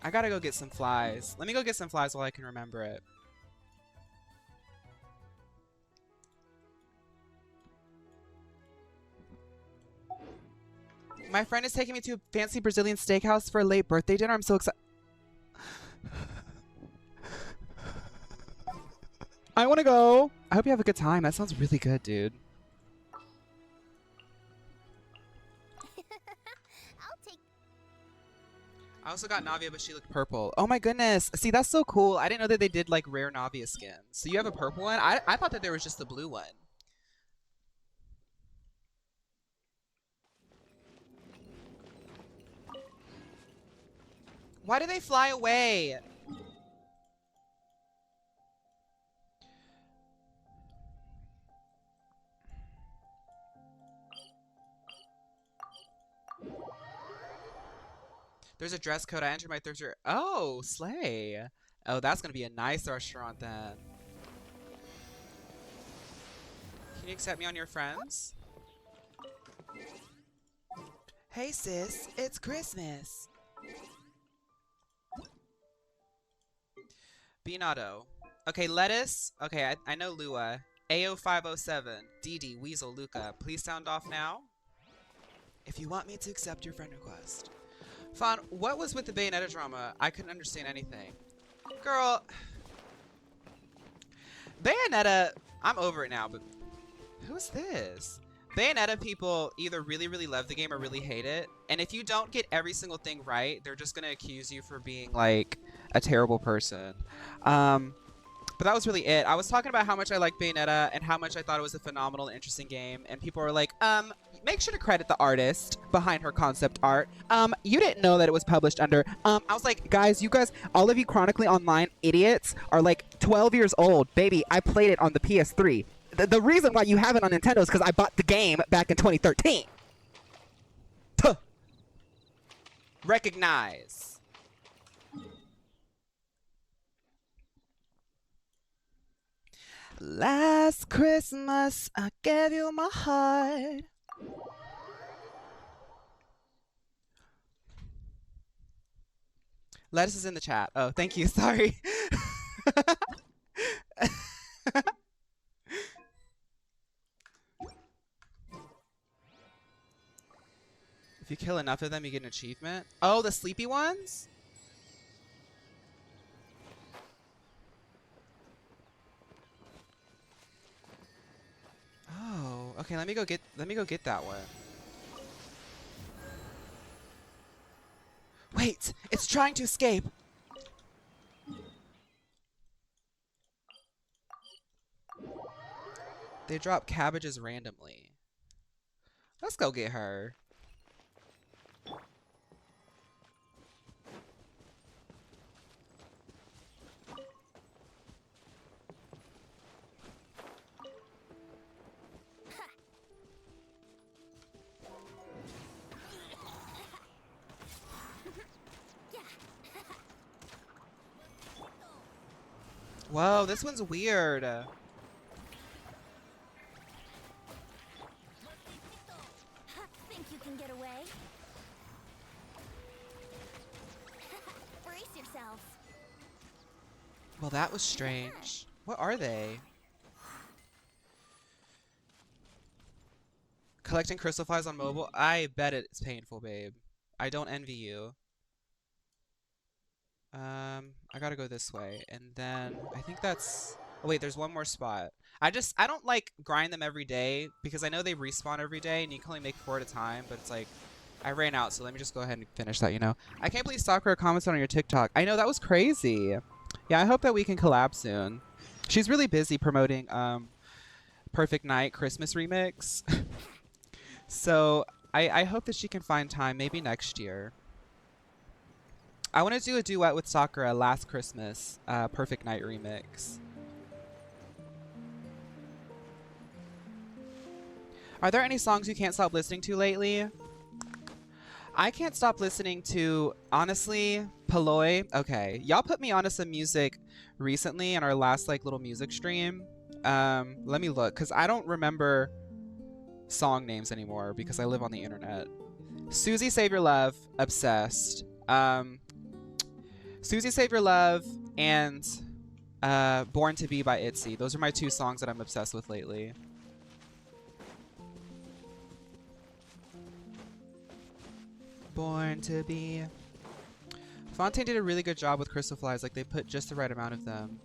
I gotta go get some flies. Let me go get some flies while I can remember it. My friend is taking me to a fancy Brazilian steakhouse for a late birthday dinner. I'm so excited. I want to go. I hope you have a good time. That sounds really good, dude. I'll take. I also got Navia, but she looked purple. Oh my goodness. See, that's so cool. I didn't know that they did like rare Navia skins. So you have a purple one? I thought that there was just the blue one. Why do they fly away? There's a dress code. I entered my Thursday. Oh, slay. Oh, that's going to be a nice restaurant then. Can you accept me on your friends? Hey, sis. It's Christmas. Binado. Okay, lettuce. Okay, I know Lua. AO507. Didi, Weasel, Luca. Please sound off now. If you want me to accept your friend request. Fawn, what was with the Bayonetta drama? I couldn't understand anything. Girl. Bayonetta, I'm over it now, but who's this? Bayonetta people either really, really love the game or really hate it. And if you don't get every single thing right, they're just going to accuse you for being, like, a terrible person. But that was really it. I was talking about how much I like Bayonetta and how much I thought it was a phenomenal and interesting game. And people were like, make sure to credit the artist behind her concept art. You didn't know that it was published under. I was like, guys, all of you chronically online idiots are like 12 years old. Baby, I played it on the PS3. The reason why you have it on Nintendo is because I bought the game back in 2013. Tuh. Recognize. Last Christmas, I gave you my heart. Lettuce is in the chat. Oh, thank you. Sorry. If you kill enough of them, you get an achievement. Oh, the sleepy ones? Oh, okay, let me go get that one. Wait, it's trying to escape. They drop cabbages randomly. Let's go get her. Whoa, this one's weird. Think you can get away? Brace yourselves. Well, that was strange. What are they? Collecting crystal flies on mobile? I bet it's painful, babe. I don't envy you. I gotta go this way. And then I think that's... Oh, wait, there's one more spot. I don't like grind them every day because I know they respawn every day and you can only make 4 at a time, but it's like I ran out, so let me just go ahead and finish that, you know. I can't believe Sakura commented on your TikTok. I know, that was crazy. Yeah, I hope that we can collab soon. She's really busy promoting Perfect Night Christmas Remix. So I hope that she can find time, maybe next year. I want to do a duet with Sakura last Christmas, Perfect Night Remix. Are there any songs you can't stop listening to lately? I can't stop listening to, honestly, Paloi. Okay, y'all put me onto some music recently in our last like little music stream. Let me look, because I don't remember song names anymore because I live on the internet. Susie Save Your Love, obsessed. Susie Save Your Love and Born to Be by ITZY. Those are my two songs that I'm obsessed with lately. Born to Be. Fontaine did a really good job with crystal flies. Like, they put just the right amount of them.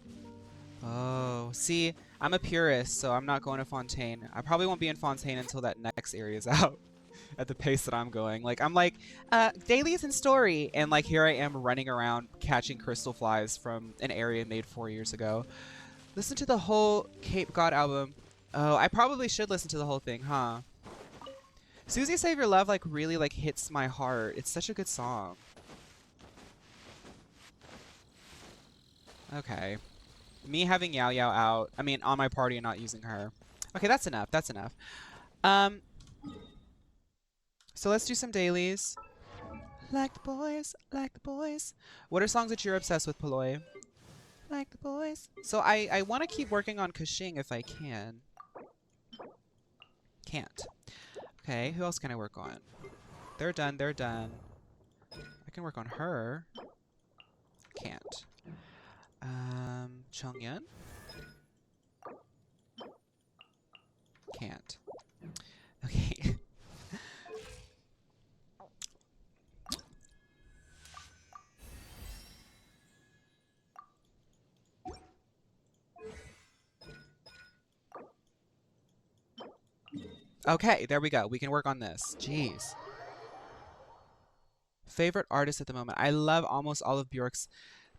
Oh, see, I'm a purist, so I'm not going to Fontaine. I probably won't be in Fontaine until that next area is out. At the pace that I'm going. Like, I'm like, dailies and story. And like, here I am running around catching crystal flies from an area made 4 years ago. Listen to the whole Cape God album. Oh, I probably should listen to the whole thing, huh? Susie Save Your Love like really like hits my heart. It's such a good song. Okay. Me having Yao Yao out, I mean on my party and not using her. Okay, that's enough. That's enough. So let's do some dailies. Like the boys, like the boys. What are songs that you're obsessed with, Paloy? Like the boys. So I want to keep working on Kushing if I can. Can't. Okay, who else can I work on? They're done, they're done. I can work on her. Can't. Chongyun? Can't. Okay. Okay, there we go. We can work on this. Jeez. Favorite artist at the moment. I love almost all of Bjork's.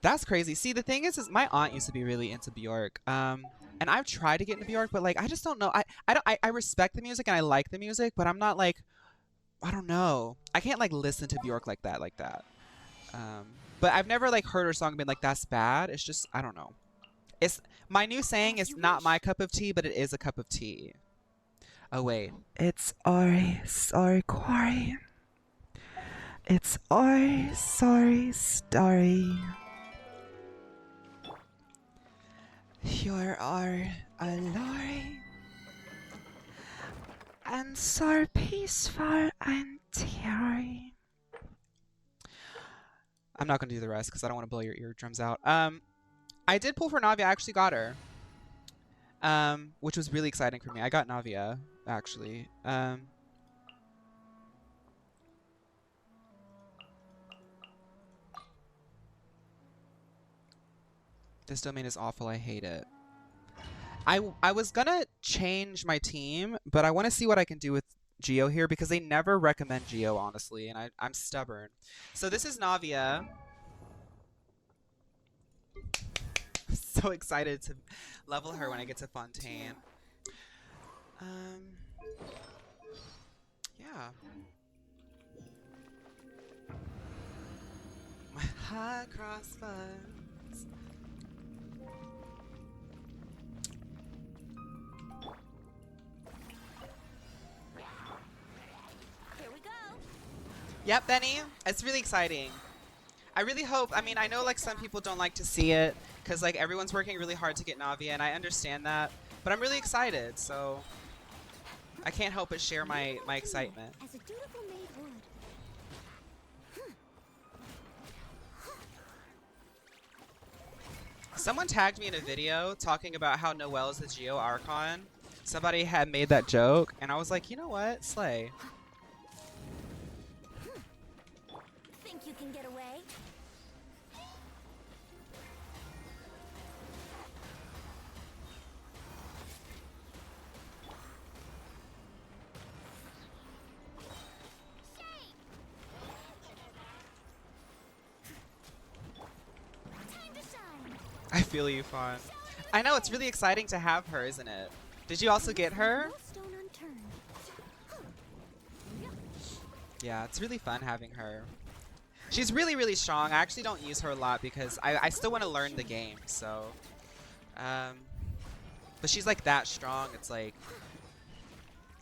That's crazy. See, the thing is my aunt used to be really into Bjork. And I've tried to get into Bjork, but like I just don't know. I respect the music and I like the music, but I'm not like, I don't know. I can't like listen to Bjork like that. But I've never like heard her song and been like, that's bad. It's just, I don't know. It's my new saying is not my cup of tea, but it is a cup of tea. Oh wait. It's Ori, sorry, quarry. It's Ori, sorry, story. You're our Lori. And so peaceful and teary. I'm not gonna do the rest because I don't want to blow your eardrums out. I did pull for Navia. I actually got her. Which was really exciting for me. I got Navia, actually. This domain is awful. I hate it. I was gonna change my team, but I want to see what I can do with Geo here because they never recommend Geo, honestly, and I'm stubborn. So this is Navia. So excited to level her when I get to Fontaine. Yeah. My high cross buns. Here we go. Yep, Benny. It's really exciting. I really hope, I mean, I know like some people don't like to see it because like everyone's working really hard to get Navia and I understand that, but I'm really excited, so I can't help but share my excitement. As a dutiful maid would. Someone tagged me in a video talking about how Noelle is the Geo Archon. Somebody had made that joke and I was like, you know what? Slay. Think you can get away? I feel you, Fawn. I know, it's really exciting to have her, isn't it? Did you also get her? No stone unturned. Yeah, it's really fun having her. She's really, really strong. I actually don't use her a lot because I still want to learn the game, so. But she's like that strong. It's like,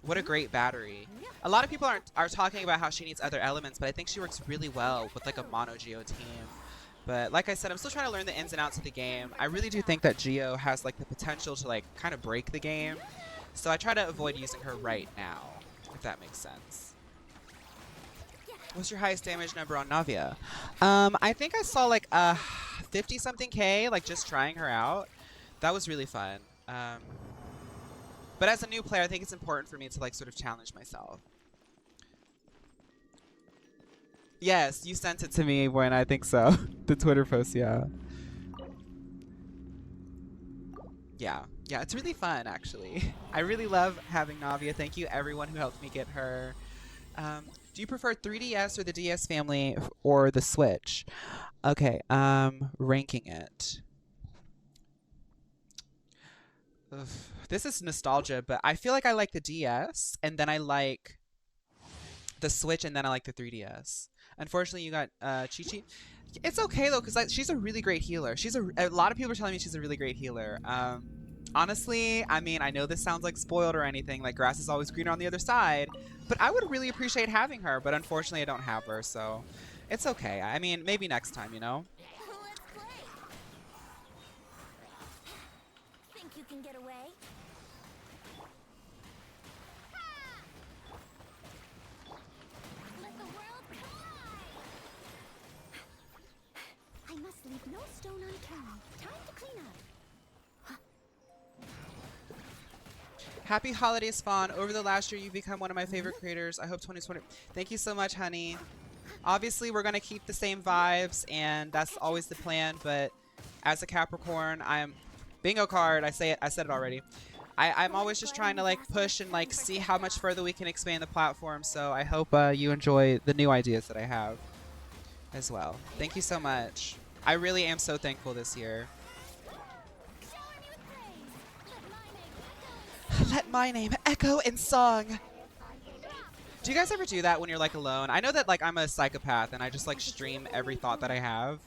what a great battery. A lot of people are talking about how she needs other elements, but I think she works really well with like a mono Geo team. But like I said, I'm still trying to learn the ins and outs of the game. I really do think that Geo has like the potential to like kind of break the game. So I try to avoid using her right now, if that makes sense. What's your highest damage number on Navia? I think I saw like 50 something K, like just trying her out. That was really fun. But as a new player, I think it's important for me to like sort of challenge myself. Yes, you sent it to me when I think so. The Twitter post, yeah. Yeah, it's really fun actually. I really love having Navia. Thank you everyone who helped me get her. Do you prefer 3DS or the DS family or the Switch? Okay, ranking it. Ugh. This is nostalgia, but I feel like I like the DS, and then I like the Switch, and then I like the 3DS. Unfortunately, you got Chi-Chi. It's okay though, because like, she's a really great healer. A lot of people are telling me she's a really great healer. Honestly, I mean, I know this sounds like spoiled or anything, like grass is always greener on the other side, but I would really appreciate having her, but unfortunately I don't have her, so it's okay. I mean, maybe next time, you know? Let's play. Think you can get away? Let the world collide. I must leave no stone unturned. Time to clean up. Happy holidays, Fawn. Over the last year, you've become one of my favorite creators. I hope 2020... Thank you so much, honey. Obviously, we're going to keep the same vibes, and that's always the plan, but as a Capricorn, I'm... Bingo card, I said it already. I'm always just trying to, like, push and, like, see how much further we can expand the platform, so I hope you enjoy the new ideas that I have as well. Thank you so much. I really am so thankful this year. Let my name echo in song. Do you guys ever do that when you're like alone? I know that like I'm a psychopath and I just like stream every thought that I have.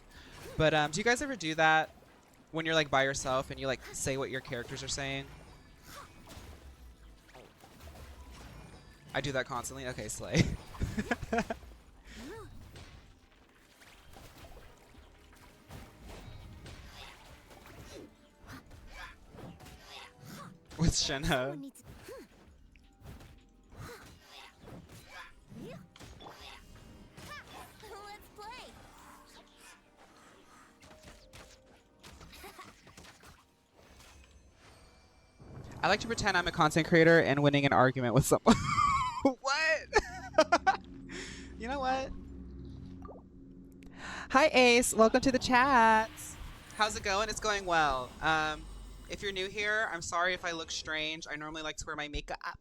But do you guys ever do that when you're like by yourself and you like say what your characters are saying? I do that constantly. Okay, slay. With Shenhe. Let's play. I like to pretend I'm a content creator and winning an argument with someone. What? You know what? Hi Ace, welcome to the chat. How's it going? It's going well. If you're new here, I'm sorry if I look strange. I normally like to wear my makeup.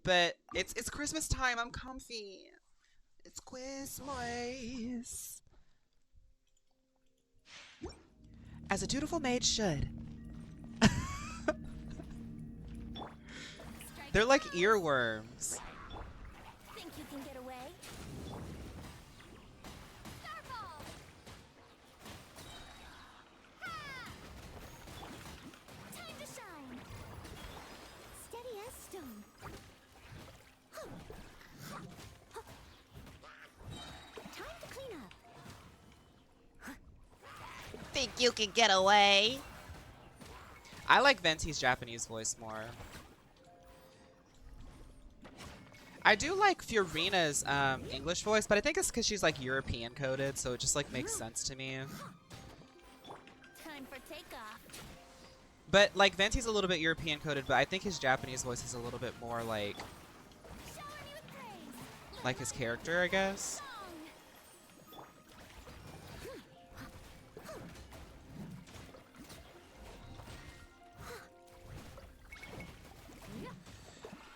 But it's Christmas time. I'm comfy. It's Christmas. As a dutiful maid should. They're like earworms. Think you can get away? Starfall! Time to shine. Steady as stone. Time to clean up. Think you can get away? I like Venti's Japanese voice more. I do like Fiorina's English voice, but I think it's because she's like European coded, so it just like makes sense to me. Time for takeoff. But like Venti's a little bit European coded, but I think his Japanese voice is a little bit more like his character, I guess.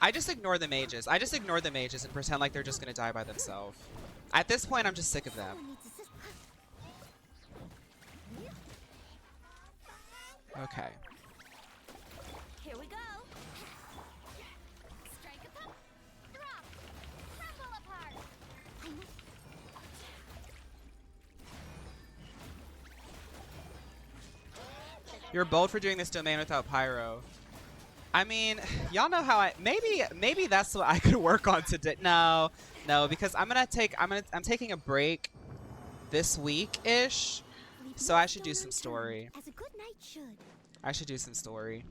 I just ignore the mages. I just ignore the mages and pretend like they're just gonna die by themselves. At this point, I'm just sick of them. Okay. Here we go. Strike a pop. Drop. Crumble apart. You're bold for doing this domain without pyro. I mean, y'all know how maybe that's what I could work on today. No, because I'm taking a break this week-ish. So I should do some story. As a good knight should. I should do some story.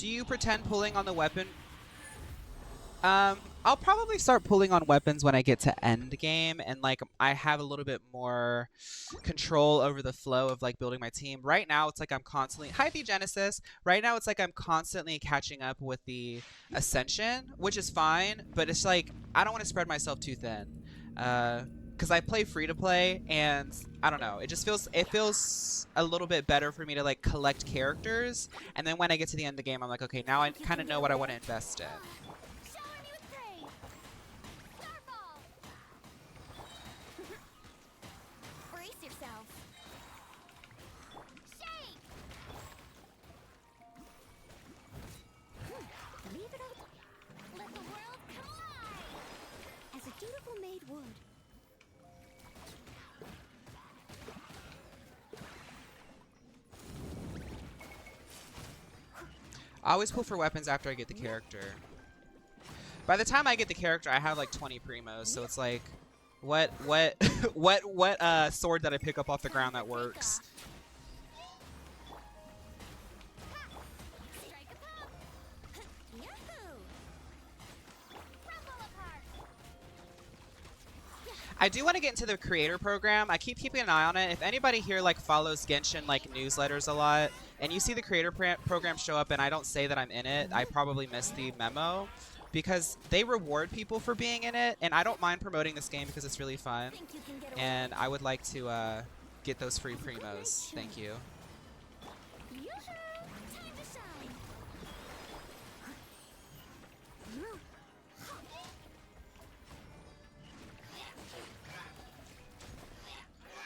Do you pretend pulling on the weapon? I'll probably start pulling on weapons when I get to end game and like I have a little bit more control over the flow of like building my team. Right now it's like I'm constantly hi the Genesis. Right now it's like I'm constantly catching up with the Ascension, which is fine, but it's like I don't want to spread myself too thin. Because I play free to play and I don't know, it feels a little bit better for me to like collect characters, and then when I get to the end of the game I'm like, okay, now I kind of know what I want to invest in. Showering you with praise. Starfall. Brace yourself. Shake. Leave it up. Let the world come alive. As a dutiful maid would. I always pull for weapons after I get the character. By the time I get the character, I have like 20 primos, so it's like, what sword that I pick up off the ground that works? Strike a pop. Yahoo! Crumble apart. I do want to get into the creator program. I keep keeping an eye on it. If anybody here like follows Genshin like newsletters a lot, and you see the creator program show up and I don't say that I'm in it, I probably missed the memo. Because they reward people for being in it, and I don't mind promoting this game because it's really fun. Think you can get away? And I would like to get those free primos. Thank you. Yoo-hoo! Time to shine.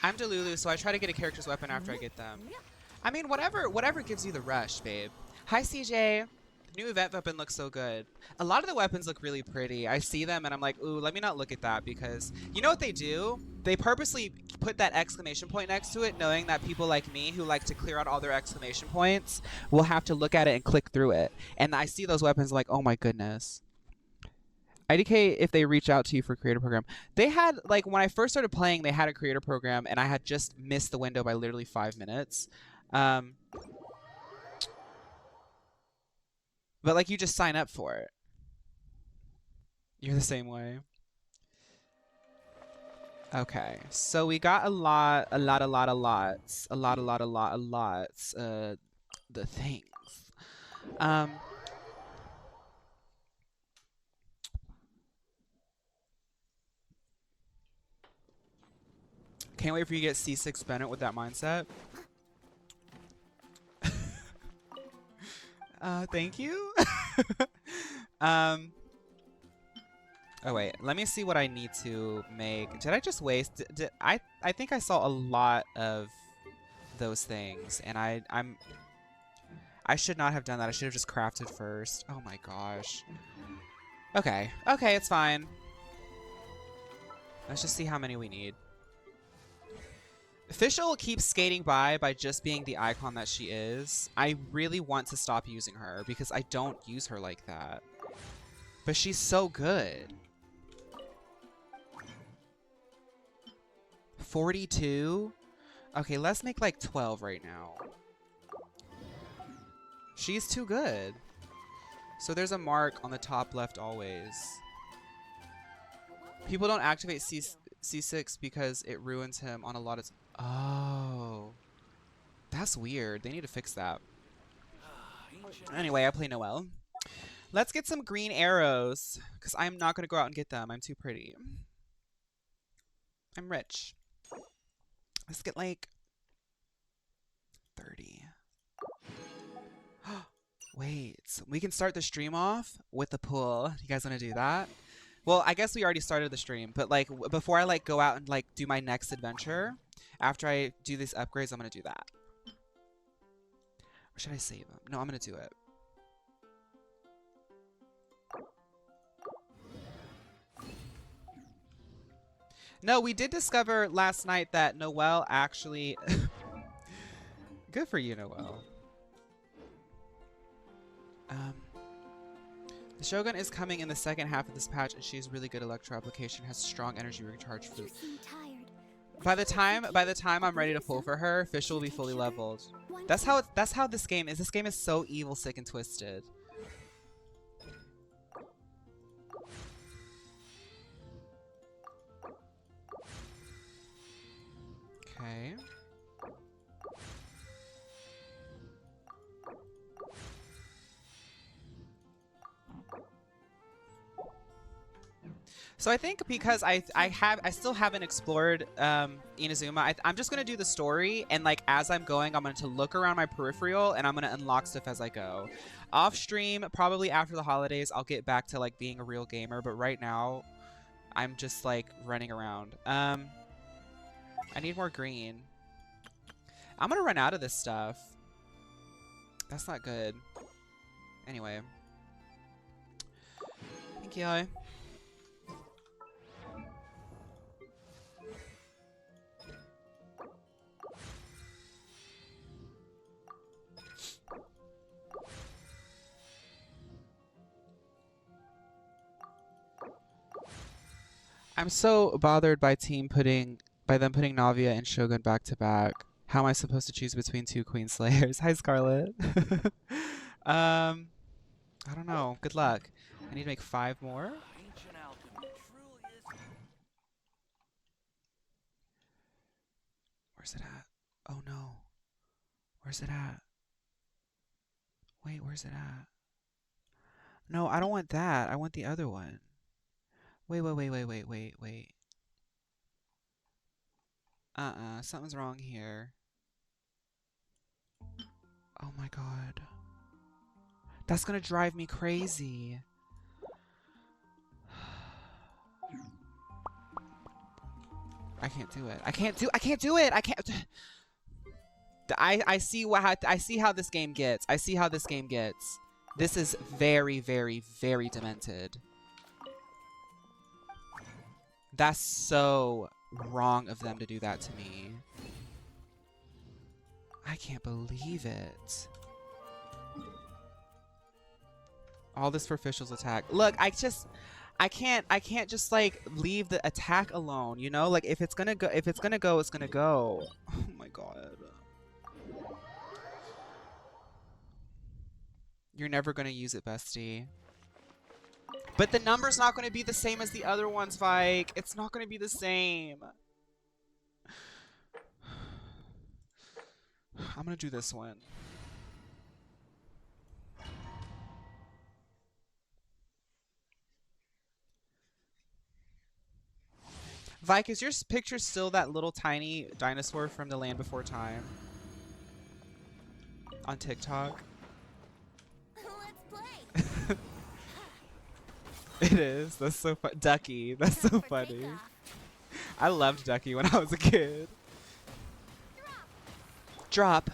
I'm Delulu, so I try to get a character's weapon after I get them. I mean, whatever gives you the rush, babe. Hi, CJ. The new event weapon looks so good. A lot of the weapons look really pretty. I see them and I'm like, ooh, let me not look at that, because you know what they do? They purposely put that exclamation point next to it, knowing that people like me who like to clear out all their exclamation points will have to look at it and click through it. And I see those weapons like, oh my goodness. IDK, if they reach out to you for creator program, they had like when I first started playing, they had a creator program and I had just missed the window by literally 5 minutes. But like you just sign up for it. You're the same way. Okay, so we got a lot, the things. Can't wait for you to get C6 Bennett with that mindset. Thank you. Oh wait, let me see what I need to make. Did I just waste? I think I saw a lot of those things, and I should not have done that. I should have just crafted first. Oh my gosh. Okay, it's fine. Let's just see how many we need. Official keeps skating by just being the icon that she is. I really want to stop using her because I don't use her like that. But she's so good. 42? Okay, let's make like 12 right now. She's too good. So there's a mark on the top left always. People don't activate C6 because it ruins him on a lot of... Oh. That's weird. They need to fix that. Anyway, I play Noelle. Let's get some green arrows, because I'm not going to go out and get them. I'm too pretty. I'm rich. Let's get like 30. Wait, so we can start the stream off with the pool. You guys want to do that? Well, I guess we already started the stream, but like before I like go out and like do my next adventure, after I do these upgrades, I'm going to do that. Or should I save them? No, I'm going to do it. No, we did discover last night that Noelle actually... Good for you, Noelle. The Shogun is coming in the second half of this patch, and she's really good electro application, has strong energy recharge. You seem tired. By the time I'm ready to pull for her, Fish will be fully leveled. That's how this game is. This game is so evil, sick, and twisted. Okay. So I think because I still haven't explored Inazuma, I'm just gonna do the story, and like as I'm going, I'm going to look around my peripheral and I'm gonna unlock stuff as I go. Off stream, probably after the holidays, I'll get back to like being a real gamer, but right now I'm just like running around. I need more green. I'm gonna run out of this stuff. That's not good. Anyway. Thank you. I'm so bothered by them putting Navia and Shogun back to back. How am I supposed to choose between two Queen Slayers? Hi, Scarlet. I don't know. Good luck. I need to make 5 more. Where's it at? Oh no. Where's it at? Wait, where's it at? No, I don't want that. I want the other one. Wait. Something's wrong here. Oh my god. That's gonna drive me crazy. I can't do it. I can't do it. I can't. I see how this game gets. I see how this game gets. This is very, very, very demented. That's so wrong of them to do that to me. I can't believe it. All this for Fischl's attack. Look, I can't just like leave the attack alone, you know? Like if it's gonna go, it's gonna go. Oh my god. You're never gonna use it, bestie. But the number's not gonna be the same as the other ones, Vike. It's not gonna be the same. I'm gonna do this one. Vike, is your picture still that little tiny dinosaur from the Land Before Time? On TikTok? Let's play. It is. That's so fun. Ducky. That's so funny. I loved Ducky when I was a kid. Drop.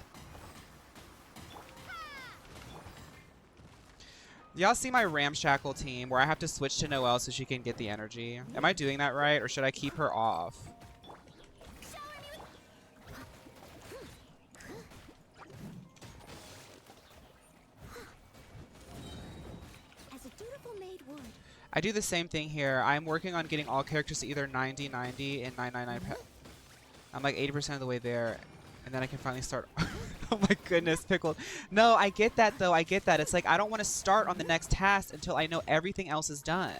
Y'all see my ramshackle team where I have to switch to Noelle so she can get the energy? Am I doing that right, or should I keep her off? As a dutiful maid would. I do the same thing here. I'm working on getting all characters to either 90, 90, and 999. I'm like 80% of the way there. And then I can finally start. Oh my goodness, Pickled. No, I get that though. I get that. It's like I don't want to start on the next task until I know everything else is done.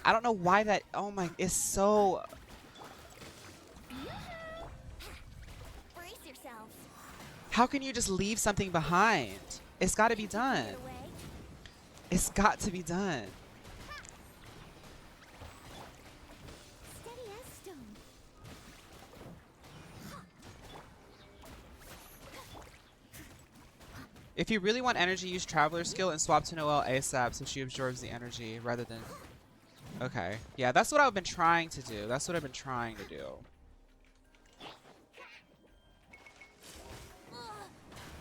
I don't know why that. Oh my, it's so. Brace yourselves. How can you just leave something behind? It's got to be done. It's got to be done. Steady as stone. If you really want energy, use Traveler skill and swap to Noelle ASAP so she absorbs the energy rather than... Okay. Yeah, that's what I've been trying to do. That's what I've been trying to do.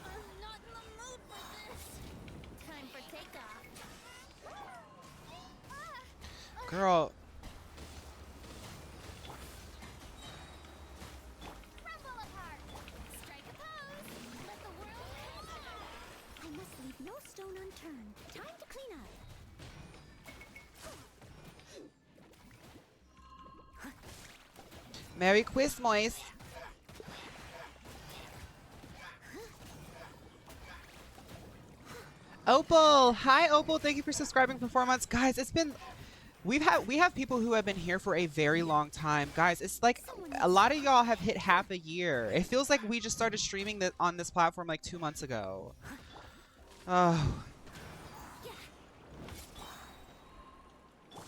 I'm not in the mood for this. Time for takeoff. Girl. Rumble apart. Strike a pose. Let the world come alive. I must leave no stone unturned. Time to clean up. Merry Christmas. Opal, hi Opal. Thank you for subscribing for 4 months, guys. It's been we have people who have been here for a very long time, guys. It's like a lot of y'all have hit half a year. It feels like we just started streaming on this platform like 2 months ago. Oh.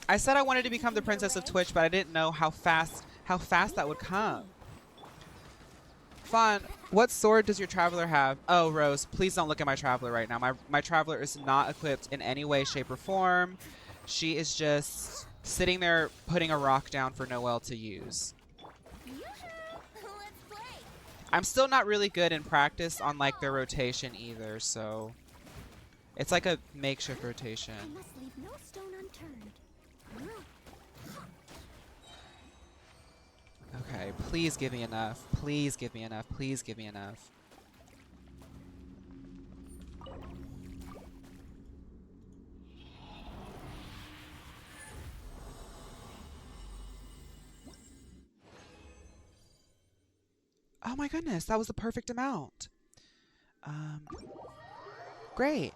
I said I wanted to become the princess of Twitch, but I didn't know how fast that would come. Fawn, what sword does your traveler have? Oh, Rose, please don't look at my traveler right now. My traveler is not equipped in any way, shape, or form. She is just sitting there putting a rock down for Noelle to use. I'm still not really good in practice on like their rotation either, so it's like a makeshift rotation. I must leave no stone unturned. Okay, please give me enough. Please give me enough. Please give me enough. Oh my goodness, that was the perfect amount. Great.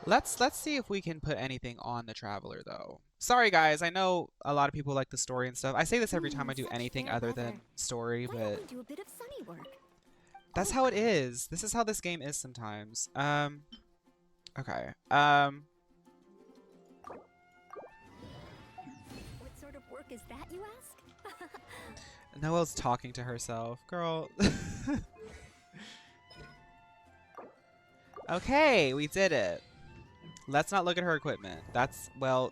Let's see if we can put anything on the traveler though. Sorry guys, I know a lot of people like the story and stuff. I say this every time I do anything other than story, but Do a bit of sunny work. that's how it is. This is how this game is sometimes. Okay. What sort of work is that, you ask? Noelle's talking to herself. Girl. Okay, we did it. Let's not look at her equipment. That's, well...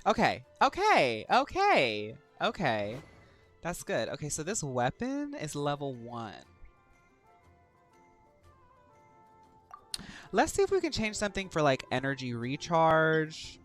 Okay. Okay. Okay. Okay. That's good. Okay, so this weapon is level 1. Let's see if we can change something for, like, energy recharge.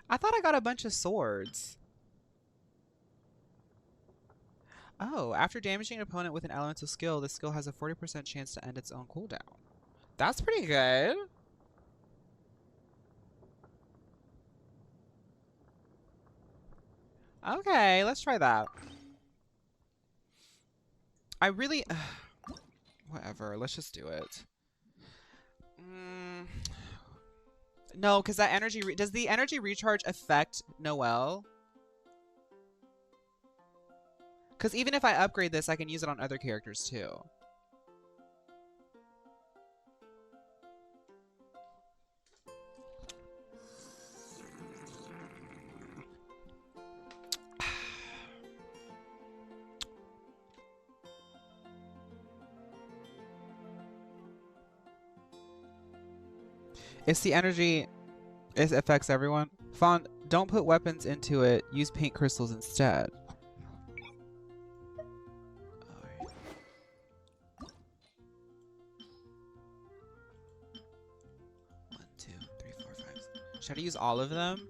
I thought I got a bunch of swords. Oh, after damaging an opponent with an elemental skill, this skill has a 40% chance to end its own cooldown. That's pretty good. Okay, let's try that. I really... whatever, let's just do it. No, because that energy... does the energy recharge affect Noelle? Because even if I upgrade this, I can use it on other characters too. It's the energy... it affects everyone. Fawn, don't put weapons into it. Use paint crystals instead. Should I use all of them?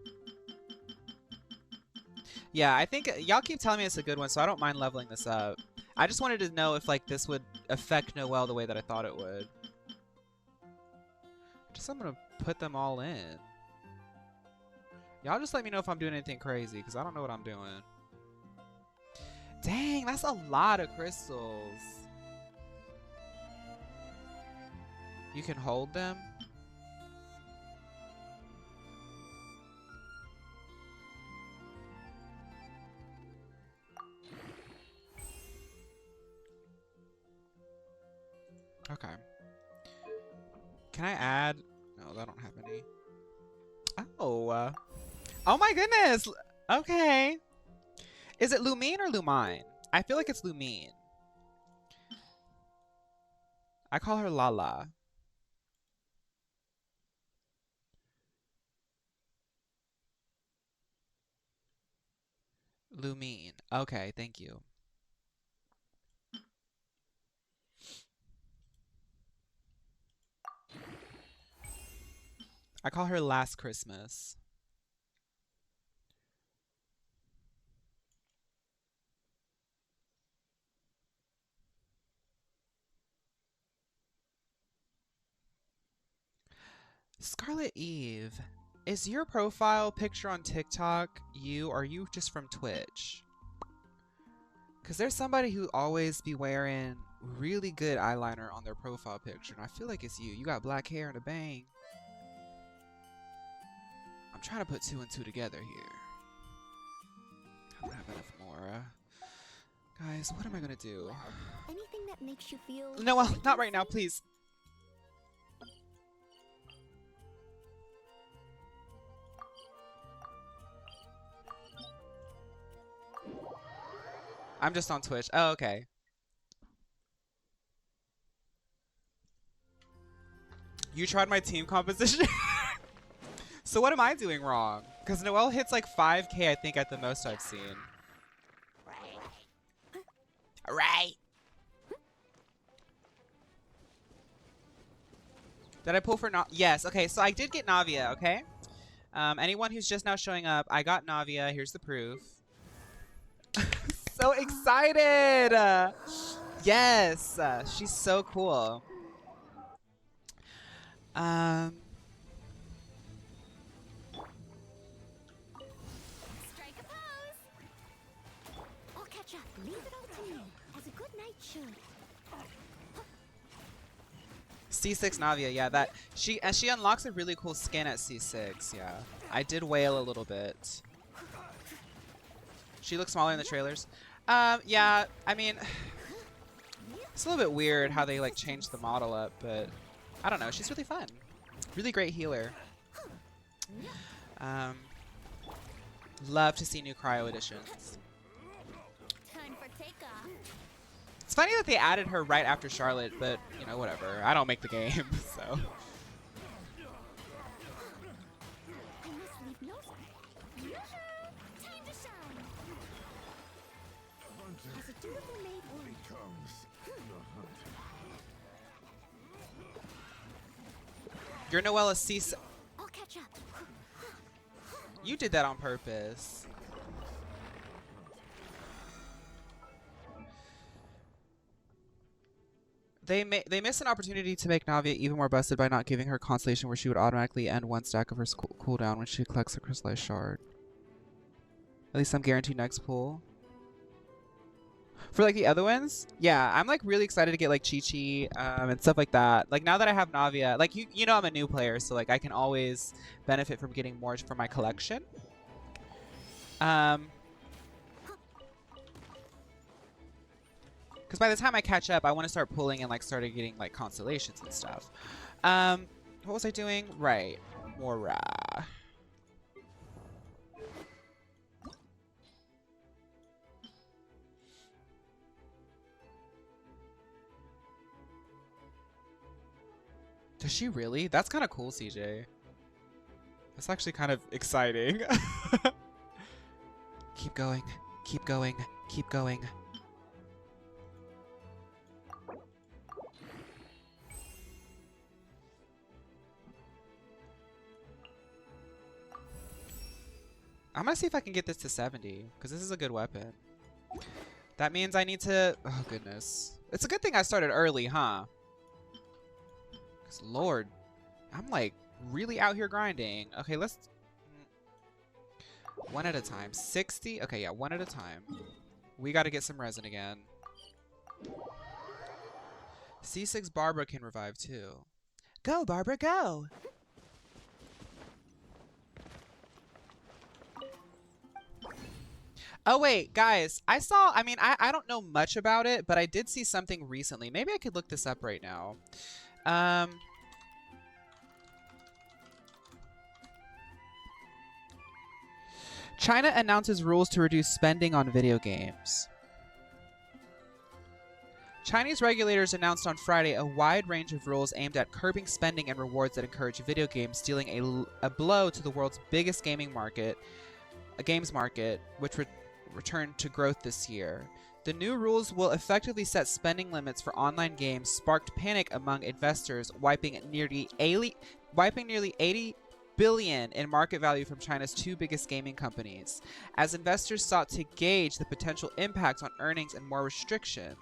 Yeah, I think y'all keep telling me it's a good one, so I don't mind leveling this up. I just wanted to know if like this would affect Noelle the way that I thought it would. I'm gonna put them all in. Y'all just let me know if I'm doing anything crazy, because I don't know what I'm doing. Dang, that's a lot of crystals. You can hold them? Okay. Can I add? No, I don't have any. Oh. Oh my goodness. Okay. Is it Lumine or Lumine? I feel like it's Lumine. I call her Lala. Lumine. Okay, thank you. I call her Last Christmas. Scarlet Eve, is your profile picture on TikTok you, or are you just from Twitch? Because there's somebody who always be wearing really good eyeliner on their profile picture, and I feel like it's you. You got black hair and a bang. I'm trying to put two and two together here. I don't have enough more. Guys, what am I gonna do? Anything that makes you feel... No, well, not right now, please. I'm just on Twitch. Oh, okay. You tried my team composition? So what am I doing wrong? Because Noelle hits like 5K, I think, at the most I've seen. Right. Did I pull for Yes. Okay, so I did get Navia, okay? Anyone who's just now showing up, I got Navia. Here's the proof. So excited! Yes! She's so cool. Strike a pose! I'll catch up. Leave it all to me, as a good knight should. C6 Navia, yeah, that she unlocks a really cool skin at C6, yeah. I did wail a little bit. She looks smaller in the trailers. Yeah, I mean, it's a little bit weird how they like changed the model up, but I don't know, she's really fun. Really great healer. Love to see new cryo editions. Time for takeoff. It's funny that they added her right after Charlotte, but you know, whatever. I don't make the game, so. I must leave no... Time to shine! As a dutiful maid would. You're Noella C6. I'll catch up. You did that on purpose. They missed an opportunity to make Navia even more busted by not giving her Constellation, where she would automatically end one stack of her cooldown when she collects a crystallized shard. At least I'm guaranteed next pull. For like the other ones, yeah, I'm like really excited to get like Chi-Chi and stuff like that. Like now that I have Navia, like you know I'm a new player, so like I can always benefit from getting more from my collection. Because by the time I catch up, I want to start pulling and like started getting like constellations and stuff. What was I doing? Right, Mora. Does she really? That's kind of cool, CJ. That's actually kind of exciting. Keep going. Keep going. Keep going. I'm gonna see if I can get this to 70, because this is a good weapon. That means I need to... Oh, goodness. It's a good thing I started early, huh? Because, Lord, I'm, like, really out here grinding. Okay, let's... One at a time. 60? Okay, yeah, one at a time. We gotta get some resin again. C6 Barbara can revive, too. Go, Barbara, go! Oh, wait, guys. I don't know much about it, but I did see something recently. Maybe I could look this up right now. China announces rules to reduce spending on video games. Chinese regulators announced on Friday a wide range of rules aimed at curbing spending and rewards that encourage video games, dealing a blow to the world's biggest games market, which return to growth this year. The new rules will effectively set spending limits for online games, sparked panic among investors, wiping nearly 80 billion in market value from China's two biggest gaming companies, as investors sought to gauge the potential impact on earnings and more restrictions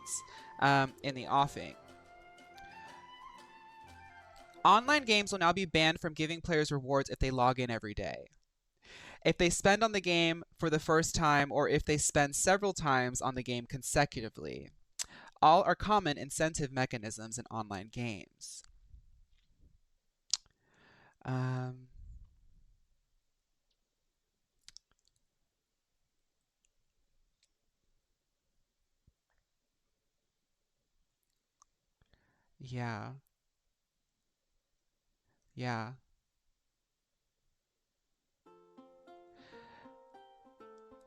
in the offing. Online games will now be banned from giving players rewards if they log in every day, if they spend on the game for the first time, or if they spend several times on the game consecutively. All are common incentive mechanisms in online games. Yeah. Yeah.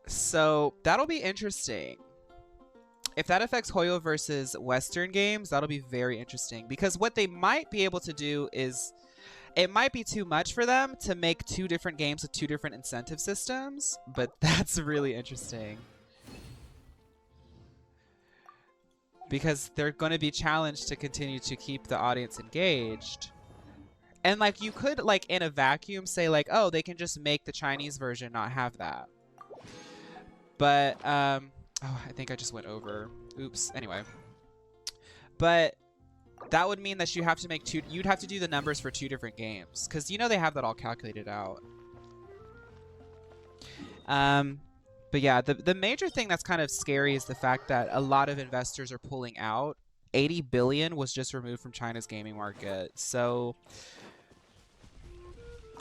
So that'll be interesting. If that affects Hoyo versus Western games, that'll be very interesting. Because what they might be able to do is, it might be too much for them to make two different games with two different incentive systems, but that's really interesting. Because they're going to be challenged to continue to keep the audience engaged. And like, you could, like, in a vacuum say like, oh, they can just make the Chinese version not have that. But oh, I think I just went over. Oops. Anyway. But that would mean that you have to make you'd have to do the numbers for two different games, because you know they have that all calculated out. But yeah, the major thing that's kind of scary is the fact that a lot of investors are pulling out. 80 billion was just removed from China's gaming market. So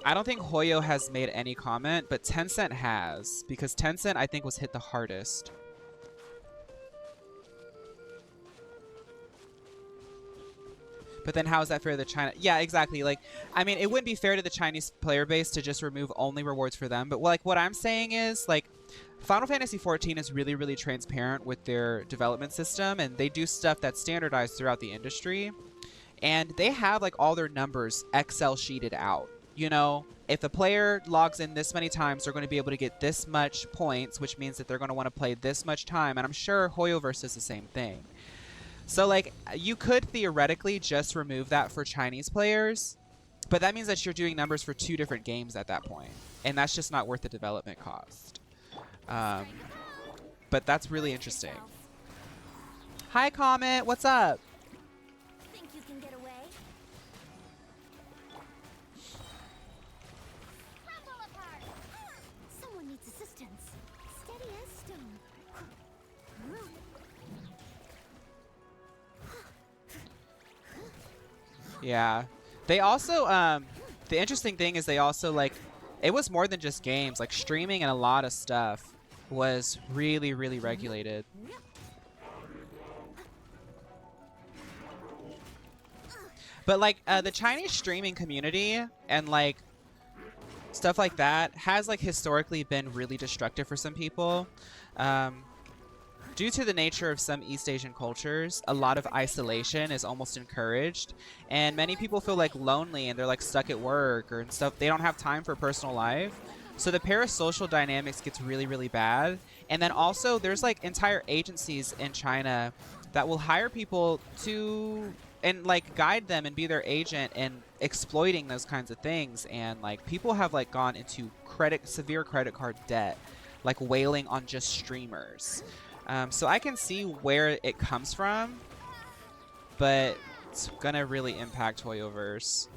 I don't think Hoyo has made any comment, but Tencent has, because Tencent, I think, was hit the hardest. But then how is that fair to China? Yeah, exactly. Like, I mean, it wouldn't be fair to the Chinese player base to just remove only rewards for them. But like, what I'm saying is, like, Final Fantasy XIV is really, really transparent with their development system, and they do stuff that's standardized throughout the industry. And they have like all their numbers Excel sheeted out. You know, if a player logs in this many times, they're going to be able to get this much points, which means that they're going to want to play this much time. And I'm sure Hoyoverse is the same thing. So like, you could theoretically just remove that for Chinese players, but that means that you're doing numbers for two different games at that point, and that's just not worth the development cost. But that's really interesting. Hi, Comet. What's up? Think you can get away? Crumble apart! Someone needs assistance. Steady as stone. Yeah. They also, the interesting thing is they also, like, it was more than just games. Like, streaming and a lot of stuff was really, really regulated. But, like, the Chinese streaming community and, like, stuff like that has, like, historically been really destructive for some people. Due to the nature of some East Asian cultures, a lot of isolation is almost encouraged, and many people feel like lonely and they're like stuck at work or and stuff. They don't have time for personal life, so the parasocial dynamics gets really, really bad. And then also there's like entire agencies in China that will hire people to and like guide them and be their agent and exploiting those kinds of things. And like people have like gone into severe credit card debt, like wailing on just streamers. So I can see where it comes from, but it's gonna really impact Hoyoverse.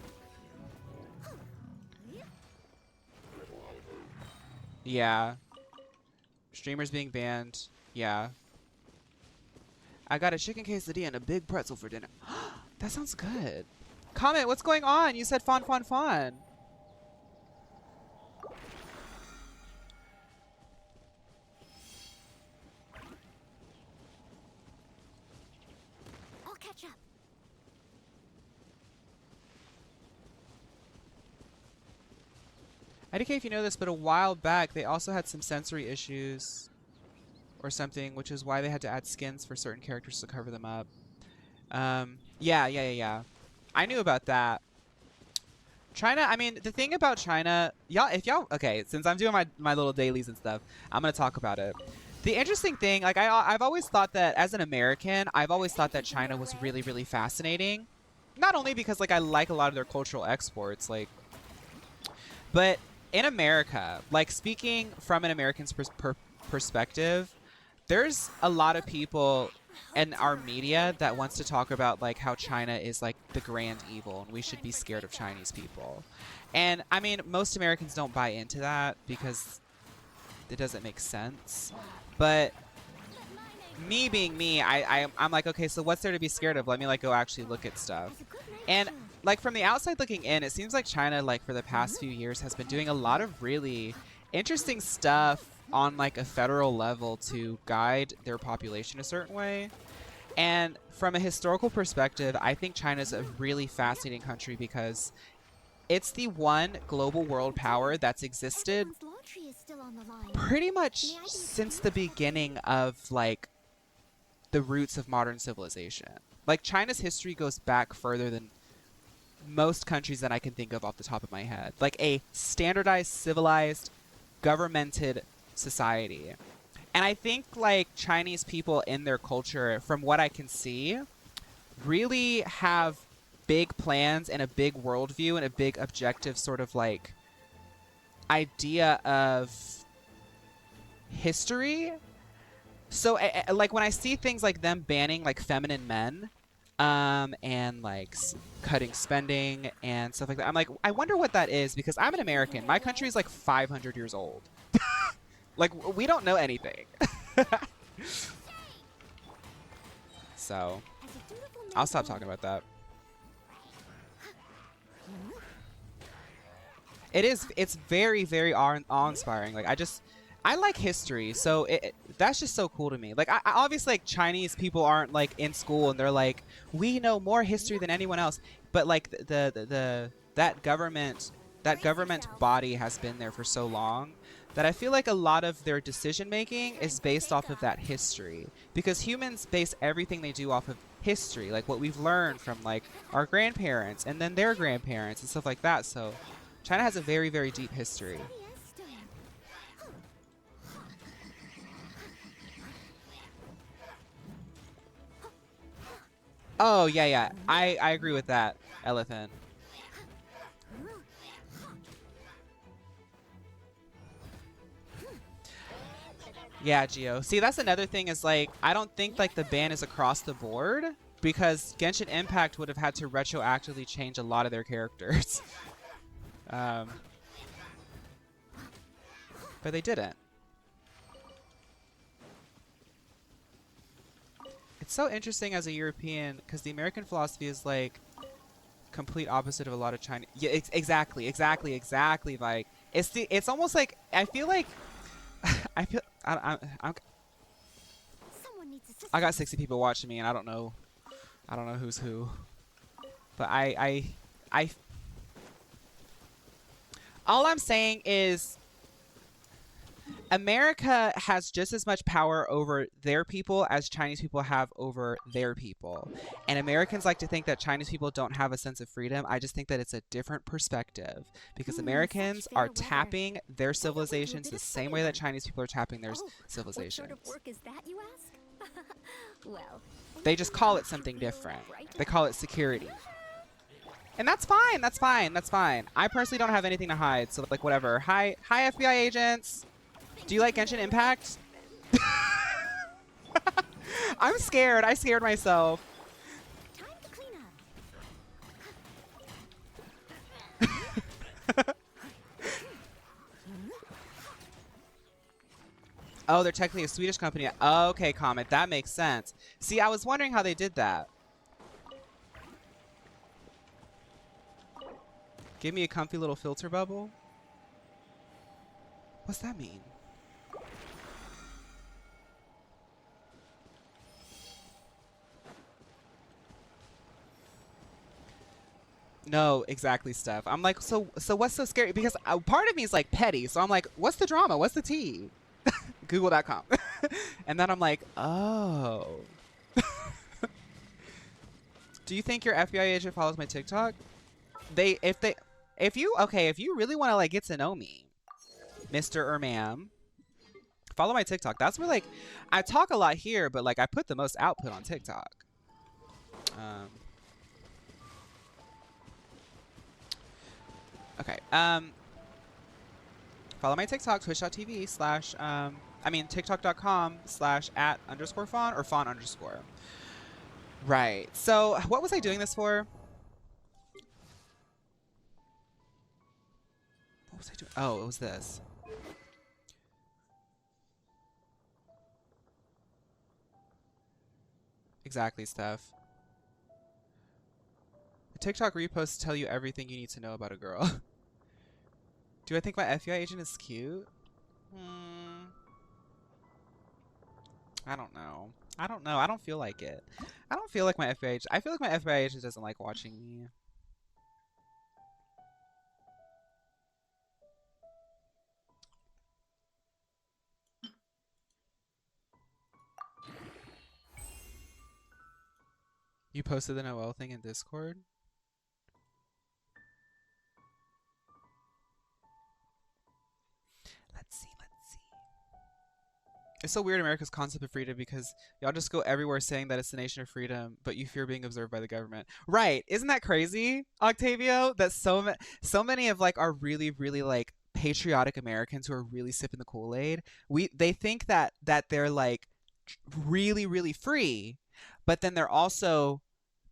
Yeah. Streamers being banned. Yeah. I got a chicken quesadilla and a big pretzel for dinner. That sounds good. Comment, what's going on? You said fun, fun, fun. Catch up. IDK, if you know this, but a while back they also had some sensory issues or something, which is why they had to add skins for certain characters to cover them up. Yeah. I knew about that. China, I mean, the thing about China, okay, since I'm doing my little dailies and stuff, I'm going to talk about it. The interesting thing, like I've always thought that as an American, I've always thought that China was really, really fascinating. Not only because like I like a lot of their cultural exports, like, but in America, like speaking from an American's perspective, there's a lot of people in our media that wants to talk about like how China is like the grand evil and we should be scared of Chinese people. And I mean, most Americans don't buy into that because it doesn't make sense. But me being me, I'm like, okay, so what's there to be scared of? Let me like go actually look at stuff. And like from the outside looking in, it seems like China, like for the past few years, has been doing a lot of really interesting stuff on like a federal level to guide their population a certain way. And from a historical perspective, I think China's a really fascinating country because it's the one global world power that's existed pretty much since the beginning of like the roots of modern civilization. Like China's history goes back further than most countries that I can think of off the top of my head. Like a standardized, civilized, governmented society. And I think like Chinese people in their culture, from what I can see, really have big plans and a big worldview and a big objective sort of like idea of history. So like when I see things like them banning like feminine men and like cutting spending and stuff like that, I'm like, I wonder what that is because I'm an American. My country is like 500 years old. Like we don't know anything. So I'll stop talking about that. It's very, very awe-inspiring. Like I like history, so that's just so cool to me. Like I obviously like Chinese people aren't like in school and they're like, we know more history than anyone else. But like that government body has been there for so long that I feel like a lot of their decision making is based off of that history, because humans base everything they do off of history, like what we've learned from like our grandparents and then their grandparents and stuff like that. So China has a very, very deep history. Oh, yeah, yeah. I agree with that, Elephant. Yeah, Geo. See, that's another thing is like, I don't think like the ban is across the board because Genshin Impact would have had to retroactively change a lot of their characters. But they didn't. It's so interesting as a European because the American philosophy is like complete opposite of a lot of Chinese. Yeah, exactly. Like it's almost like I feel like I got 60 people watching me and I don't know who's who, but I all I'm saying is America has just as much power over their people as Chinese people have over their people. And Americans like to think that Chinese people don't have a sense of freedom. I just think that it's a different perspective because Americans are tapping their civilizations the same way that Chinese people are tapping their civilizations. What sort of work is that, you ask? Well, They just call it something different. They call it security. And that's fine. That's fine. That's fine. I personally don't have anything to hide. So like whatever. Hi FBI agents. Do you like Genshin Impact? I'm scared. I scared myself. time to clean up. Oh, they're technically a Swedish company. Okay, Comet. That makes sense. See, I was wondering how they did that. Give me a comfy little filter bubble. What's that mean? No, exactly, Steph. I'm like, so what's so scary? Because part of me is like petty, so I'm like, what's the drama? What's the tea? Google.com. And then I'm like, oh. Do you think your FBI agent follows my TikTok? If you really want to like get to know me, Mr. or ma'am, Follow my TikTok. That's where like I talk a lot here, but like I put the most output on TikTok. Okay. Follow my TikTok, twitch.tv slash TikTok.com slash @_fawn or fawn_. Right. So what was I doing this for? What was I doing? Oh, it was this. Exactly, Steph. The TikTok reposts tell you everything you need to know about a girl. Do I think my FBI agent is cute? I don't know. I don't know. I don't feel like it. I don't feel like my FBI agent. I feel like my FBI agent doesn't like watching me. You posted the Noel thing in Discord? Let's see. It's so weird, America's concept of freedom, because y'all just go everywhere saying that it's the nation of freedom, but you fear being observed by the government. Right? Isn't that crazy, Octavio? That so many of like our really really like patriotic Americans who are really sipping the Kool-Aid, they think that they're like really really free, but then they're also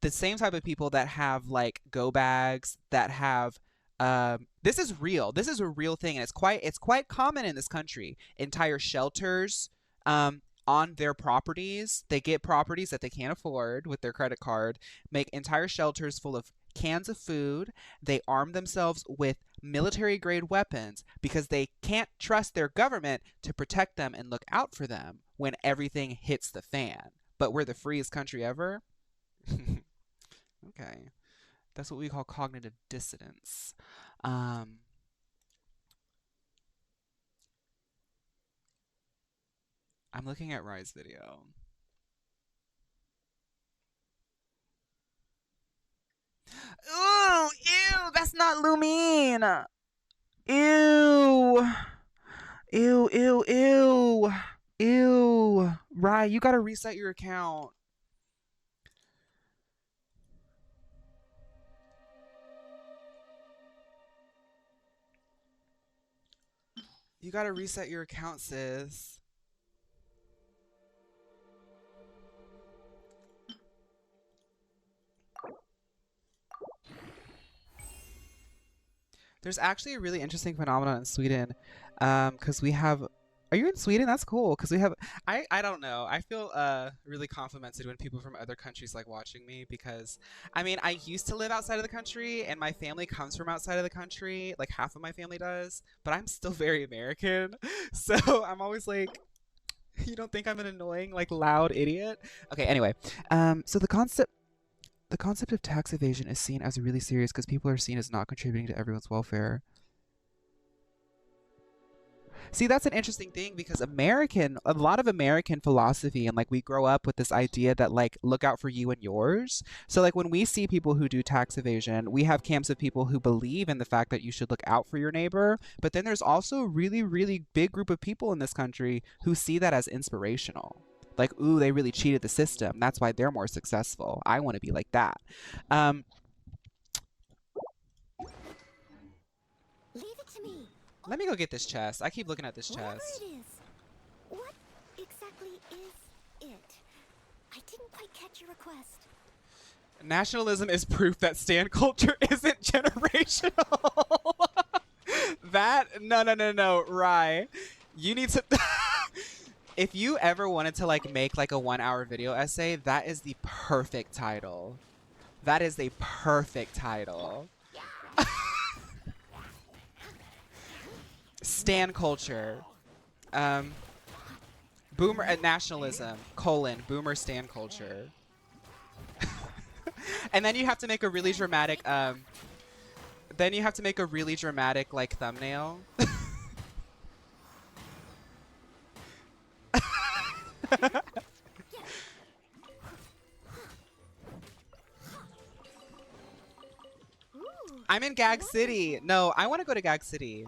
the same type of people that have like go bags, that have this is real. This is a real thing, and it's quite common in this country. Entire shelters on their properties. They get properties that they can't afford with their credit card, make entire shelters full of cans of food. They arm themselves with military grade weapons because they can't trust their government to protect them and look out for them when everything hits the fan. But we're the freest country ever. Okay. That's what we call cognitive dissonance. I'm looking at Rye's video. Ooh, ew, that's not Lumine. Ew. Ew, ew, ew. Ew. Rye, you gotta reset your account. You gotta reset your account, sis. There's actually a really interesting phenomenon in Sweden, because we have. Are you in Sweden? That's cool. Because we have. I don't know. I feel really complimented when people from other countries like watching me, because I mean I used to live outside of the country and my family comes from outside of the country. Like half of my family does, but I'm still very American. So I'm always like, you don't think I'm an annoying like loud idiot? Okay. Anyway, so the concept of tax evasion is seen as really serious because people are seen as not contributing to everyone's welfare. See, that's an interesting thing because a lot of American philosophy, and like we grow up with this idea that like look out for you and yours. So like when we see people who do tax evasion, we have camps of people who believe in the fact that you should look out for your neighbor. But then there's also a really, really big group of people in this country who see that as inspirational. Like, ooh, they really cheated the system. That's why they're more successful. I want to be like that. Um, Leave it to me. Let me go get this chest. I keep looking at this Whatever chest. it is. What exactly is it? I didn't quite catch your request. Nationalism is proof that stan culture isn't generational. No, Rye. You need to. If you ever wanted to like make like a 1 hour video essay, that is the perfect title. That is the perfect title. Stan culture. Boomer nationalism, boomer stan culture. And then you have to make a really dramatic like thumbnail. I'm in Gag City. No, I want to go to Gag City.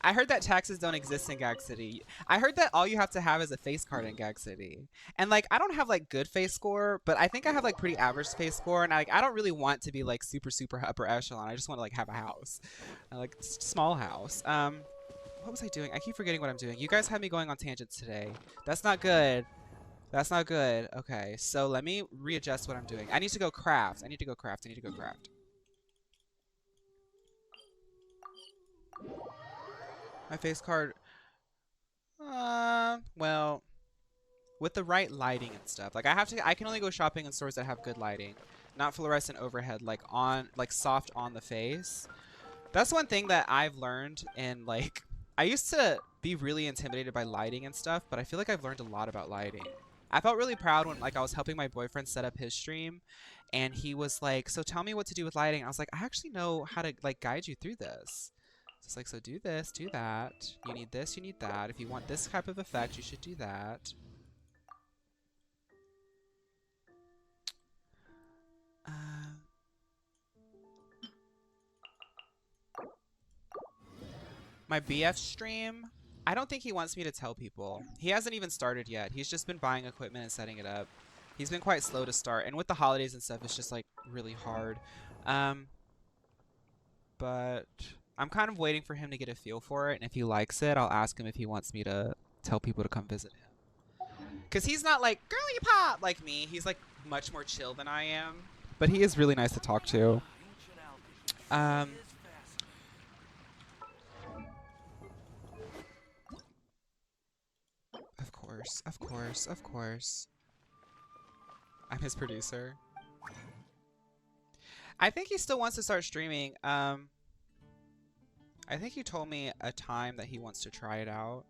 I heard that taxes don't exist in Gag City. I heard that all you have to have is a face card in Gag City. And like I don't have like good face score, but I think I have like pretty average face score, and I don't really want to be like super upper echelon. I just want to like have a house. Like small house. What was I doing? I keep forgetting what I'm doing. You guys had me going on tangents today. That's not good. That's not good. Okay, so let me readjust what I'm doing. I need to go craft. I need to go craft. I need to go craft. My face card. Well, with the right lighting and stuff. Like I can only go shopping in stores that have good lighting, not fluorescent overhead, like soft on the face. That's one thing that I've learned in like, I used to be really intimidated by lighting and stuff, but I feel like I've learned a lot about lighting. I felt really proud when like I was helping my boyfriend set up his stream, and he was like, "So tell me what to do with lighting." I was like, "I actually know how to like guide you through this." So it's like, "So do this, do that. You need this, you need that. If you want this type of effect, you should do that." My BF stream, I don't think he wants me to tell people. He hasn't even started yet. He's just been buying equipment and setting it up. He's been quite slow to start, and with the holidays and stuff, it's just like really hard. But I'm kind of waiting for him to get a feel for it, and if he likes it, I'll ask him if he wants me to tell people to come visit him. Because he's not like girly pop like me. He's like much more chill than I am, but he is really nice to talk to. Of course, of course, of course. I'm his producer. I think he still wants to start streaming. I think he told me a time that he wants to try it out.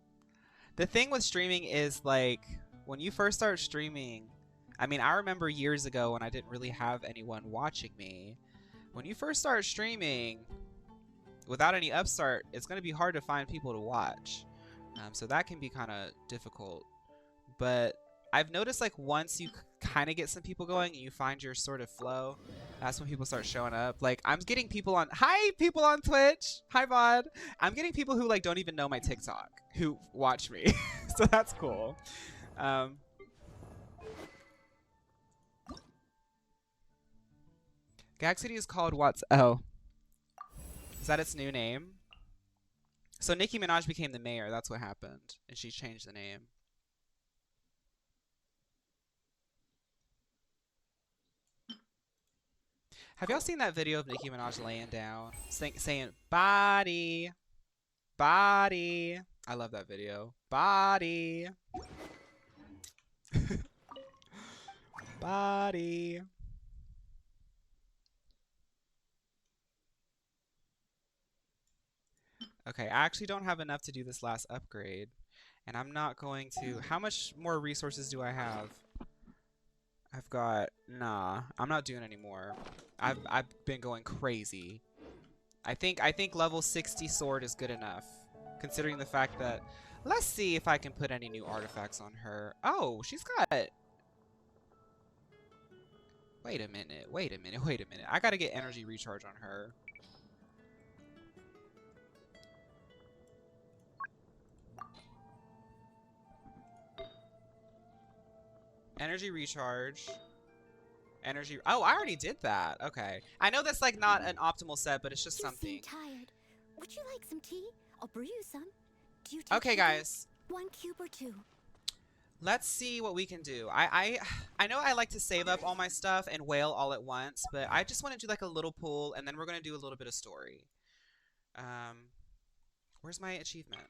The thing with streaming is like when you first start streaming, I mean, I remember years ago when I didn't really have anyone watching me. When you first start streaming without any upstart, it's going to be hard to find people to watch. So that can be kind of difficult. But I've noticed like once you kind of get some people going and you find your sort of flow, that's when people start showing up. Like I'm getting people on, hi people on Twitch, hi Vod. I'm getting people who like don't even know my TikTok who watch me. So that's cool. Gag City is called what's, oh, is that its new name? So Nicki Minaj became the mayor, that's what happened. And she changed the name. Have y'all seen that video of Nicki Minaj laying down, saying, body, body? I love that video. Body. Body. Okay, I actually don't have enough to do this last upgrade. And I'm not going to... How much more resources do I have? I've got... Nah, I'm not doing any more. I've been going crazy. I think level 60 sword is good enough. Considering the fact that... Let's see if I can put any new artifacts on her. Oh, she's got... Wait a minute, wait a minute, wait a minute. I gotta get energy recharge on her. Energy recharge. Energy. Oh, I already did that. Okay. I know that's like not an optimal set, but it's just something. You seem tired. Would you like some tea? I'll brew you some. Do you take Okay, sugar? guys. 1 cube or 2? Let's see what we can do. I know I like to save up all my stuff and whale all at once, but I just want to do like a little pool, and then we're gonna do a little bit of story. Where's my achievement?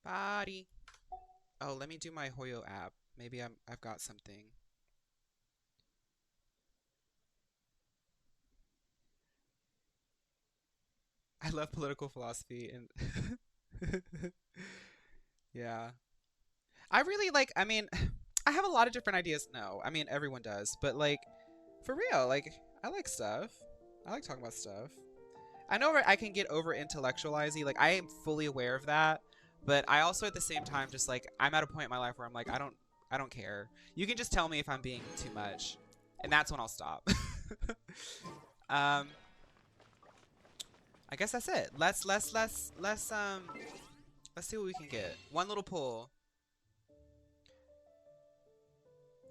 Body. Oh, let me do my Hoyo app. Maybe I've got something. I love political philosophy and yeah. I really like, I mean, I have a lot of different ideas. No, I mean, everyone does, but like, for real, like, I like stuff. I like talking about stuff. I know I can get over intellectualizing, like, I am fully aware of that, but I also at the same time just like, I'm at a point in my life where I'm like, I don't care. You can just tell me if I'm being too much, and that's when I'll stop. I guess that's it. Let's see what we can get. One little pull.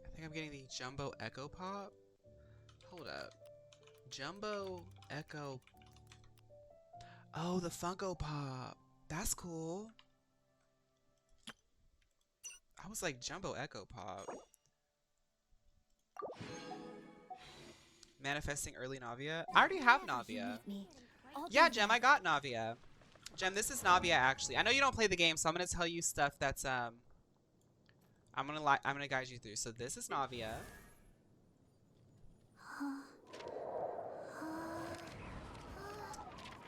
I think I'm getting the Jumbo Echo Pop. Hold up. Jumbo Echo. Oh, the Funko Pop. That's cool. I was like, Jumbo Echo Pop. Manifesting early Navia. I already have Navia. Yeah, Gem, I got Navia. Gem, this is Navia actually. I know you don't play the game, so I'm gonna tell you stuff that's I'm gonna guide you through. So this is Navia.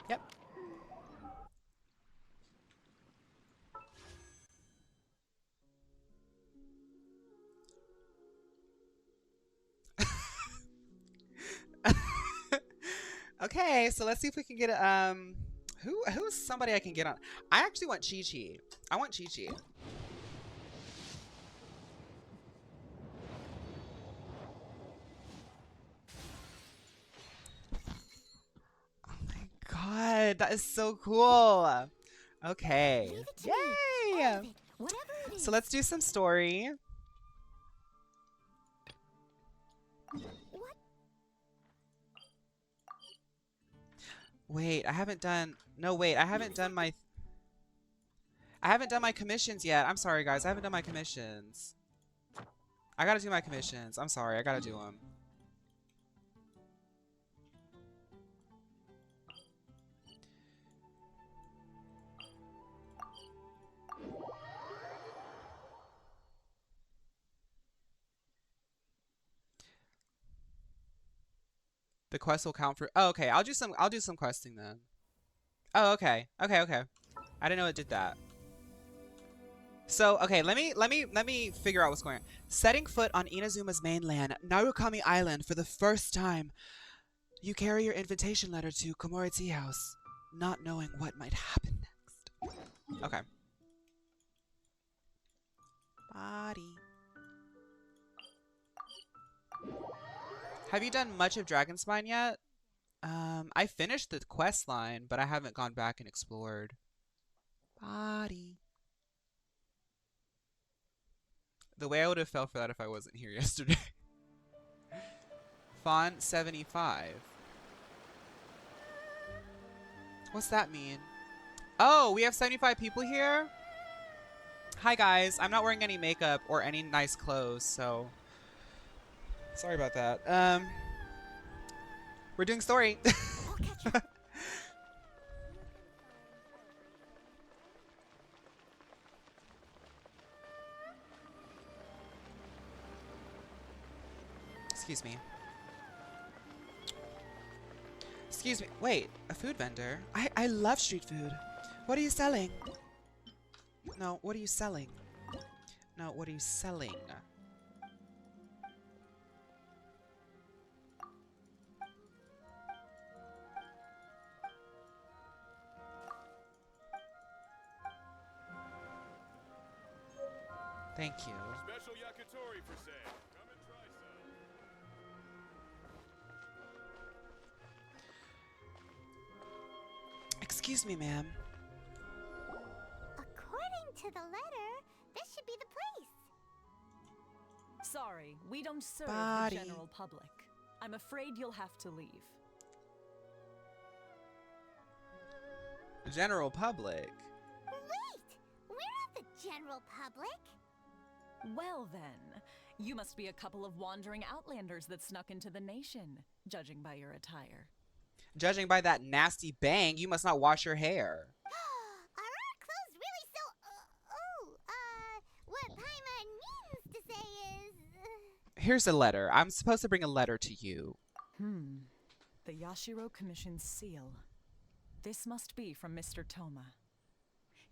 Yep. Okay, so let's see if we can get who's somebody I can get on. I actually want Chi Chi. I want Chi Chi. Oh my god, that is so cool. Okay. Yay! So let's do some story. Wait, I haven't done my commissions yet. I'm sorry, guys. I haven't done my commissions. I gotta do my commissions. I'm sorry. I gotta do them. The quest will count for. Oh, okay. I'll do some questing then. Oh, okay. Okay. I didn't know it did that. So, okay, let me figure out what's going on. Setting foot on Inazuma's mainland, Narukami Island, for the first time, you carry your invitation letter to Komori Tea House, not knowing what might happen next. Okay. Body. Have you done much of Dragonspine yet? I finished the quest line, but I haven't gone back and explored. Body. The way I would have felt for that if I wasn't here yesterday. Font 75. What's that mean? Oh, we have 75 people here? Hi guys, I'm not wearing any makeup or any nice clothes, so sorry about that. We're doing story. Excuse me. Excuse me. Wait, a food vendor? I love street food. What are you selling? No, what are you selling? No, what are you selling? Thank you. Special yakitori for sale. Come and try some. Excuse me, ma'am. According to the letter, this should be the place. Sorry, we don't serve Body. the general public. I'm afraid you'll have to leave. General public. Wait! We're not the general public. Well then, you must be a couple of wandering outlanders that snuck into the nation, judging by your attire. Judging by that nasty bang, you must not wash your hair. Are our clothes really so... what Paimon means to say is... Here's a letter. I'm supposed to bring a letter to you. The Yashiro Commission's seal. This must be from Mr. Toma.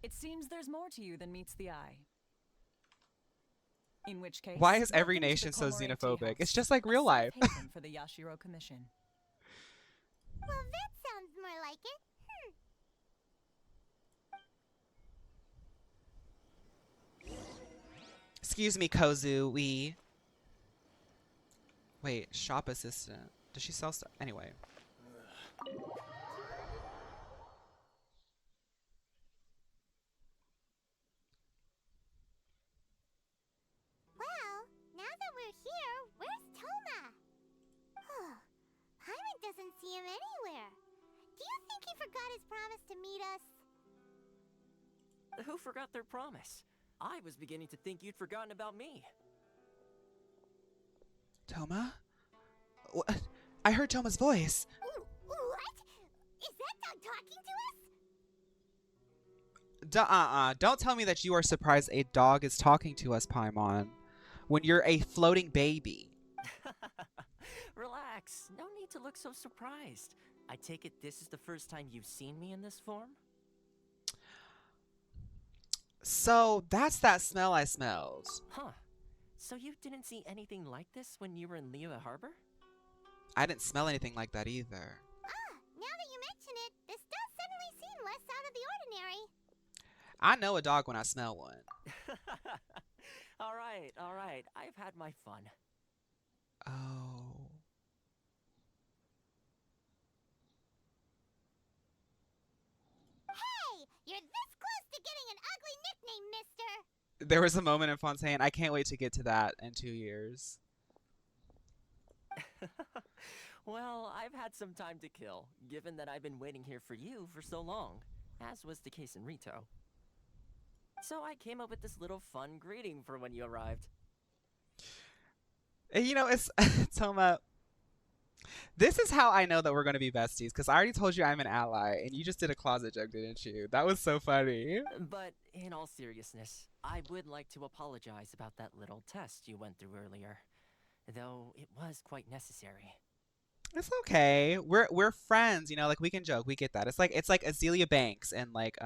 It seems there's more to you than meets the eye. In which case, Why is every welcome to nation the so Komori Tea xenophobic? House, It's just like a real life. safe haven for the Yashiro Commission. Well, that sounds more like it. Excuse me, Kozu. Wait, shop assistant. Does she sell stuff? Anyway. Who forgot their promise? I was beginning to think you'd forgotten about me. Toma? What? I heard Toma's voice. Ooh, what? Is that dog talking to us? Don't tell me that you are surprised a dog is talking to us, Paimon, when you're a floating baby. Relax. No need to look so surprised. I take it this is the first time you've seen me in this form? So, that's that smell I smelled. Huh. So you didn't see anything like this when you were in Liyue Harbor? I didn't smell anything like that either. Ah, now that you mention it, this does suddenly seem less out of the ordinary. I know a dog when I smell one. All right. I've had my fun. Oh. Hey, you're this close to getting an ugly nickname, mister. There was a moment in Fontaine. I can't wait to get to that in 2 years. Well, I've had some time to kill, given that I've been waiting here for you for so long, as was the case in Rito. So I came up with this little fun greeting for when you arrived. And, you know, it's Toma. This is how I know that we're going to be besties, because I already told you I'm an ally, and you just did a closet joke, didn't you? That was so funny. But in all seriousness, I would like to apologize about that little test you went through earlier, though it was quite necessary. It's okay. We're friends, you know, like we can joke. We get that. It's like Azealia Banks and like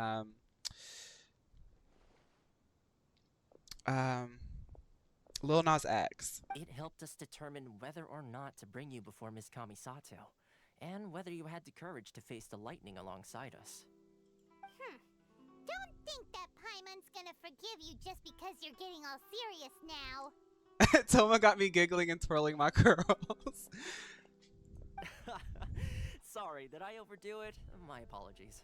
Lil Nas X. It helped us determine whether or not to bring you before Miss Kamisato, and whether you had the courage to face the lightning alongside us. Don't think that Paimon's gonna forgive you just because you're getting all serious now. Toma got me giggling and twirling my curls. Sorry, did I overdo it? My apologies.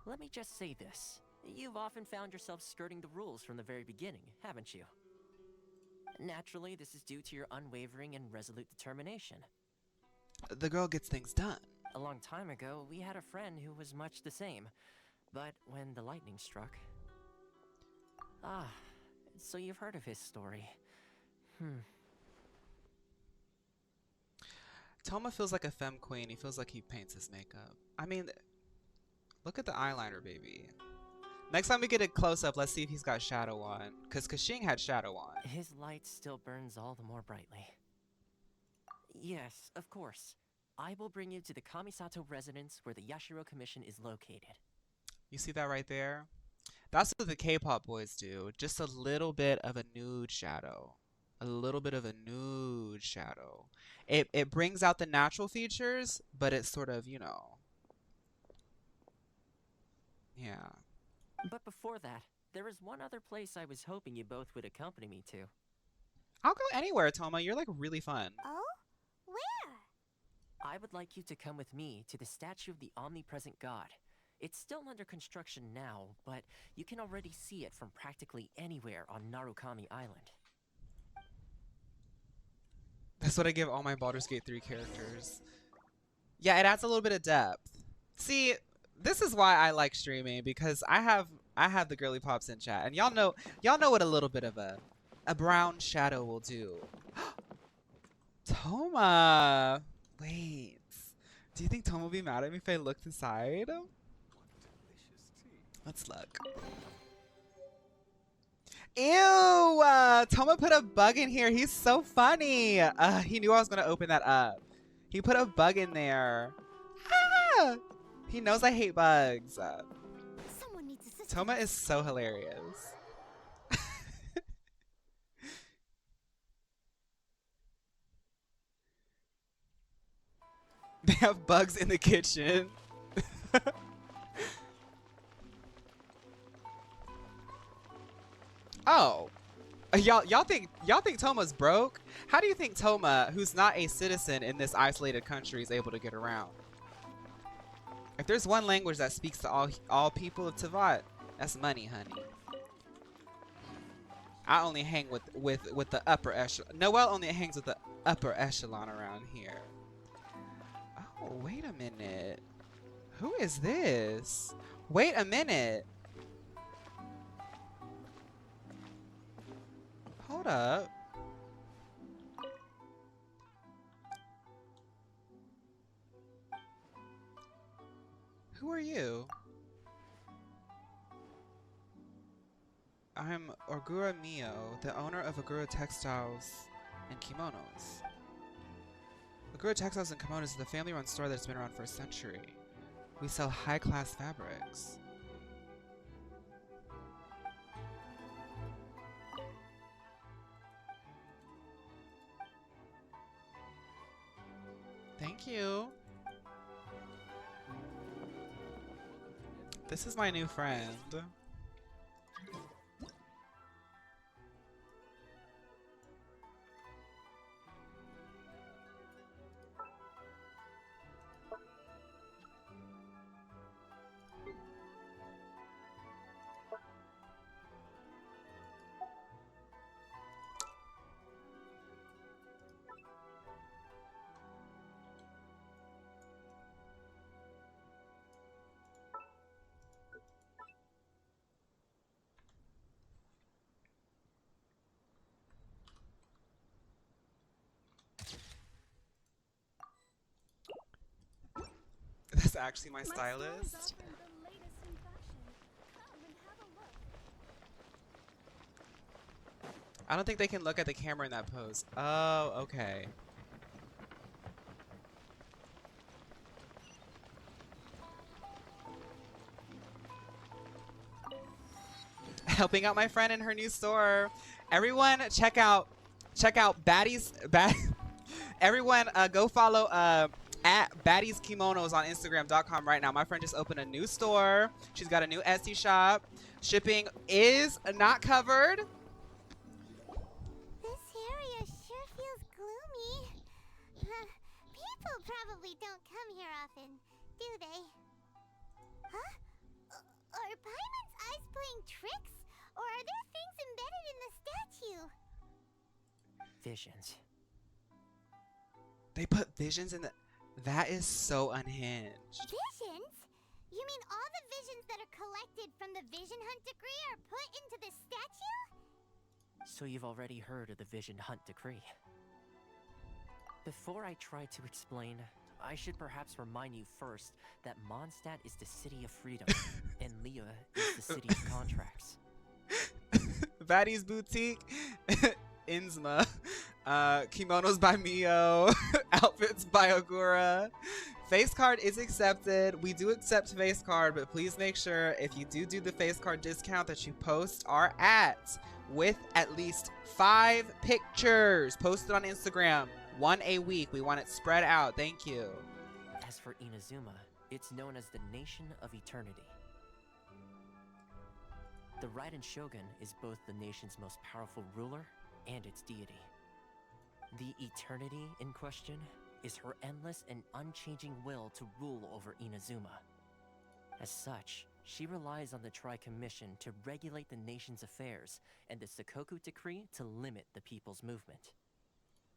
Let me just say this. You've often found yourself skirting the rules from the very beginning, haven't you? Naturally, this is due to your unwavering and resolute determination. The girl gets things done. A long time ago, we had a friend who was much the same. But when the lightning struck... Ah, so you've heard of his story. Toma feels like a femme queen. He feels like he paints his makeup. I mean, look at the eyeliner, baby. Next time we get a close-up, let's see if he's got shadow on. Because Kashing had shadow on. His light still burns all the more brightly. Yes, of course. I will bring you to the Kamisato residence where the Yashiro Commission is located. You see that right there? That's what the K-pop boys do. Just a little bit of a nude shadow. A little bit of a nude shadow. It brings out the natural features, but it's sort of, you know. Yeah. But before that, there is one other place I was hoping you both would accompany me to. I'll go anywhere, Toma. You're like really fun. Oh? Where? I would like you to come with me to the statue of the omnipresent god. It's still under construction now, but you can already see it from practically anywhere on Narukami Island. That's what I give all my Baldur's Gate 3 characters. Yeah, it adds a little bit of depth. See, this is why I like streaming, because I have the girly pops in chat, and y'all know what a little bit of a brown shadow will do. Toma, wait. Do you think Toma will be mad at me if I looked inside? Let's look. Ew! Toma put a bug in here. He's so funny. He knew I was gonna open that up. He put a bug in there. Ah! He knows I hate bugs. Someone needs assistance. Toma is so hilarious. They have bugs in the kitchen. Oh. Y'all think Toma's broke? How do you think Toma, who's not a citizen in this isolated country, is able to get around? If there's one language that speaks to all people of Tevat, that's money, honey. I only hang with the upper echelon. Noelle only hangs with the upper echelon around here. Oh, wait a minute. Who is this? Wait a minute. Hold up. Who are you? I'm Ogura Mio, the owner of Ogura Textiles and Kimonos. Ogura Textiles and Kimonos is the family-run store that's been around for a century. We sell high-class fabrics. Thank you. This is my new friend. That's actually my stylist. offering the latest in fashion. Come and have a look. I don't think they can look at the camera in that pose. Oh, okay. Helping out my friend in her new store. Everyone, check out Everyone, go follow at Baddies Kimonos on Instagram.com right now. My friend just opened a new store. She's got a new Etsy shop. Shipping is not covered. This area sure feels gloomy. People probably don't come here often, do they? Huh? Are Paimon's eyes playing tricks? Or are there things embedded in the statue? Visions. They put visions in the... That is so unhinged. Visions? You mean all the visions that are collected from the Vision Hunt decree are put into the statue? So you've already heard of the Vision Hunt decree. Before I try to explain, I should perhaps remind you first that Mondstadt is the city of freedom, and Leah is the city of contracts. Baddies Boutique, Inzma, Kimonos by Mio, Outfits by Ogura. Face card is accepted. We do accept face card, but please make sure if you do the face card discount that you post our at with at least 5 pictures posted on Instagram. 1 a week. We want it spread out. Thank you. As for Inazuma, it's known as the Nation of Eternity. The Raiden Shogun is both the nation's most powerful ruler and its deity. The eternity in question is her endless and unchanging will to rule over Inazuma. As such, she relies on the Tri-Commission to regulate the nation's affairs and the Sakoku Decree to limit the people's movement.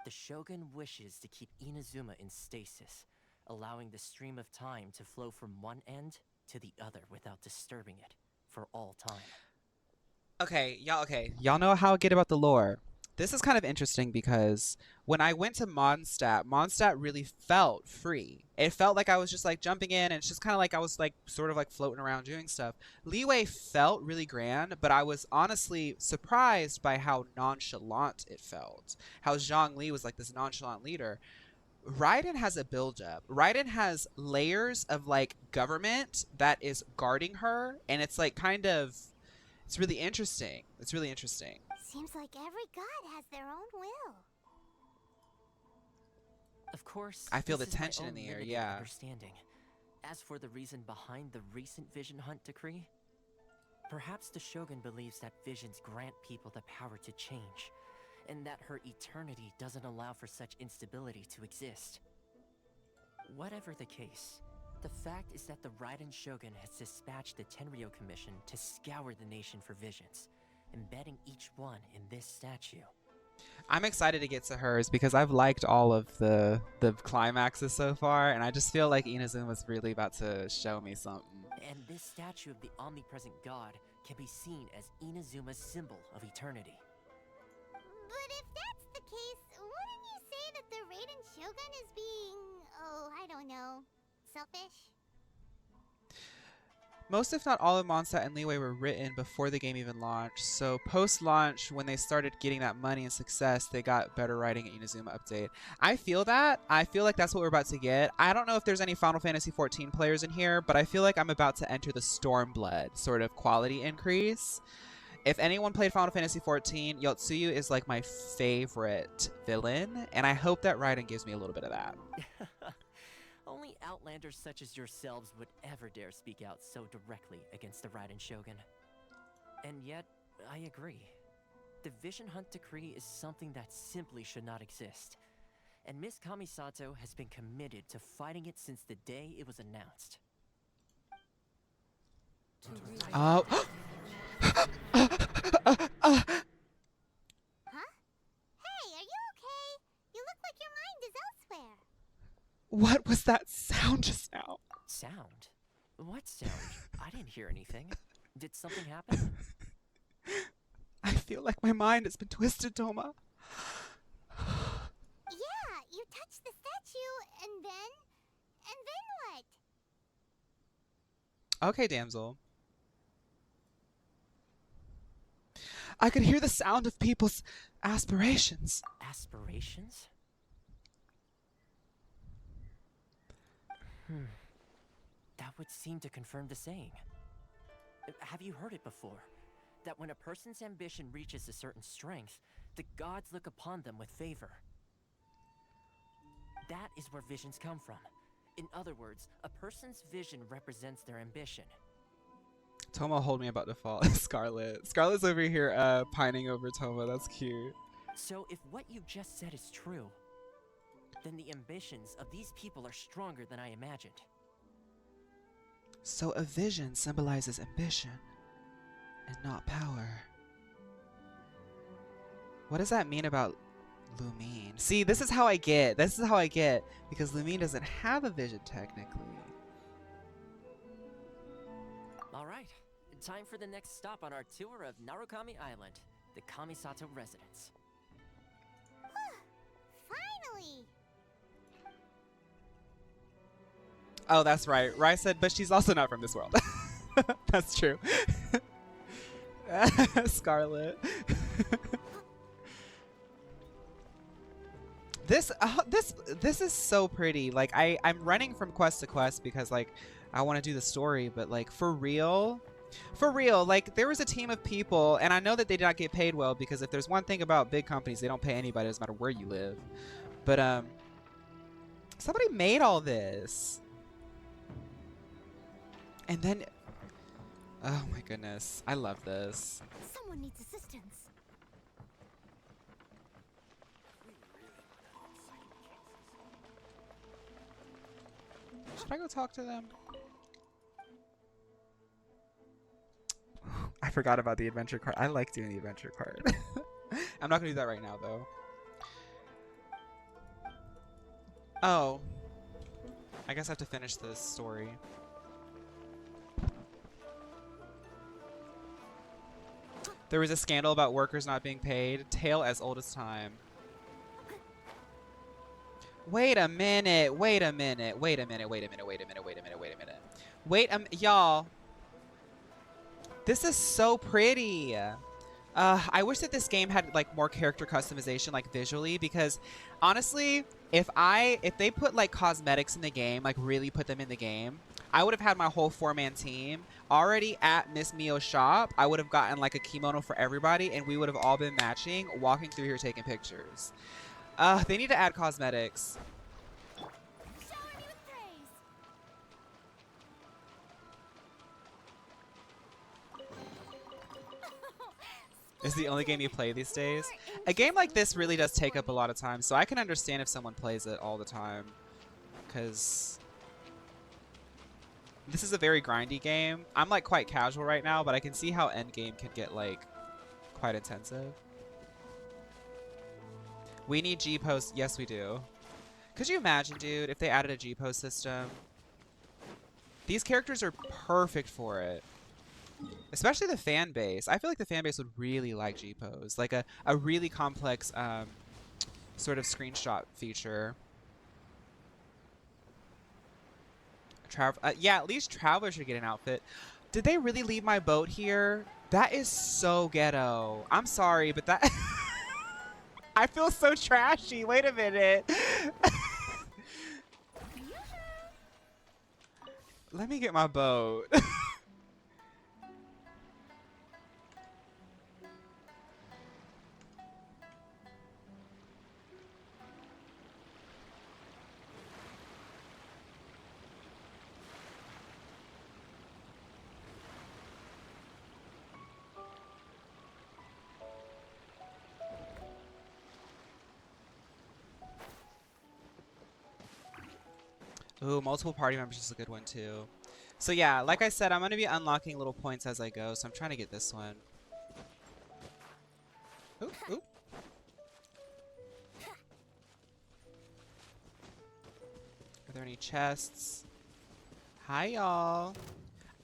The Shogun wishes to keep Inazuma in stasis, allowing the stream of time to flow from one end to the other without disturbing it for all time. Okay. Y'all know how I get about the lore. This is kind of interesting because when I went to Mondstadt really felt free. It felt like I was just like jumping in, and it's just kind of like I was like sort of like floating around doing stuff. Leeway felt really grand, but I was honestly surprised by how nonchalant it felt. How Zhang Li was like this nonchalant leader. Raiden has a build-up. Raiden has layers of like government that is guarding her, and it's like kind of... It's really interesting. It's really interesting. Seems like every god has their own will. Of course, I feel this the is my tension in own the air, limited yeah. Understanding. As for the reason behind the recent Vision Hunt decree, perhaps the Shogun believes that visions grant people the power to change, and that her eternity doesn't allow for such instability to exist. Whatever the case, the fact is that the Raiden Shogun has dispatched the Tenryo Commission to scour the nation for visions, embedding each one in this statue. I'm excited to get to hers because I've liked all of the climaxes so far, and I just feel like Inazuma's really about to show me something. And this statue of the omnipresent god can be seen as Inazuma's symbol of eternity. But if that's the case, wouldn't you say that the Raiden Shogun is being, oh, I don't know, selfish? Most, if not all, of Mondstadt and Leeway were written before the game even launched, so post-launch, when they started getting that money and success, they got better writing at Inazuma Update. I feel that. I feel like that's what we're about to get. I don't know if there's any Final Fantasy XIV players in here, but I feel like I'm about to enter the Stormblood sort of quality increase. If anyone played Final Fantasy XIV, Yotsuyu is like my favorite villain, and I hope that Raiden gives me a little bit of that. Only outlanders such as yourselves would ever dare speak out so directly against the Raiden Shogun. And yet, I agree. The Vision Hunt Decree is something that simply should not exist. And Miss Kamisato has been committed to fighting it since the day it was announced. Oh. Huh? Hey, are you okay? You look like your mind is elsewhere. What was that sound just now? Sound? What sound? I didn't hear anything. Did something happen? I feel like my mind has been twisted, Toma. Yeah, you touched the statue, and then what? Okay, damsel. I could hear the sound of people's aspirations. Aspirations? That would seem to confirm the saying. Have you heard it before? That when a person's ambition reaches a certain strength, the gods look upon them with favor. That is where visions come from. In other words, a person's vision represents their ambition. Toma hold me about to fall. Scarlet. Scarlet's over here pining over Toma. That's cute. So if what you just said is true, then the ambitions of these people are stronger than I imagined. So a vision symbolizes ambition and not power. What does that mean about Lumine? See, this is how I get. This is how I get. Because Lumine doesn't have a vision technically. Alright, time for the next stop on our tour of Narukami Island, the Kamisato residence. Finally! Oh, that's right. Rai said, but she's also not from this world. That's true. Scarlet. This is so pretty. Like I'm running from quest to quest because like I want to do the story, but like for real, like there was a team of people, and I know that they did not get paid well because if there's one thing about big companies, they don't pay anybody, it doesn't matter where you live. But somebody made all this. And then, oh my goodness, I love this. Someone needs assistance. Should I go talk to them? I forgot about the adventure card. I like doing the adventure card. I'm not gonna do that right now though. Oh. I guess I have to finish this story. There was a scandal about workers not being paid. Tale as old as time. Wait a minute. Wait a minute. Wait a minute. Wait a minute. Wait a minute. Wait a minute. Wait a minute. Wait y'all. This is so pretty. I wish that this game had like more character customization, like visually, because honestly, if they put like cosmetics in the game, like really put them in the game, I would have had my whole 4-man team already at Miss Mio's shop. I would have gotten like a kimono for everybody, and we would have all been matching, walking through here taking pictures. They need to add cosmetics. Shower me with praise. Is the only game you play these days? A game like this really does take up a lot of time, so I can understand if someone plays it all the time, because this is a very grindy game. I'm like quite casual right now, but I can see how endgame can get like quite intensive. We need G-Post. Yes, we do. Could you imagine, dude, if they added a G-Post system? These characters are perfect for it. Especially the fan base. I feel like the fan base would really like G-Pose. Like a really complex sort of screenshot feature. Yeah, at least Traveler should get an outfit. Did they really leave my boat here? That is so ghetto. I'm sorry, but that... I feel so trashy. Wait a minute. Let me get my boat. Ooh, multiple party members is a good one too. So yeah, like I said, I'm going to be unlocking little points as I go, so I'm trying to get this one. Oop, oop. Are there any chests? Hi, y'all.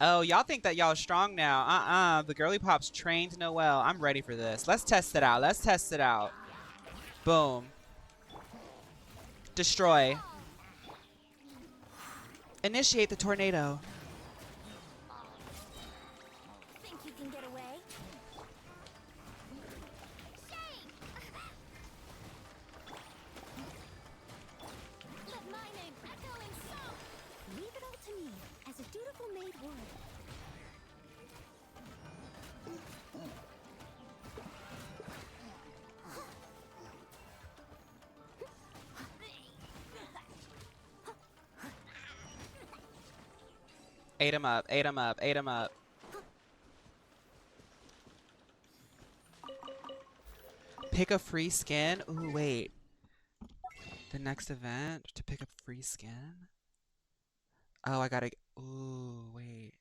Oh, y'all think that y'all are strong now. The girly pop's trained Noelle. I'm ready for this. Let's test it out. Let's test it out. Boom. Destroy. Initiate the tornado. Think you can get away? Shame! Let my name echo in song! Leave it all to me, as a dutiful maid would. Ate him up, ate him up, ate him up. Pick a free skin? Ooh, wait. The next event to pick a free skin? Oh, I gotta... Ooh, wait.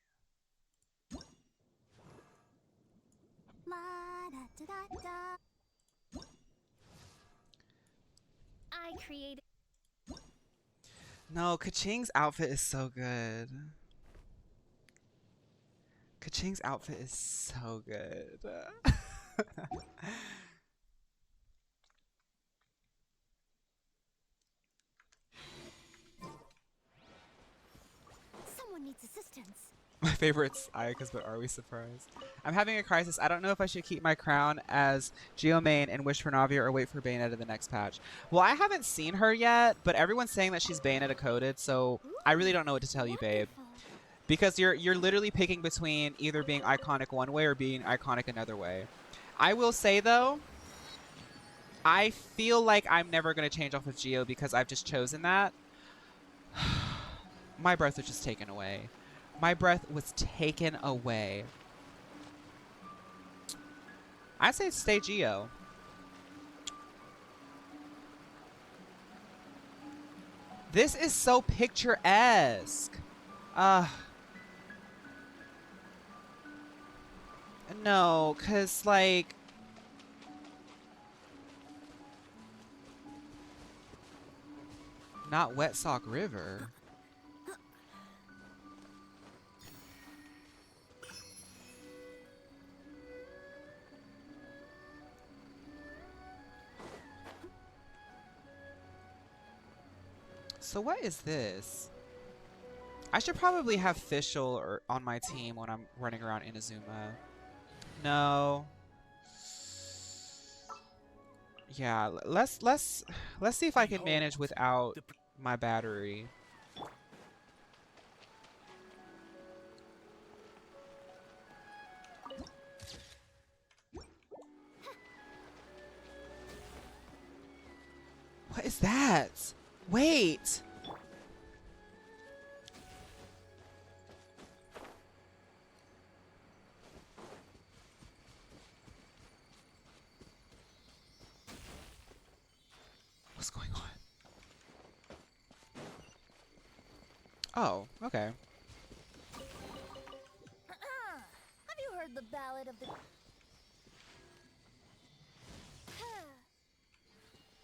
I created... No, Kaching's outfit is so good. Kaching's outfit is so good. Someone needs assistance. My favorite's Ayaka's, but are we surprised? I'm having a crisis. I don't know if I should keep my crown as Geomain and wish for Navia or wait for Bayonetta the next patch. Well, I haven't seen her yet, but everyone's saying that she's Bayonetta coded, so I really don't know what to tell you, babe. Wonderful. Because you're literally picking between either being iconic one way or being iconic another way. I will say though, I feel like I'm never gonna change off of Geo because I've just chosen that. My breath was just taken away. My breath was taken away. I say stay Geo. This is so picturesque. No, cause like not Wet Sock River. So what is this? I should probably have Fischl or on my team when I'm running around Inazuma. No. Yeah, let's see if I can manage without my battery. What is that? Wait. What's going on? Oh, okay. Have you heard the ballad of the...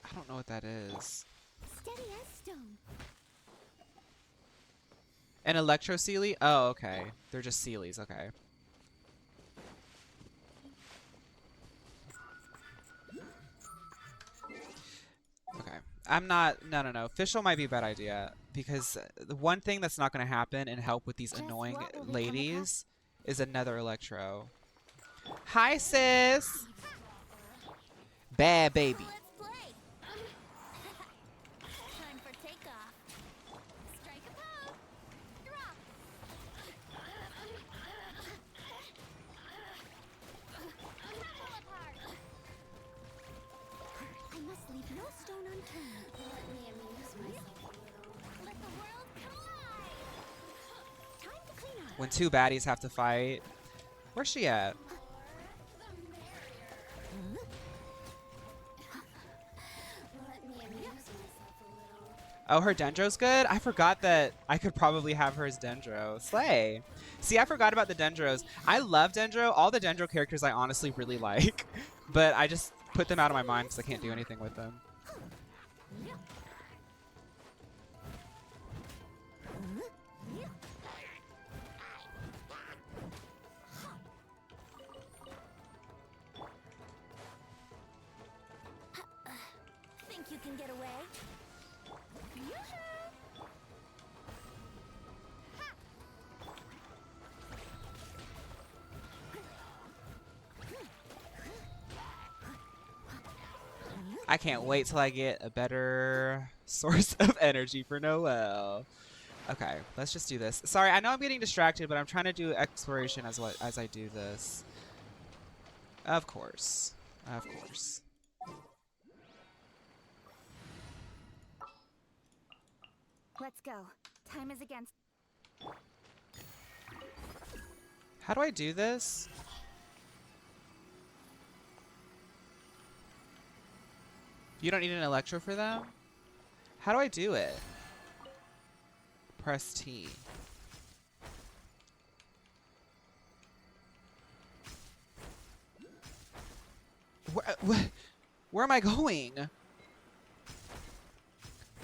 I don't know what that is. Steady as stone. An electro Sealy? Oh, okay. They're just Sealies. Okay. Okay. I'm not. No, no, no. Fischl might be a bad idea because the one thing that's not going to happen and help with these Just annoying what will become of ladies is another electro. Hi, sis. Bad baby. Let's play. Time for takeoff. Strike a pose. Drop. Tumble apart. I must leave no stone unturned. Let me amuse myself a little. Let the world collide. Time to clean up. When two baddies have to fight. Where's she at? Oh, her Dendro's good? I forgot that I could probably have her as Dendro. Slay. See, I forgot about the Dendros. I love Dendro. All the Dendro characters I honestly really like. But I just put them out of my mind because I can't do anything with them. Think you can get away? I can't wait till I get a better source of energy for Noelle. Okay, let's just do this. Sorry, I know I'm getting distracted, but I'm trying to do exploration as I do this. Of course. Of course. Let's go. Time is against. How do I do this? You don't need an electro for them? How do I do it? Press T. Where am I going?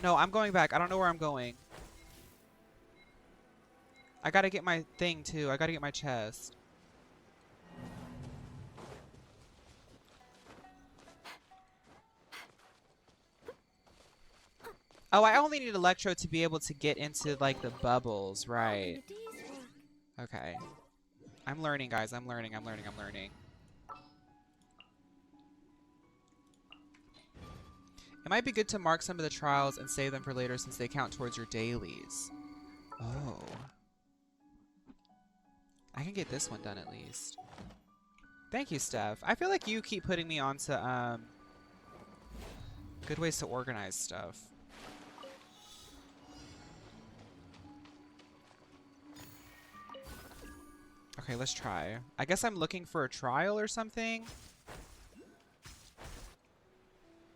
No, I'm going back. I don't know where I'm going. I gotta get my thing too. I gotta get my chest. Oh, I only need electro to be able to get into like the bubbles, right? Okay. I'm learning, guys. I'm learning. It might be good to mark some of the trials and save them for later since they count towards your dailies. Oh. I can get this one done at least. Thank you, Steph. I feel like you keep putting me onto good ways to organize stuff. Okay, let's try. I guess I'm looking for a trial or something.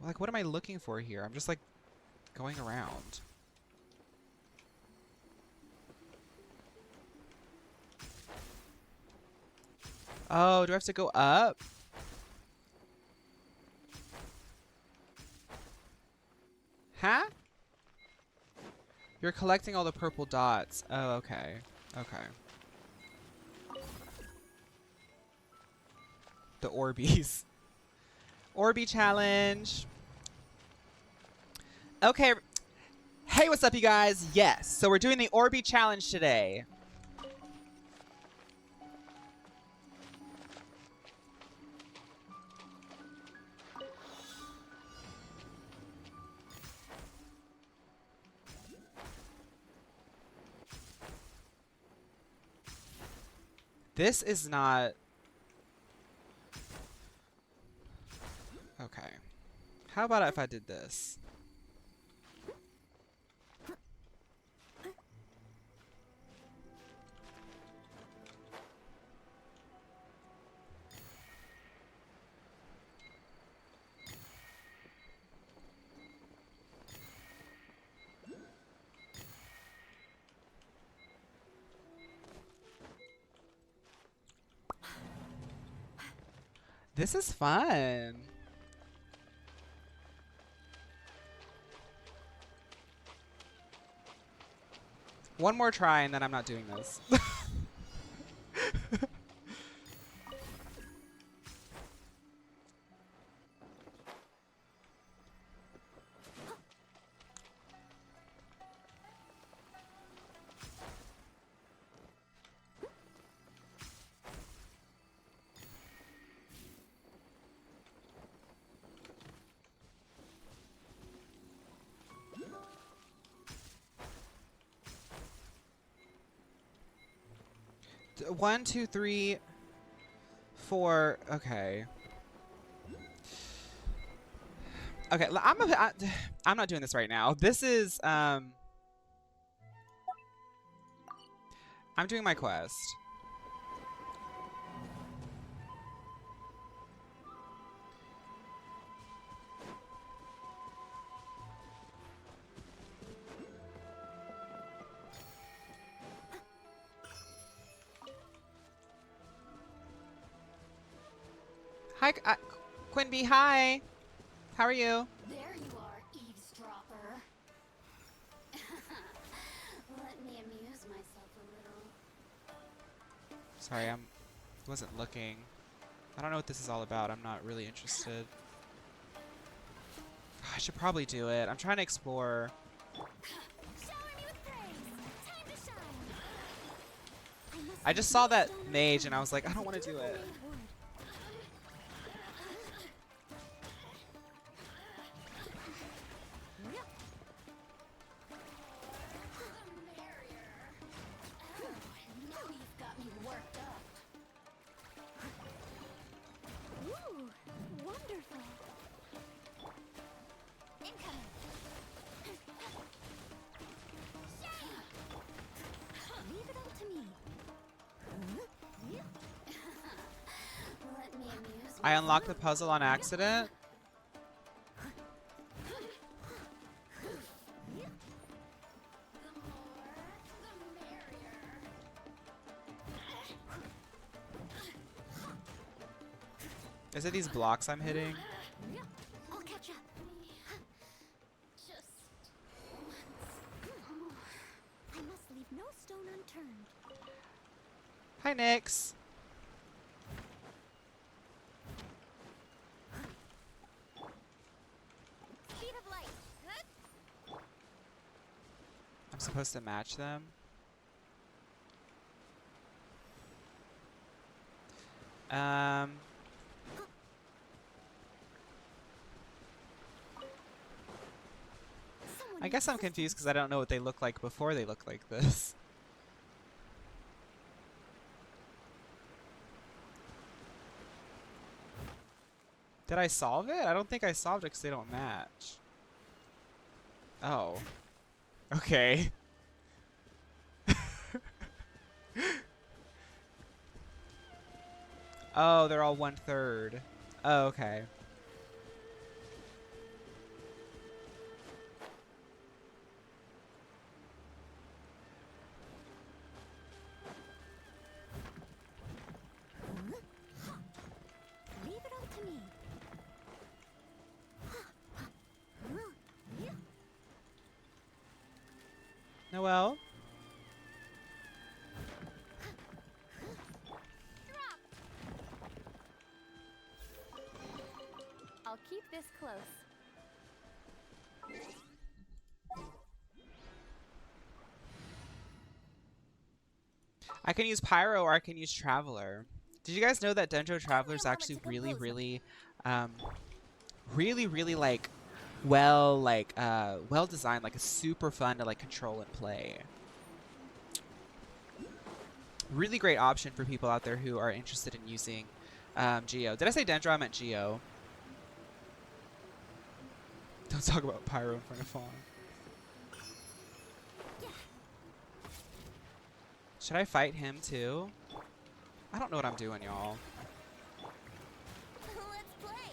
Like, what am I looking for here? I'm just like going around. Oh, do I have to go up? Huh? You're collecting all the purple dots. Oh, okay. Okay. The Orbeez. Orby challenge. Okay. Hey, what's up, you guys? Yes. So we're doing the Orby challenge today. This is not... Okay. How about if I did this? This is fun. One more try and then I'm not doing this. 1, 2, 3, 4. Okay. Okay, I'm not doing this right now. This is I'm doing my quest. Hi, Quinby. Hi. How are you? There you are, eavesdropper. Let me amuse myself a little. Sorry, wasn't looking. I don't know what this is all about. I'm not really interested. I should probably do it. I'm trying to explore. Shower me with praise. Time to shine. I just saw that mage and I was like, I don't want to do it. I unlocked the puzzle on accident. Is it these blocks I'm hitting? I'll catch up. Just once. I must leave no stone unturned. Hi, Nyx. Speed of light. I'm supposed to match them. I guess I'm confused because I don't know what they look like before they look like this. Did I solve it? I don't think I solved it because they don't match. Oh. Okay. Oh, they're all 1/3. Oh, okay. Leave it all to me. Noelle? I'll keep this close. I can use Pyro or I can use Traveler. Did you guys know that Dendro Traveler is actually really, really, really like well designed. Like, it's super fun to like control and play. Really great option for people out there who are interested in using Geo. Did I say Dendro? I meant Geo. Don't talk about Pyro in front of Fawn. Should I fight him too? I don't know what I'm doing, y'all. Let's play.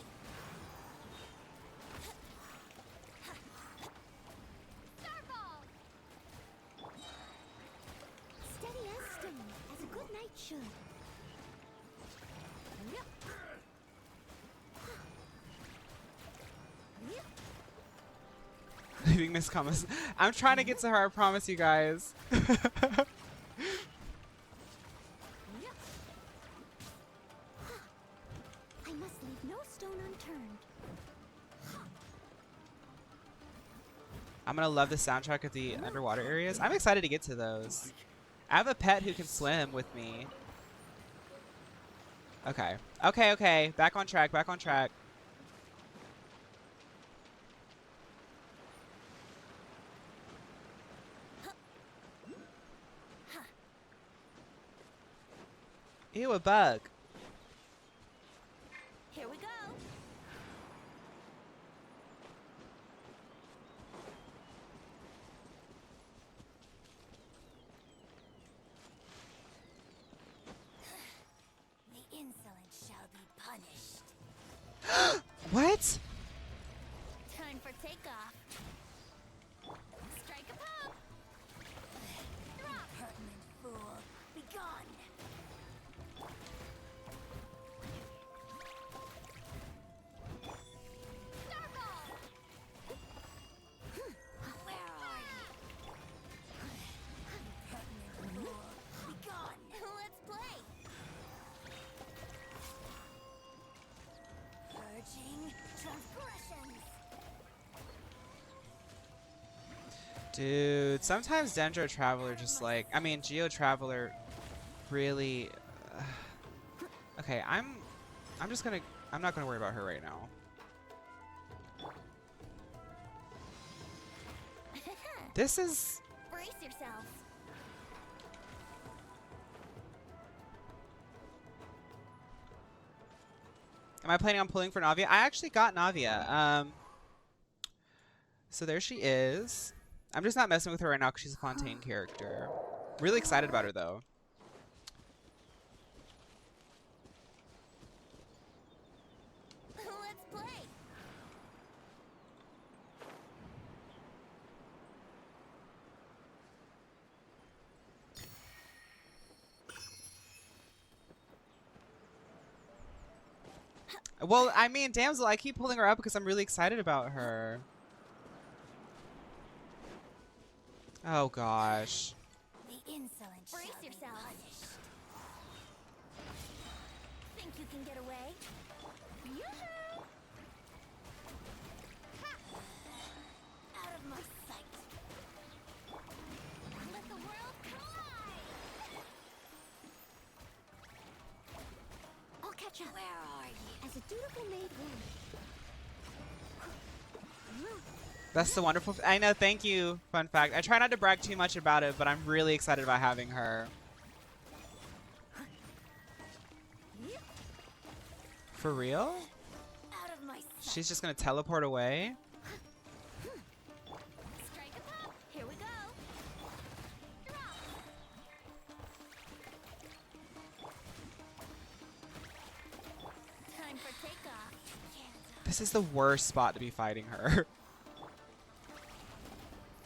Starball. Steady as stone, as a good knight should. leaving Miss Kama's. I'm trying to get to her, I promise you guys. I must leave no stone unturned. I'm gonna love the soundtrack of the underwater areas. I'm excited to get to those. I have a pet who can swim with me. Okay. Okay, okay. Back on track, back on track. Ew, a bug. Here we go. The insolent shall be punished. What? Time for takeoff. Strike a pop. Drop. Pertinent fool. Be gone. Starball. Where are you? Pertinent fool. Be gone. Let's play. Purging transgressions. Dude, sometimes Dendro Traveler just like, I mean, Geo Traveler really, okay, I'm just gonna, I'm not gonna worry about her right now. This is, Brace yourselves. am I planning on pulling for Navia? I actually got Navia. So there she is. I'm just not messing with her right now because she's a Fontaine character. Really excited about her though. Let's play. Well, I mean, Damsel, I keep pulling her up because I'm really excited about her. Oh gosh. The insolent brace yourself. Think you can get away? Yoo-hoo! Ha! Out of my sight. Let the world collide. I'll catch up. Where are you? As a dutiful maid would. That's the wonderful. I know. Thank you. Fun fact. I try not to brag too much about it, but I'm really excited about having her. For real? Out of my sight. She's just gonna teleport away? Strike a pop. Here we go. Drop. Time for takeoff. This is the worst spot to be fighting her.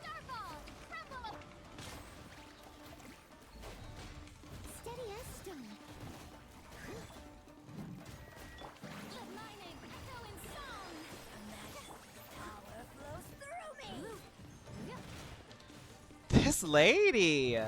Starball. Rumble. Steady as stone. Let lightning echo in song. Imagine power flows through me. This lady.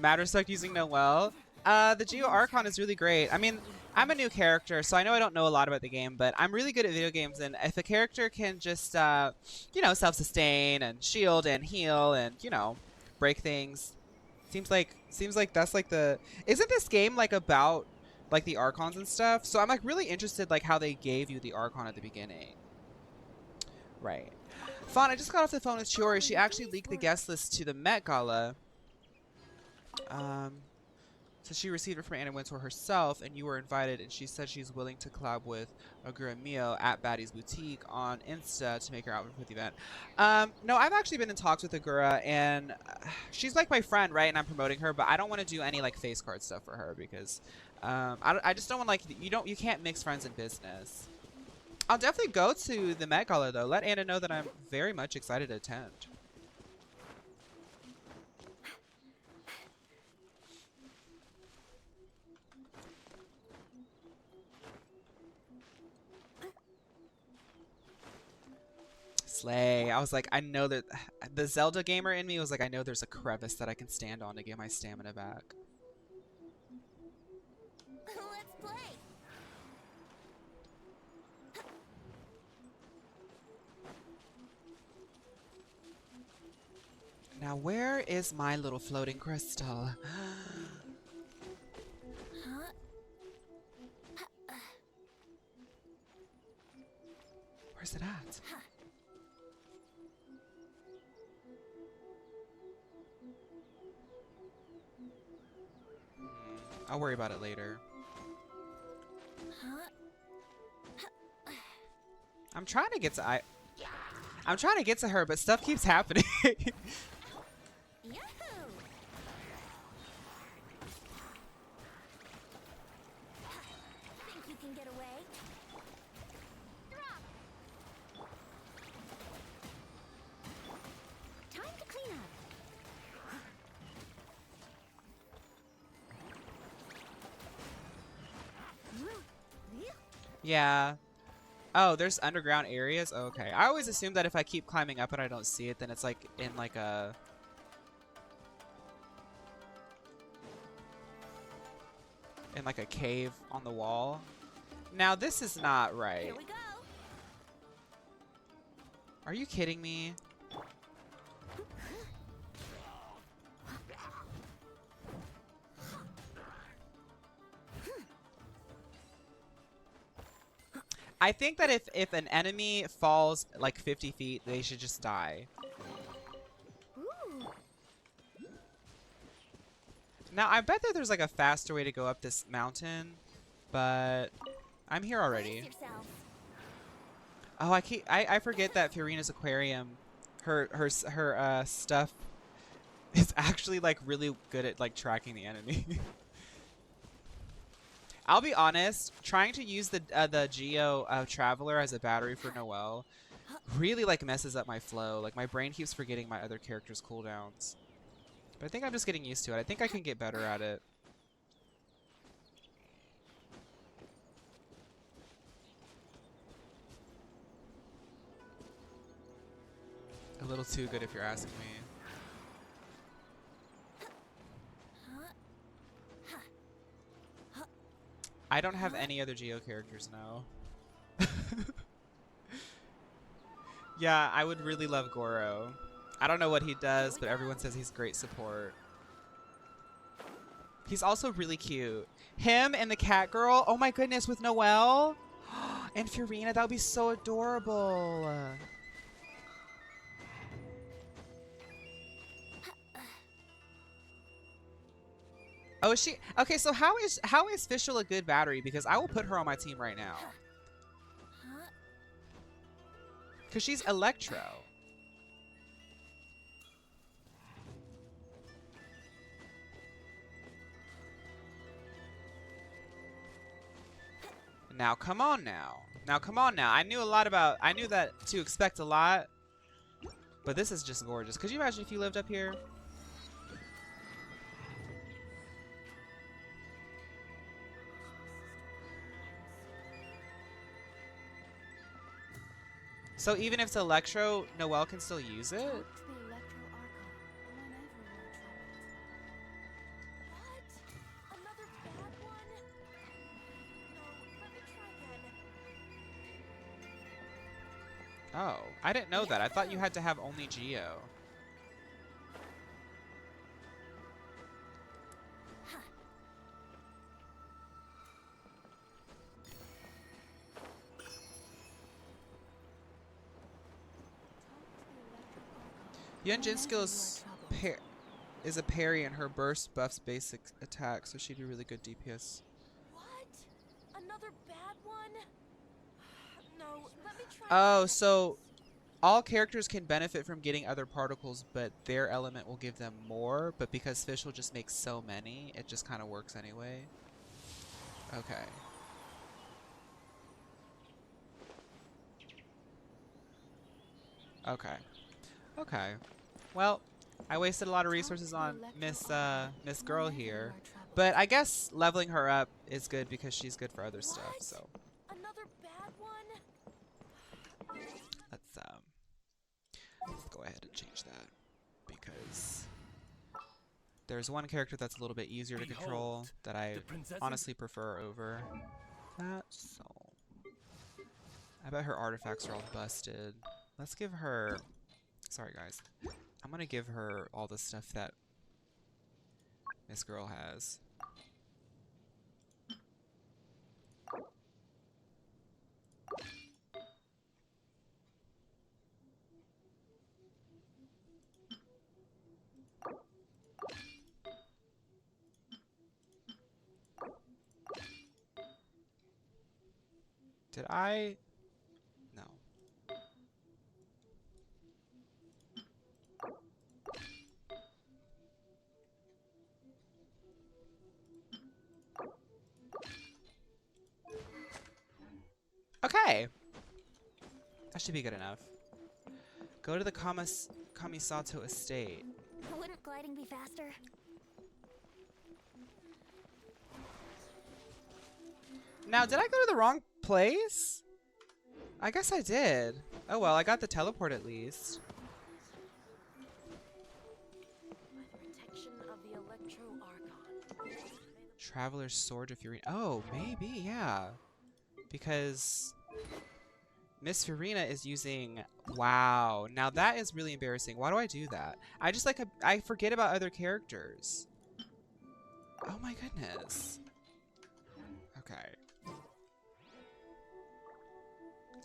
Matterstuck using Noelle. The Geo Archon is really great. I mean, I'm a new character, so I know I don't know a lot about the game, but I'm really good at video games, and if a character can just, you know, self-sustain and shield and heal and, you know, break things, seems like that's like the... Isn't this game, like, about, like, the Archons and stuff? So I'm, like, really interested, like, how they gave you the Archon at the beginning. Right. Fawn, I just got off the phone with Chiori. She actually leaked the guest list to the Met Gala. So she received it from Anna Wintour herself, and you were invited, and she said she's willing to collab with Agura Mio at Baddie's Boutique on Insta to make her outfit for the event. No, I've actually been in talks with Agura, and she's like my friend, right? And I'm promoting her, but I don't want to do any like face card stuff for her because I just don't want like you can't mix friends and business. I'll definitely go to the Met Gala though. Let Anna know that I'm very much excited to attend. Slay. I was like, I know that the Zelda gamer in me was like, I know there's a crevice that I can stand on to get my stamina back. Let's play. Now, where is my little floating crystal? Huh? Where's it at? I'll worry about it later. Huh? I'm trying to get to I'm trying to get to her, but stuff keeps happening. Yahoo! Think you can get away? Drop! Time to clean up. Yeah. Oh, there's underground areas? Okay. I always assume that if I keep climbing up and I don't see it, then it's like in like a... in like a cave on the wall. Now, this is not right. Here we go. Are you kidding me? I think that if an enemy falls like 50 feet, they should just die. Ooh. Now, I bet that there's like a faster way to go up this mountain, but I'm here already. Brace yourself. Oh, I forget that Fiorina's aquarium, her stuff is actually like really good at like tracking the enemy. I'll be honest, trying to use the Geo Traveler as a battery for Noelle really like messes up my flow. Like my brain keeps forgetting my other characters' cooldowns. But I think I'm just getting used to it. I think I can get better at it. A little too good if you're asking me. I don't have any other Geo characters now. Yeah, I would really love Goro. I don't know what he does, but everyone says he's great support. He's also really cute. Him and the cat girl, oh my goodness, with Noelle and Fiorina, that would be so adorable. Oh, is she? Okay, so how is Fischl a good battery? Because I will put her on my team right now. Because she's Electro. Now, come on now. Now, come on now. I knew that to expect a lot. But this is just gorgeous. Could you imagine if you lived up here? So even if it's Electro, Noelle can still use it? Another bad one? No, let me try again. Oh, I didn't know that. I thought you had to have only Geo. Yunjin's skill is a parry, and her burst buffs basic attack, so she'd be really good DPS. What? Another bad one? No, let me try. Oh, so all characters can benefit from getting other particles, but their element will give them more. But because Fischl just makes so many, it just kind of works anyway. Okay. Okay. Okay. Well, I wasted a lot of resources on Miss Girl here, but I guess leveling her up is good because she's good for other stuff. So Another bad one? There's one character that's a little bit easier to control Behold, that I the princess honestly prefer over that, so... I bet her artifacts are all busted. Let's give her... Sorry, guys. I'm gonna give her all the stuff that this girl has. Did I? No. Okay. That should be good enough. Go to the Kamisato estate. Wouldn't gliding be faster? Now, did I go to the wrong place? I guess I did. Oh well, I got the teleport at least. Protection of the Electro Archon. Traveler's Sword of Furina. Oh, maybe, yeah. Because Miss Furina is using... Wow. Now that is really embarrassing. Why do I do that? I just like... I forget about other characters. Oh my goodness. Okay.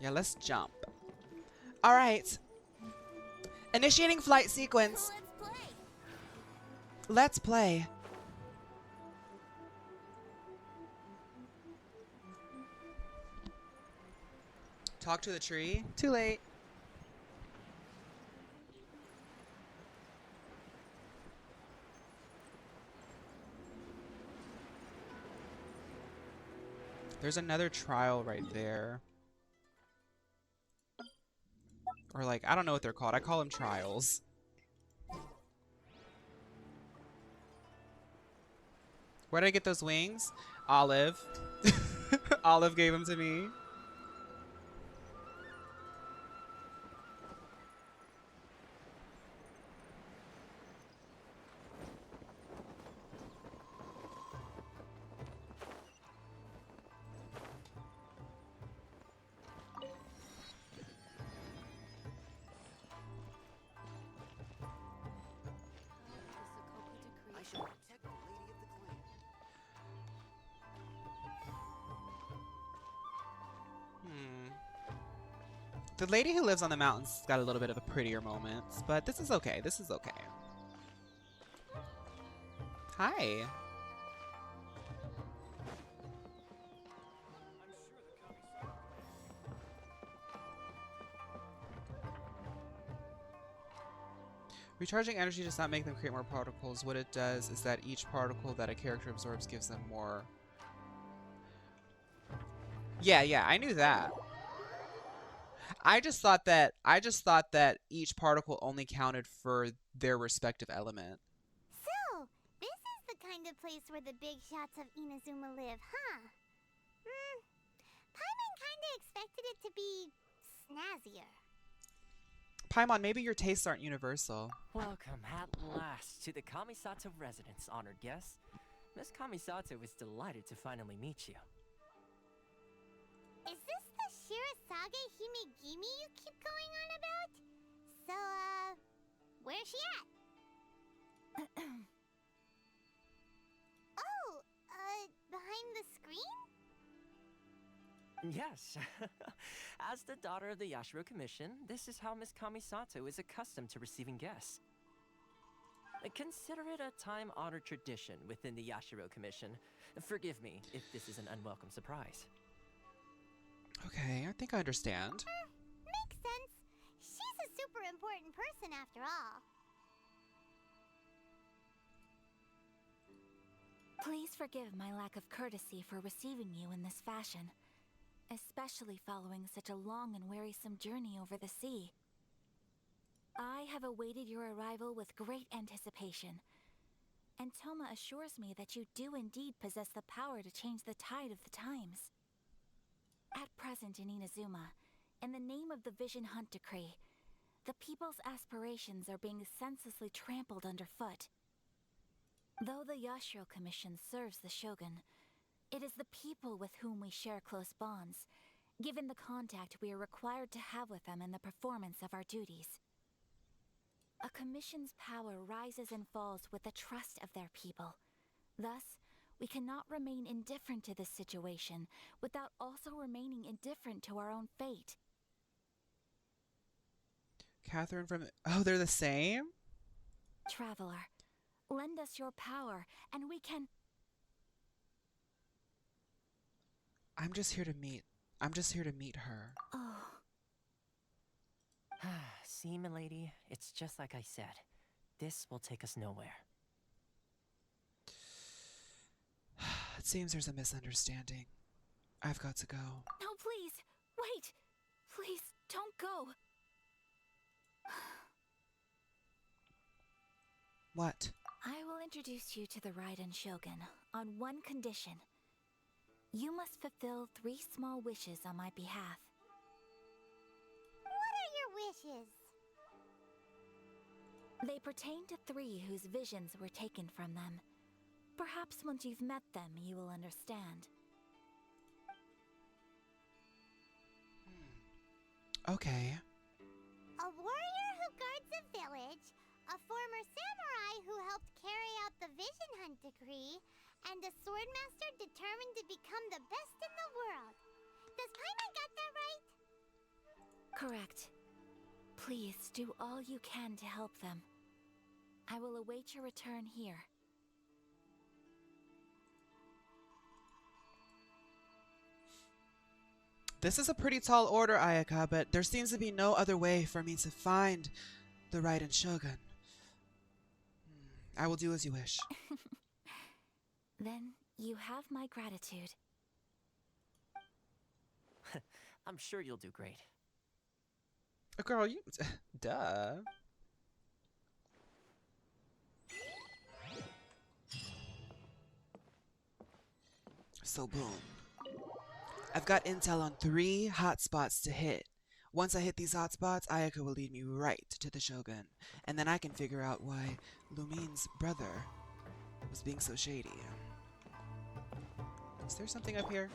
Yeah, let's jump. Alright. Initiating flight sequence. Let's play! Let's play. Talk to the tree. Too late. There's another trial right there. Or like, I don't know what they're called. I call them trials. Where did I get those wings? Olive. Olive gave them to me. I shall protect the lady of the clan. The lady who lives on the mountains got a little bit of a prettier moment, but this is okay. This is okay. Hi. Recharging energy does not make them create more particles. What it does is that each particle that a character absorbs gives them more. Yeah, I knew that. I just thought that each particle only counted for their respective element. So, this is the kind of place where the big shots of Inazuma live, huh? Paimon kinda expected it to be snazzier. Paimon, maybe your tastes aren't universal. Welcome at last to the Kamisato residence, honored guest. Miss Kamisato is delighted to finally meet you. Is this the Shirasage Himegimi you keep going on about? So, where's she at? Oh, behind the screen? Yes. As the daughter of the Yashiro Commission, this is how Miss Kamisato is accustomed to receiving guests. Consider it a time-honored tradition within the Yashiro Commission. Forgive me if this is an unwelcome surprise. Okay, I think I understand. Makes sense. She's a super important person after all. Please forgive my lack of courtesy for receiving you in this fashion, especially following such a long and wearisome journey over the sea. I have awaited your arrival with great anticipation, and Toma assures me that you do indeed possess the power to change the tide of the times. At present in Inazuma, in the name of the Vision Hunt Decree, the people's aspirations are being senselessly trampled underfoot. Though the Yashiro Commission serves the Shogun, it is the people with whom we share close bonds, given the contact we are required to have with them in the performance of our duties. A commission's power rises and falls with the trust of their people. Thus, we cannot remain indifferent to this situation without also remaining indifferent to our own fate. Catherine from... Oh, they're the same? Traveler, lend us your power, and we can... I'm just here to meet her. Oh, See, milady, it's just like I said. This will take us nowhere. It seems there's a misunderstanding. I've got to go. no, please, wait! Please, don't go! What? I will introduce you to the Raiden Shogun on one condition. You must fulfill 3 small wishes on my behalf. What are your wishes? They pertain to 3 whose visions were taken from them. Perhaps once you've met them, you will understand. Okay. A warrior who guards a village, a former samurai who helped carry out the Vision Hunt decree, and a swordmaster determined to become the best in the world. Does Paimon got that right? Correct. Please do all you can to help them. I will await your return here. This is a pretty tall order, Ayaka, but there seems to be no other way for me to find the Raiden Shogun. I will do as you wish. Then you have my gratitude. I'm sure you'll do great. Girl, you... Duh. So boom. I've got intel on 3 hotspots to hit. Once I hit these hotspots, Ayaka will lead me right to the Shogun, and then I can figure out why Lumine's brother was being so shady. Is there something up here?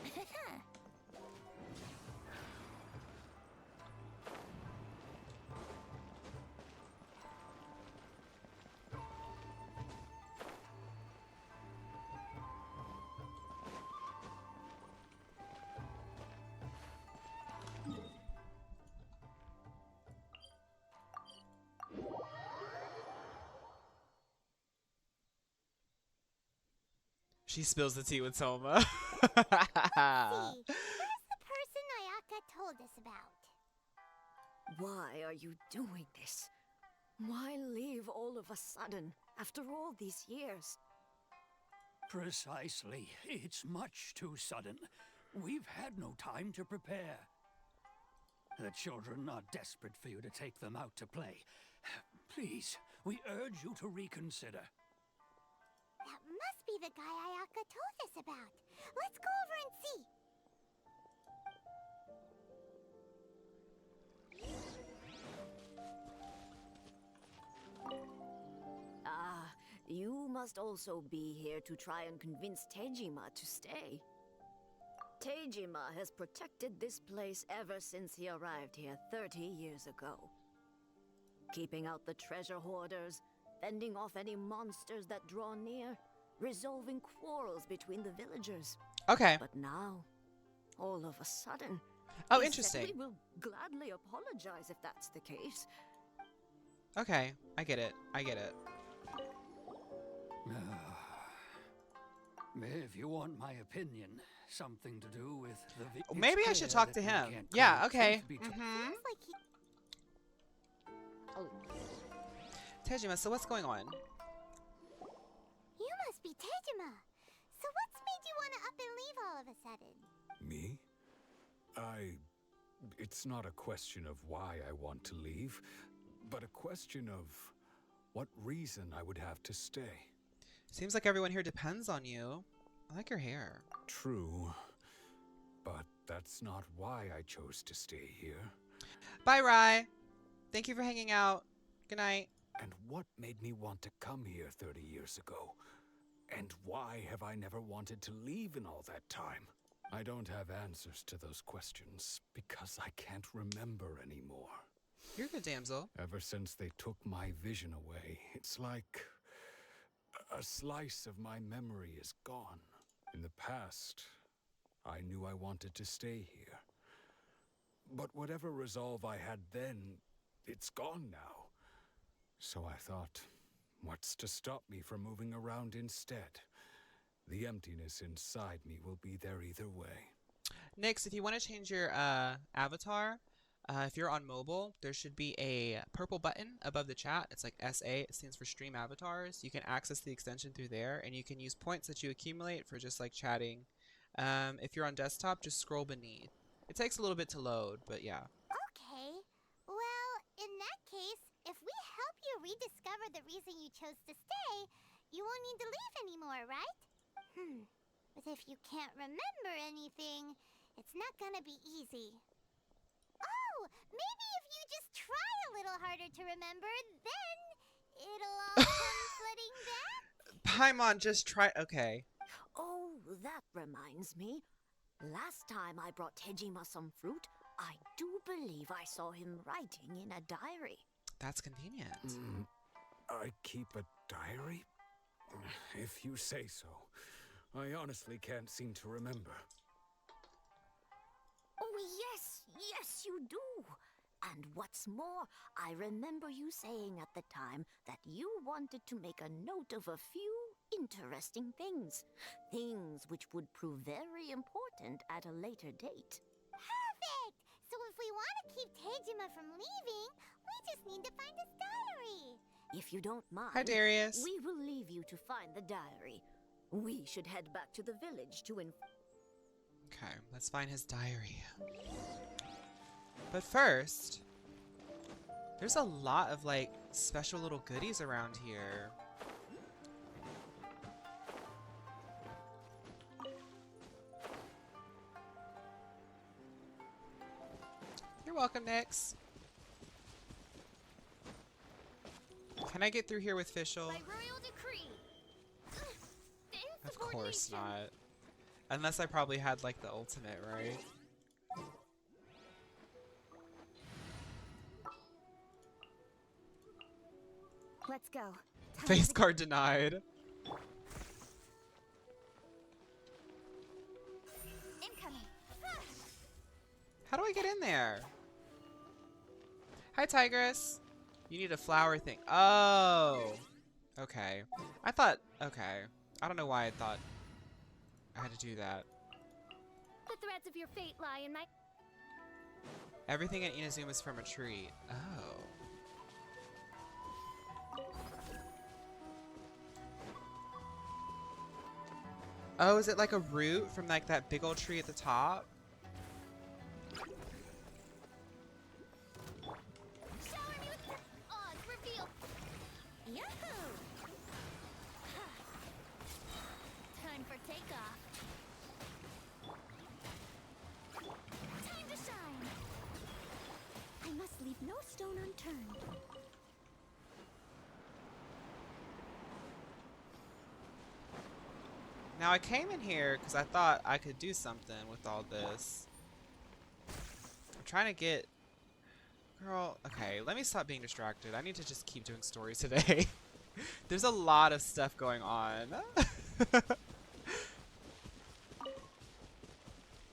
She spills the tea with Toma. See, where's the person Ayaka told us about? Why are you doing this? Why leave all of a sudden, after all these years? Precisely. It's much too sudden. We've had no time to prepare. The children are desperate for you to take them out to play. Please, we urge you to reconsider. That must be the guy Ayaka told us about. Let's go over and see. Ah, you must also be here to try and convince Tejima to stay. Tejima has protected this place ever since he arrived here 30 years ago. Keeping out the treasure hoarders, fending off any monsters that draw near, resolving quarrels between the villagers. Okay. But now, all of a sudden... Oh, he interesting. said he will gladly apologize if that's the case. Okay, I get it. I get it. If you want my opinion, something to do with the... Maybe I should talk to him. Yeah, okay. Seems like he... Tejima, so what's going on? You must be Tejima. So what's made you want to up and leave all of a sudden? Me? It's not a question of why I want to leave, but a question of what reason I would have to stay. Seems like everyone here depends on you. I like your hair. True, but that's not why I chose to stay here. Bye, Rai. Thank you for hanging out. Good night. And what made me want to come here 30 years ago? And why have I never wanted to leave in all that time? I don't have answers to those questions because I can't remember anymore. You're good, damsel. Ever since they took my vision away, it's like a slice of my memory is gone. In the past, I knew I wanted to stay here. But whatever resolve I had then, it's gone now. So I thought, what's to stop me from moving around instead? The emptiness inside me will be there either way. Nix, if you want to change your avatar, if you're on mobile, there should be a purple button above the chat. It's like SA. It stands for Stream Avatars. You can access the extension through there, and you can use points that you accumulate for just like chatting. If you're on desktop, just scroll beneath. It takes a little bit to load, but yeah. Okay. Well, in that case, if we help you rediscover the reason you chose to stay, you won't need to leave anymore, right? But if you can't remember anything, it's not gonna be easy. Oh, maybe if you just try a little harder to remember, then it'll all come flooding back? Paimon, just try. Okay. Oh, that reminds me. Last time I brought Tejima some fruit, I do believe I saw him writing in a diary. That's convenient. I keep a diary? If you say so. I honestly can't seem to remember. Oh, yes, you do. And what's more, I remember you saying at the time that you wanted to make a note of a few interesting things. Things which would prove very important at a later date. Perfect! So if we want to keep Tejima from leaving, we just need to find his diary. If you don't mind, Hi, Darius. we will leave you to find the diary. We should head back to the village to Okay, let's find his diary. But first, there's a lot of like special little goodies around here. You're welcome, Nix. Can I get through here with Fischl? By royal decree. Of course not. Unless I probably had like the ultimate, right? Let's go. Face card denied. Incoming. How do I get in there? Hi, Tigress. You need a flower thing. Oh. Okay. I thought... Okay. I don't know why I thought I had to do that. The threads of your fate lie in my... Everything at Inazuma is from a tree. Oh. Oh, is it like a root from like that big old tree at the top? Shower me with odds reveal. Yahoo! Time for takeoff. Time to shine. I must leave no stone unturned. Now I came in here because I thought I could do something with all this. I'm trying to get... Girl, okay, let me stop being distracted. I need to just keep doing stories today. There's a lot of stuff going on.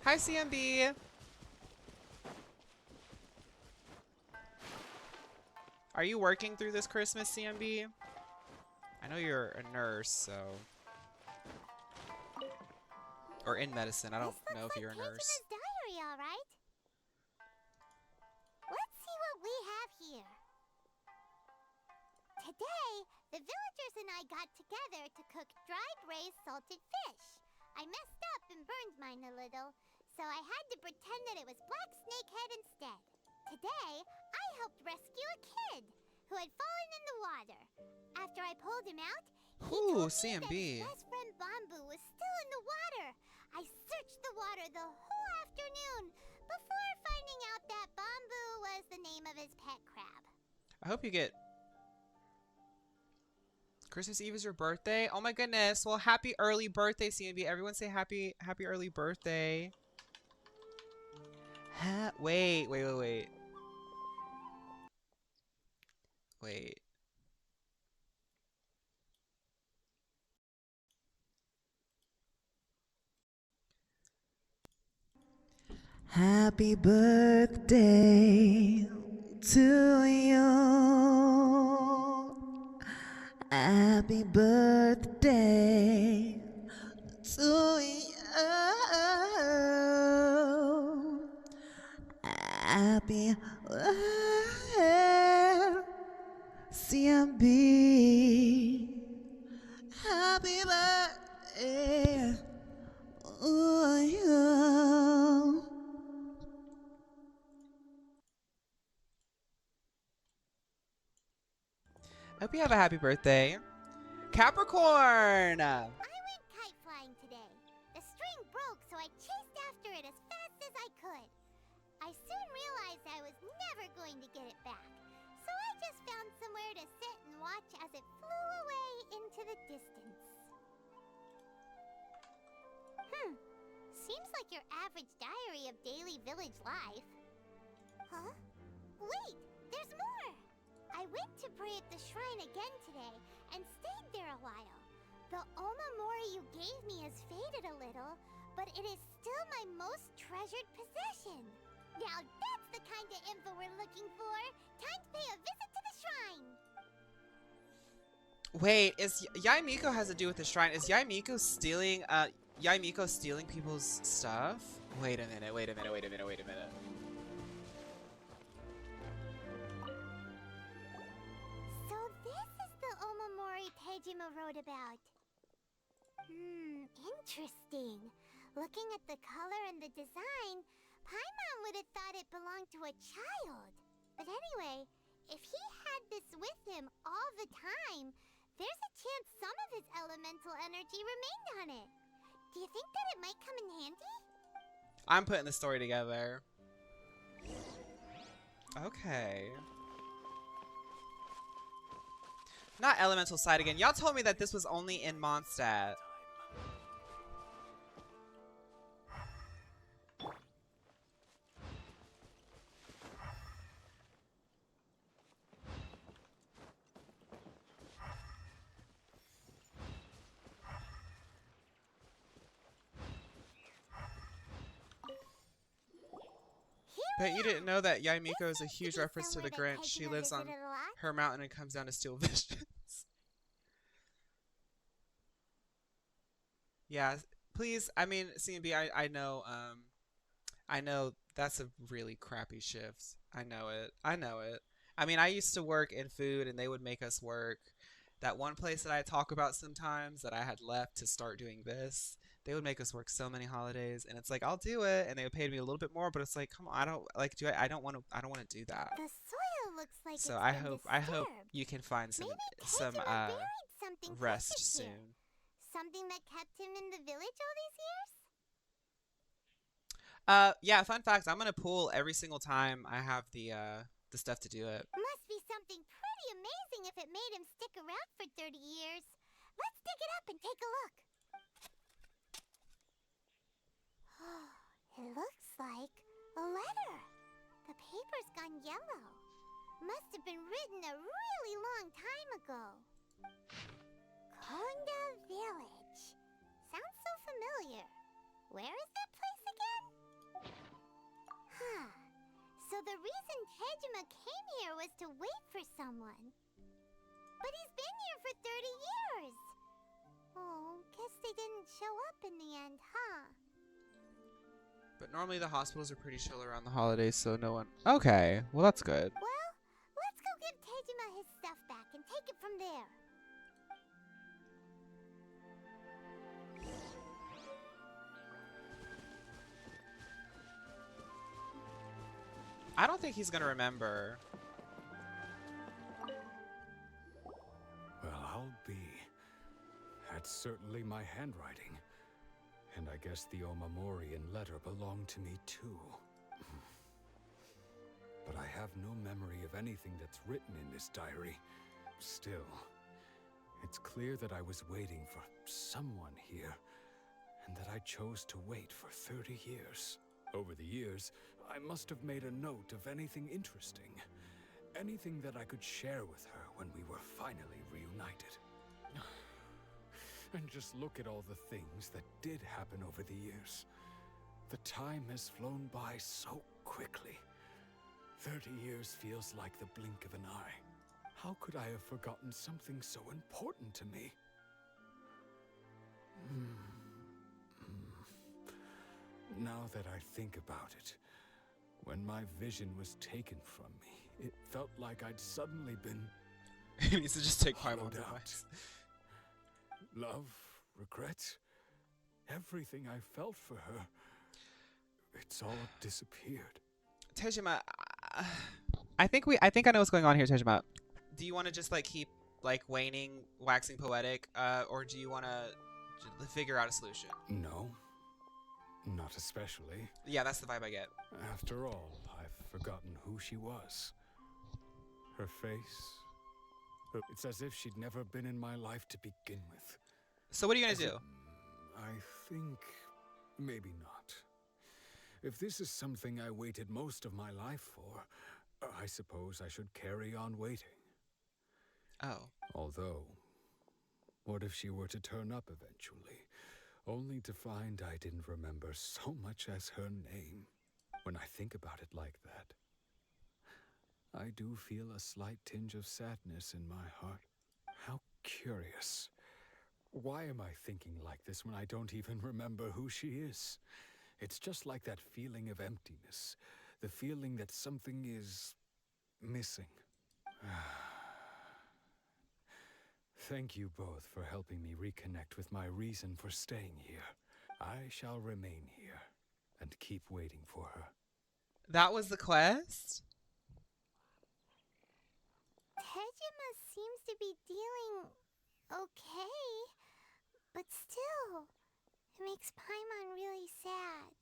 Hi, CMB. Are you working through this Christmas, CMB? I know you're a nurse, so... Or in medicine. I don't know if you're a nurse. This diary, all right. Let's see what we have here. Today, the villagers and I got together to cook dried braised salted fish. I messed up and burned mine a little, so I had to pretend that it was Black Snakehead instead. Today, I helped rescue a kid who had fallen in the water. After I pulled him out, he told me that his best friend Bamboo was still in the water. I searched the water the whole afternoon before finding out that Bamboo was the name of his pet crab. I hope you get Christmas Eve is your birthday? Oh my goodness. Well, happy early birthday, CNB. Everyone say happy early birthday. Wait. Wait. Happy birthday to you. Happy birthday to you. Happy birthday, CMB. Happy birthday to you. I hope you have a happy birthday. Capricorn! I went kite flying today. The string broke, so I chased after it as fast as I could. I soon realized I was never going to get it back, so I just found somewhere to sit and watch as it flew away into the distance. Seems like your average diary of daily village life. Huh? Wait, there's more! I went to pray at the shrine again today and stayed there a while. The omamori you gave me has faded a little, but it is still my most treasured possession. Now that's the kind of info we're looking for. Time to pay a visit to the shrine. Wait, is Yaimiko has to do with the shrine? Is Yaimiko stealing people's stuff? Wait a minute. So this is the omamori Tejima wrote about. Interesting. Looking at the color and the design, Paimon would have thought it belonged to a child. But anyway, if he had this with him all the time, there's a chance some of his elemental energy remained on it. Do you think that it might come in handy? I'm putting the story together. Okay. Not elemental side again. Y'all told me that this was only in Mondstadt. But you didn't know that Yaimiko is a huge reference to the Grinch. She lives on her mountain and comes down to steal visions. Yeah, please. I mean, CNB, I know that's a really crappy shift. I know it. I mean, I used to work in food and they would make us work. That one place that I talk about sometimes that I had left to start doing this, they would make us work so many holidays and it's like I'll do it and they would pay me a little bit more, but it's like, come on, I don't want to do that. The soil looks like So it's I been hope disturbed. you can find some Maybe Tejima buried something rest precious here. soon. Something that kept him in the village all these years? Yeah, fun fact, I'm gonna pull every single time I have the stuff to do it. Must be something pretty amazing if it made him stick around for 30 years. Let's dig it up and take a look. It looks like a letter. The paper's gone yellow. Must have been written a really long time ago. Konda Village. Sounds so familiar. Where is that place again? So the reason Tejima came here was to wait for someone. But he's been here for 30 years. Oh, guess they didn't show up in the end, huh? But normally the hospitals are pretty chill around the holidays, so no one... Okay, well that's good. Well, let's go give Tejima his stuff back and take it from there. I don't think he's gonna remember. Well, I'll be. That's certainly my handwriting. And I guess the Omamorian letter belonged to me too. But I have no memory of anything that's written in this diary. Still, It's clear that I was waiting for someone here, and that I chose to wait for 30 years. Over the years, I must have made a note of anything interesting, anything that I could share with her when we were finally reunited. And just look at all the things that did happen over the years. The time has flown by so quickly. 30 years feels like the blink of an eye. How could I have forgotten something so important to me? Now that I think about it, when my vision was taken from me, it felt like I'd suddenly been He needs to just take hollowed Paimon's out. advice. Love, regret, everything I felt for her, it's all disappeared. Tejima, I think I know what's going on here, Tejima. Do you want to just like keep like waxing poetic, or do you want to figure out a solution? No, not especially. Yeah, that's the vibe I get. After all, I've forgotten who she was. Her face. It's as if she'd never been in my life to begin with. So what are you gonna do? I think maybe not. If this is something I waited most of my life for, I suppose I should carry on waiting. Oh. Although, what if she were to turn up eventually, only to find I didn't remember so much as her name? When I think about it like that, I do feel a slight tinge of sadness in my heart. How curious. Why am I thinking like this when I don't even remember who she is? It's just like that feeling of emptiness, the feeling that something is missing. Thank you both for helping me reconnect with my reason for staying here. I shall remain here and keep waiting for her. That was the quest? Tejima seems to be dealing okay, but still, it makes Paimon really sad.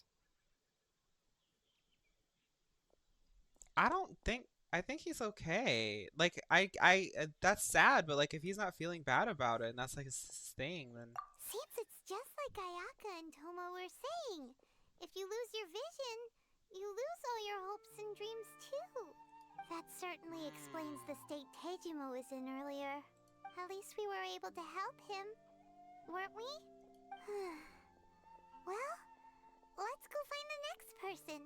I think he's okay. Like, that's sad, but like, if he's not feeling bad about it and that's like his thing, then. Seems it's just like Ayaka and Tomo were saying. If you lose your vision, you lose all your hopes and dreams too. That certainly explains the state Tejima was in earlier. At least we were able to help him, weren't we? Well, let's go find the next person.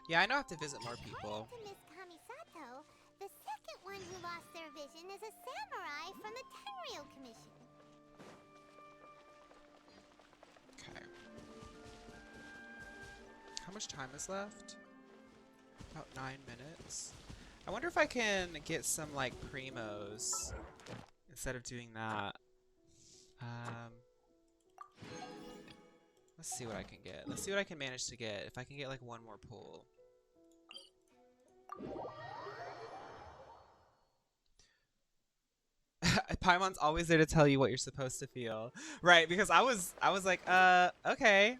Yeah, I know I have to visit more people. According to Miss Kamisato, the second one who lost their vision is a samurai from the Tenryou Commission. Okay. How much time is left? About 9 minutes. I wonder if I can get some like primos instead of doing that. Let's see what I can get. Let's see what I can manage to get. If I can get like one more pull. Paimon's always there to tell you what you're supposed to feel. Right, because I was like, okay.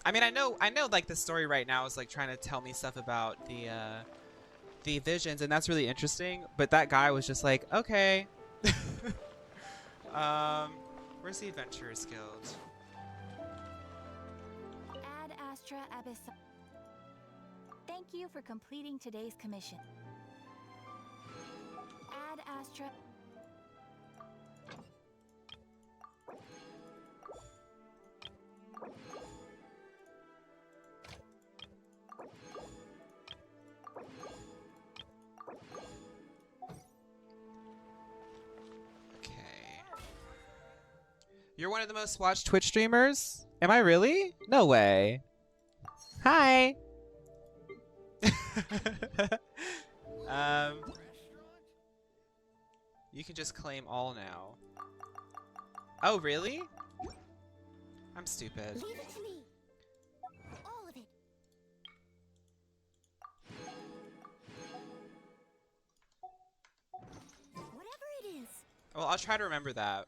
I mean, I know like the story right now is like trying to tell me stuff about the visions, and that's really interesting, but that guy was just like, okay. Where's the Adventurers Guild? Ad Astra Abyss. Thank you for completing today's commission. Ad Astra. Okay. You're one of the most watched Twitch streamers? Am I really? No way. Hi. You can just claim all now. Oh, really? I'm stupid. Leave it to me. All of it. Whatever it is, Well, I'll try to remember that.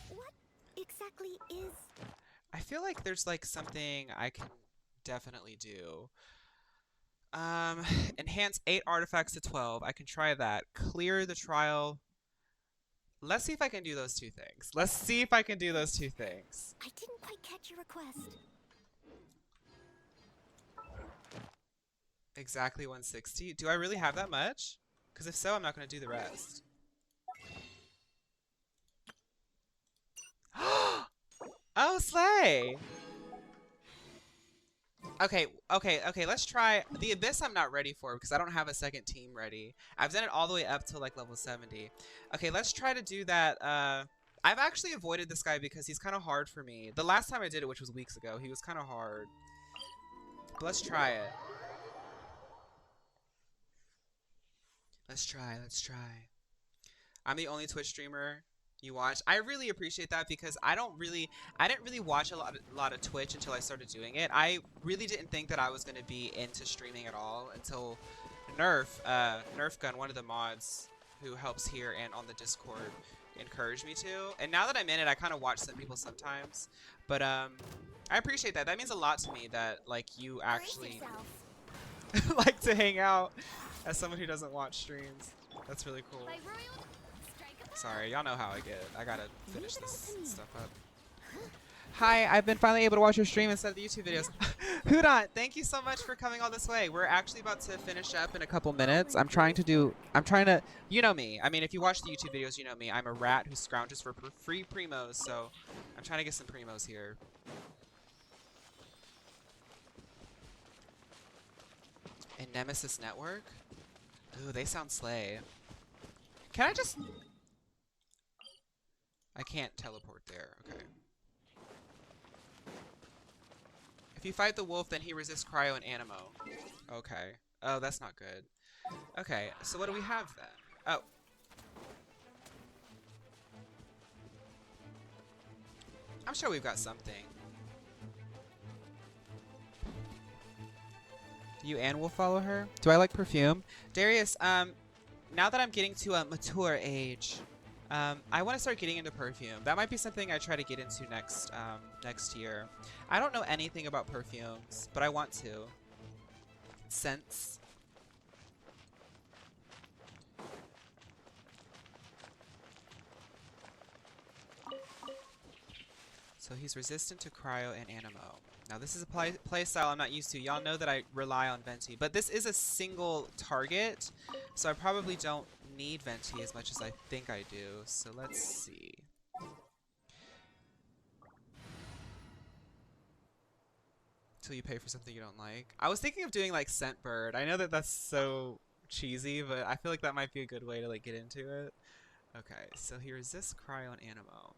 what exactly is... I feel like there's like something I can definitely do. Enhance 8 artifacts to 12. I can try that. Clear the trial. Let's see if I can do those 2 things. Let's see if I can do those 2 things. I didn't quite catch your request. Exactly 160. Do I really have that much? Because if so, I'm not going to do the rest. Oh, slay! Okay, let's try... The Abyss I'm not ready for because I don't have a second team ready. I've done it all the way up to like level 70. Okay, let's try to do that. I've actually avoided this guy because he's kind of hard for me. The last time I did it, which was weeks ago, he was kind of hard. But let's try it. Let's try. I'm the only Twitch streamer you watch. I really appreciate that because I didn't really watch a lot of Twitch until I started doing it. I really didn't think that I was going to be into streaming at all until Nerf Gun, one of the mods who helps here and on the Discord, encouraged me to. And now that I'm in it, I kind of watch some people sometimes. But I appreciate that. That means a lot to me that like you actually like to hang out as someone who doesn't watch streams. That's really cool. Sorry, y'all know how I get. I gotta finish this stuff up. Hi, I've been finally able to watch your stream instead of the YouTube videos. Hudon, thank you so much for coming all this way. We're actually about to finish up in a couple minutes. I'm trying to, you know me. I mean, if you watch the YouTube videos, you know me. I'm a rat who scrounges for free primos, so I'm trying to get some primos here. And Nemesis Network? Ooh, they sound slay. Can I just... I can't teleport there. Okay. If you fight the wolf, then he resists cryo and animo. Okay. Oh, that's not good. Okay, so what do we have then? Oh. I'm sure we've got something. You and will follow her? Do I like perfume? Darius, now that I'm getting to a mature age, I want to start getting into perfume. That might be something I try to get into next year. I don't know anything about perfumes, but I want to. Scents. So he's resistant to cryo and animo. Now this is a play style I'm not used to. Y'all know that I rely on Venti, but this is a single target, so I probably don't need Venti as much as I think I do. So let's see. Till you pay for something you don't like. I was thinking of doing like Scent Bird. I know that that's so cheesy, but I feel like that might be a good way to like get into it. Okay, so he resists cryo and animo.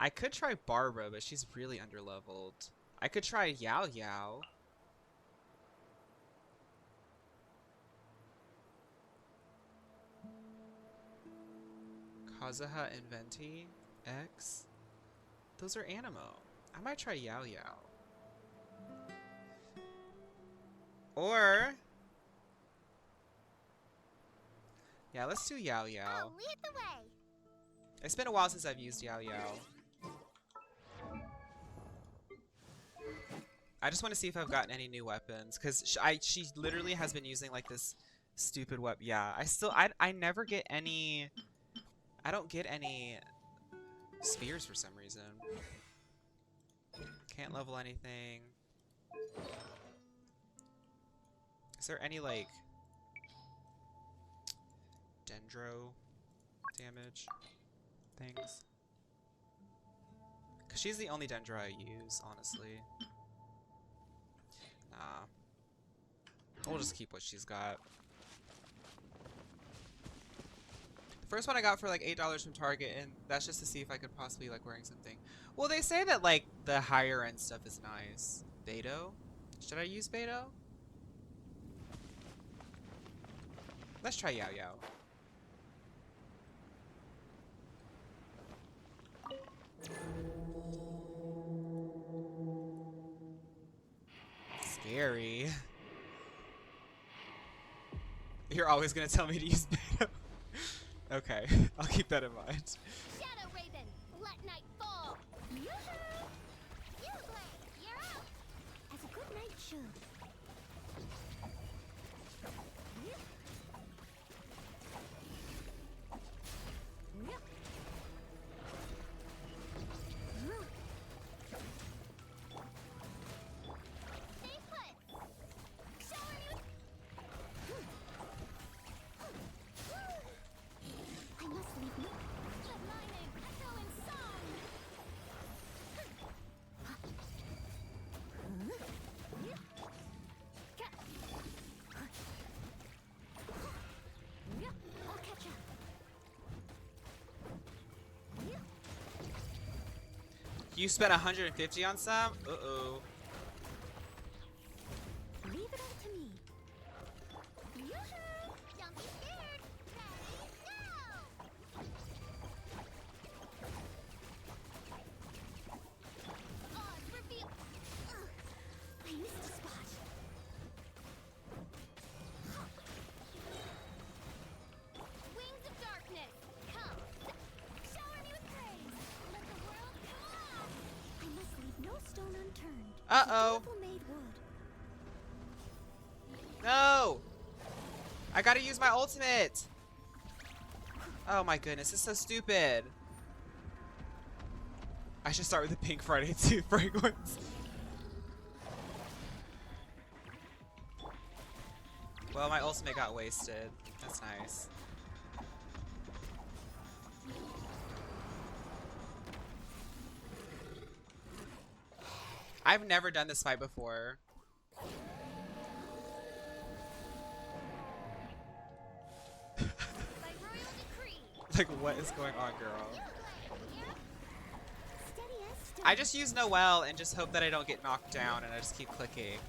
I could try Barbara, but she's really underleveled. I could try Yao Yao. Kazuha and Venti X. Those are animo. I might try Yao Yao. Or... yeah, let's do Yao Yao. Oh, lead the way. It's been a while since I've used Yao Yao. I just want to see if I've gotten any new weapons, because she literally has been using like this stupid weapon. Yeah, I never get any. I don't get any spears for some reason. Can't level anything. Is there any like dendro damage things? Because she's the only dendro I use, honestly. Nah. We'll just keep what she's got. The first one I got for like $8 from Target, and that's just to see if I could possibly like wearing something. Well, they say that like the higher end stuff is nice. Beto? Should I use Beto? Let's try Yao Yao. Scary. You're always gonna tell me to use Beto. Okay, I'll keep that in mind. Shadow Raven, let night fall. Yoo-hoo! You, Blake, you're up. As a good knight should. You spent 150 on some? Uh-oh. Leave it up to me. Yoo-hoo! Don't be scared. Ready, go! Odds reveal. Ugh, I missed a spot. Wings of darkness, come. Shower me with praise. Let the world collapse. I must leave no stone unturned. Uh-oh. Beautiful made wood. No! I gotta use my ultimate! Oh my goodness, this is so stupid. I should start with the Pink Friday 2 fragrance. Well, my ultimate got wasted. That's nice. I've never done this fight before. By royal decree. Like, what is going on, girl? Steady as stone. I just use Noelle and just hope that I don't get knocked down, and I just keep clicking.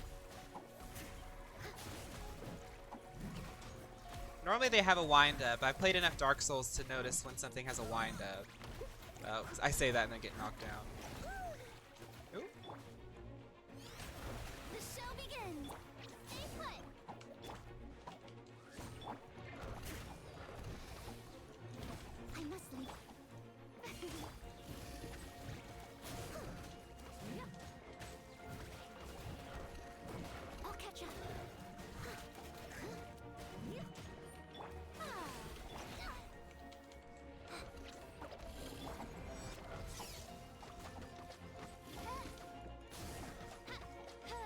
Normally they have a wind-up. I've played enough Dark Souls to notice when something has a wind-up. Oh, I say that and then get knocked down. Ooh. The show begins. Stay put. I must leave. I'll catch up.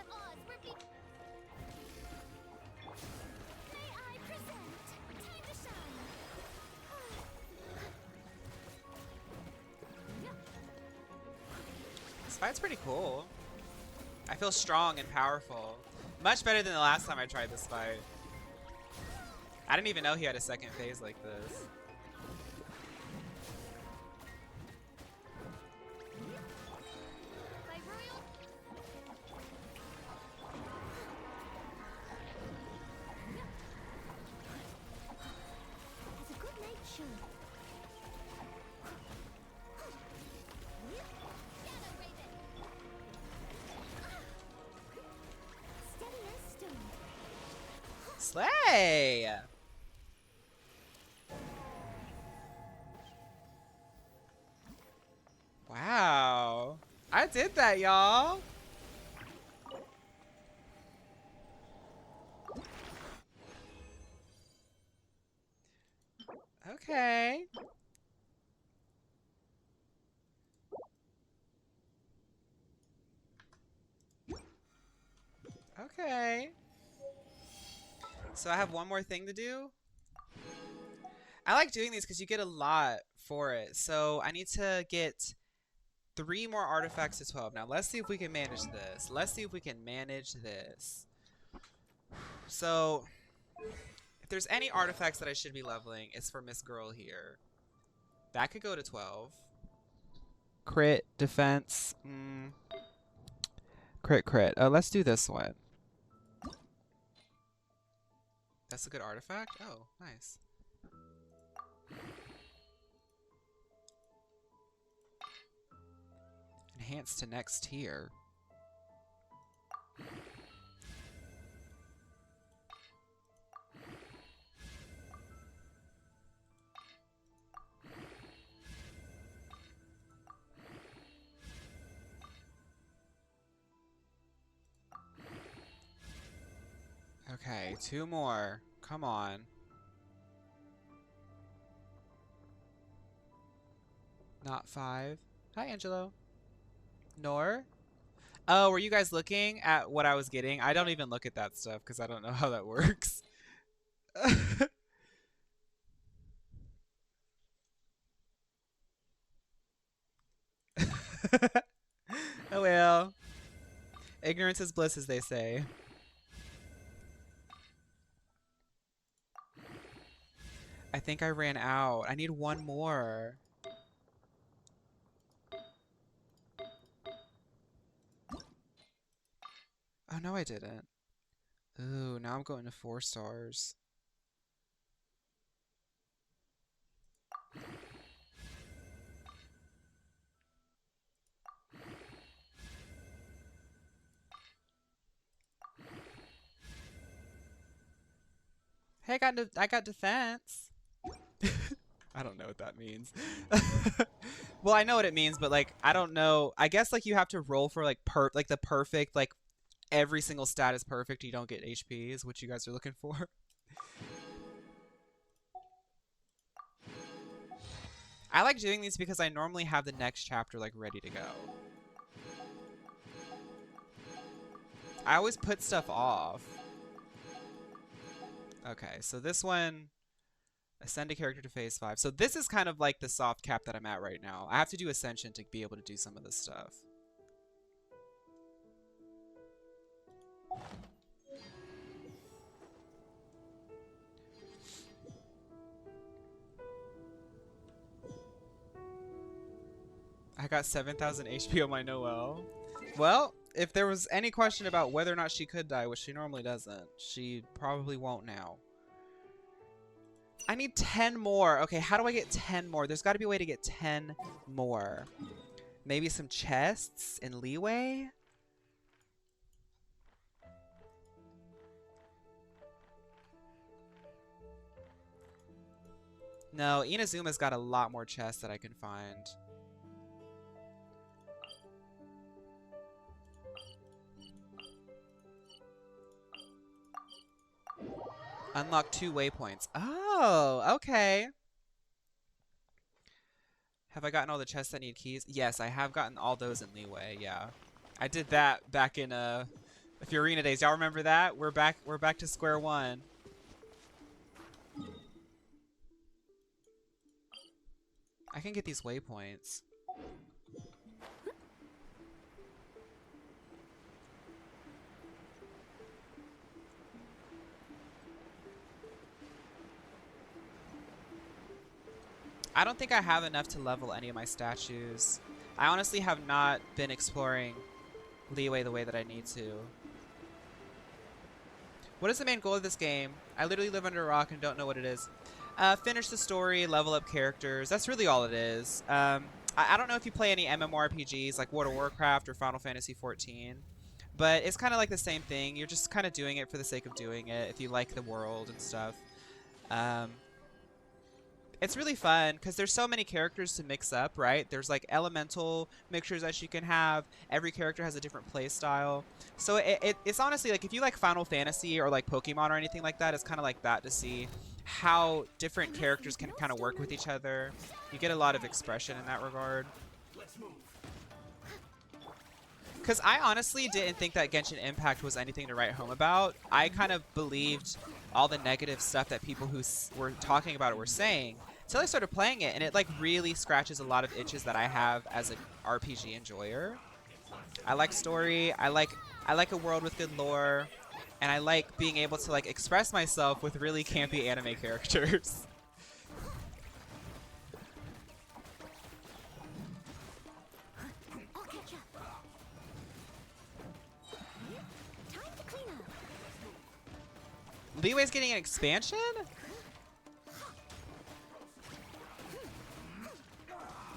Oz, repeat. May I present? Time to shine. This fight's pretty cool. I feel strong and powerful. Much better than the last time I tried this fight. I didn't even know he had a second phase like this. By royal. As a good knight should. Shadow Raven. Steady as stone. Slay! Wow. I did that, y'all. Okay. Okay. So I have one more thing to do. I like doing these because you get a lot for it. So I need to get 3 more artifacts to 12. Now let's see if we can manage this. Let's see if we can manage this. So if there's any artifacts that I should be leveling, it's for Miss Girl here. That could go to 12. Crit, defense. Crit. Let's do this one. That's a good artifact? Oh, nice. Enhance to next tier. Okay, 2 more. Come on. Not 5. Hi, Angelo. Nor? Oh, were you guys looking at what I was getting? I don't even look at that stuff because I don't know how that works. Oh well. Ignorance is bliss, as they say. I think I ran out. I need 1 more. Oh, no, I didn't. Ooh, now I'm going to 4 stars. Hey, I got defense. I don't know what that means. Well, I know what it means, but like I don't know. I guess like you have to roll for like the perfect like every single stat is perfect. You don't get HP is what you guys are looking for. I like doing these because I normally have the next chapter like ready to go. I always put stuff off. Okay, so this one, ascend a character to phase 5. So this is kind of like the soft cap that I'm at right now. I have to do Ascension to be able to do some of this stuff. I got 7,000 HP on my Noelle. Well, if there was any question about whether or not she could die, which she normally doesn't, she probably won't now. I need 10 more. Okay, how do I get 10 more? There's got to be a way to get 10 more. Maybe some chests in leeway? No, Inazuma's got a lot more chests that I can find. Unlock 2 waypoints. Oh, okay. Have I gotten all the chests that need keys? Yes, I have gotten all those in leeway, yeah. I did that back in Fiorina days. Y'all remember that? We're back to square one. I can get these waypoints. I don't think I have enough to level any of my statues. I honestly have not been exploring leeway the way that I need to. What is the main goal of this game? I literally live under a rock and don't know what it is. Finish the story, level up characters. That's really all it is. I don't know if you play any MMORPGs like World of Warcraft or Final Fantasy XIV, but it's kind of like the same thing. You're just kind of doing it for the sake of doing it if you like the world and stuff. It's really fun because there's so many characters to mix up, right? There's like elemental mixtures that you can have. Every character has a different play style. So it's honestly like if you like Final Fantasy or like Pokemon or anything like that, it's kind of like that to see how different characters can kind of work with each other. You get a lot of expression in that regard. Because I honestly didn't think that Genshin Impact was anything to write home about. I kind of believed all the negative stuff that people who were talking about it were saying until I started playing it, and it like really scratches a lot of itches that I have as an RPG enjoyer. I like story, I like a world with good lore, and I like being able to like express myself with really campy anime characters. Leeway's getting an expansion?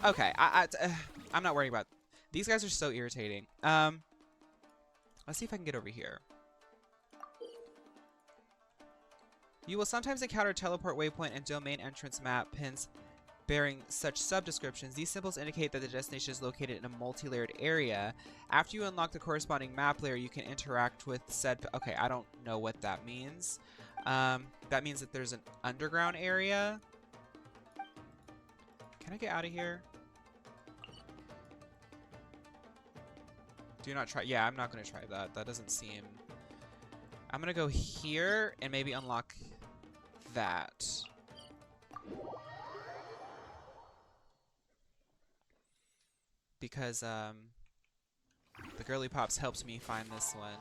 Okay, I'm not worrying about... These guys are so irritating. Let's see if I can get over here. You will sometimes encounter teleport waypoint and domain entrance map pins bearing such sub-descriptions. These symbols indicate that the destination is located in a multi-layered area. After you unlock the corresponding map layer, you can interact with said... Okay, I don't know what that means. That means that there's an underground area. Can I get out of here? Do not try... Yeah, I'm not going to try that. That doesn't seem... I'm going to go here and maybe unlock that. Because the Girly Pops helps me find this one.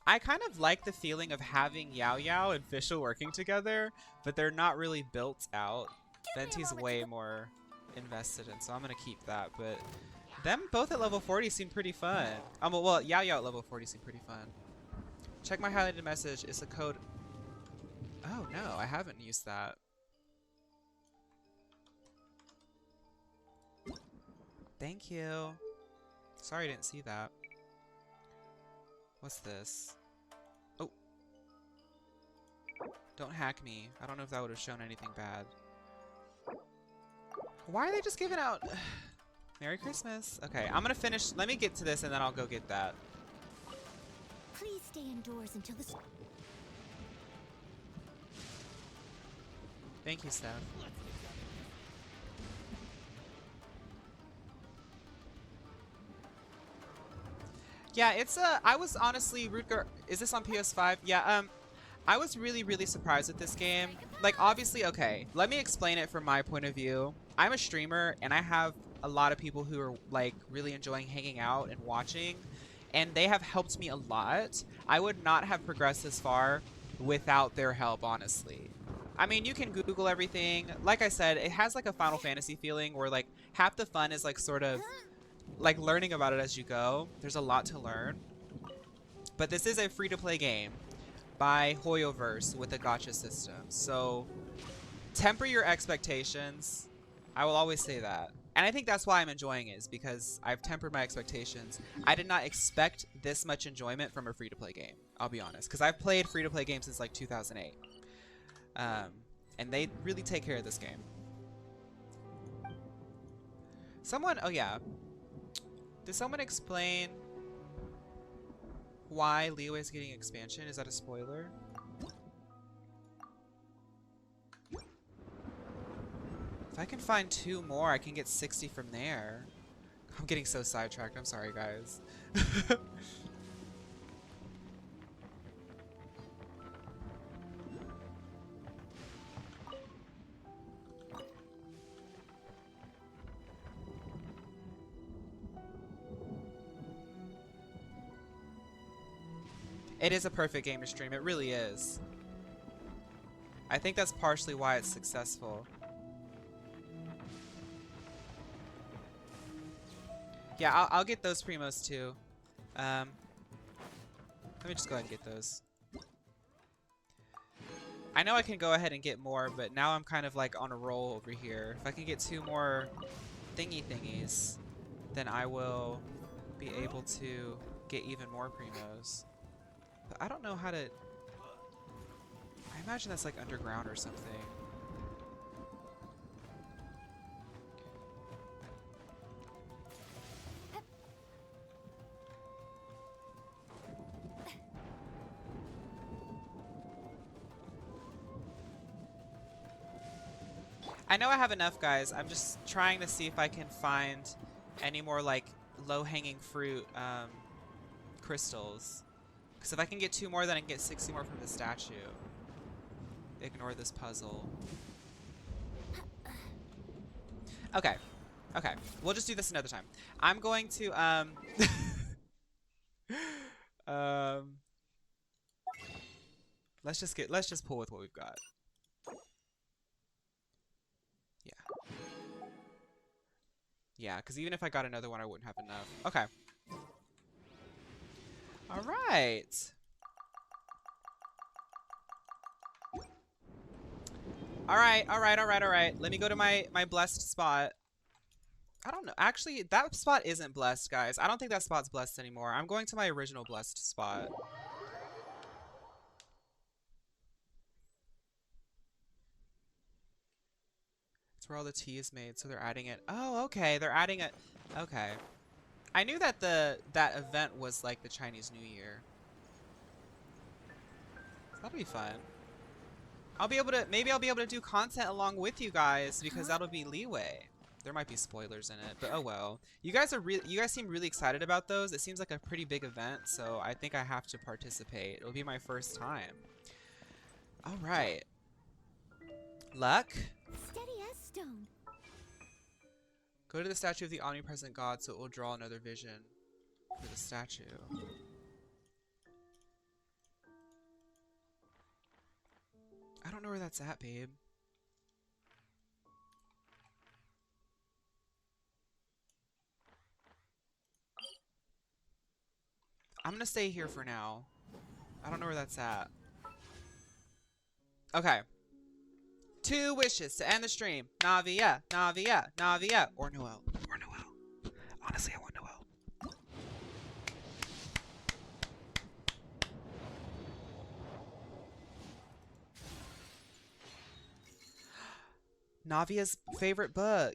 I kind of like the feeling of having Yao Yao and Fischl working together, but they're not really built out. Venti's way more invested in, so I'm gonna keep that. But them both at level 40 seem pretty fun. Well, Yao Yao at level 40 seem pretty fun. Check my highlighted message. It's a code. Oh no, I haven't used that. Thank you. Sorry I didn't see that. What's this? Oh. Don't hack me. I don't know if that would have shown anything bad. Why are they just giving out... Merry Christmas. Okay, I'm gonna finish. Let me get to this and then I'll go get that. Please stay indoors until the... Thank you, Steph. Yeah, it's I was honestly Rutger. Is this on PS5? Yeah. I was really, really surprised with this game. Like, obviously, okay. Let me explain it from my point of view. I'm a streamer, and I have a lot of people who are like really enjoying hanging out and watching, and they have helped me a lot. I would not have progressed this far without their help, honestly. I mean, you can Google everything. Like I said, it has like a Final Fantasy feeling where like half the fun is like sort of like learning about it as you go. There's a lot to learn. But this is a free-to-play game by Hoyoverse with a gacha system. So temper your expectations. I will always say that. And I think that's why I'm enjoying it, is because I've tempered my expectations. I did not expect this much enjoyment from a free-to-play game, I'll be honest. Because I've played free-to-play games since like 2008. And they really take care of this game. Someone, oh yeah. Did someone explain why Leo is getting expansion? Is that a spoiler? If I can find 2 more, I can get 60 from there. I'm getting so sidetracked. I'm sorry, guys. It is a perfect game to stream. It really is. I think that's partially why it's successful. Yeah, I'll get those primos too. Let me just go ahead and get those. I know I can go ahead and get more, but now I'm kind of like on a roll over here. If I can get 2 more thingies, then I will be able to get even more primos. But I don't know how to... I imagine that's like underground or something. I know I have enough, guys. I'm just trying to see if I can find any more like low-hanging fruit crystals. Because if I can get 2 more, then I can get 60 more from the statue. Ignore this puzzle. Okay. Okay. We'll just do this another time. I'm going to let's just pull with what we've got. Yeah. Yeah, because even if I got another one, I wouldn't have enough. Okay. All right. All right. Let me go to my blessed spot. I don't know. Actually, that spot isn't blessed, guys. I don't think that spot's blessed anymore. I'm going to my original blessed spot. It's where all the tea is made, so they're adding it. Oh, okay. They're adding it. Okay. I knew that that event was like the Chinese New Year. That'll be fun. Maybe I'll be able to do content along with you guys, because that'll be leeway. There might be spoilers in it, but oh well. You guys seem really excited about those. It seems like a pretty big event, so I think I have to participate. It'll be my first time. All right. Luck. Steady as stone. Go to the statue of the omnipresent God, so it will draw another vision for the statue. I don't know where that's at, babe. I'm gonna stay here for now. I don't know where that's at. Okay. 2 wishes to end the stream. Navia, Navia, Navia, or Noel. Or Noel. Honestly, I want Noel. Navia's favorite book.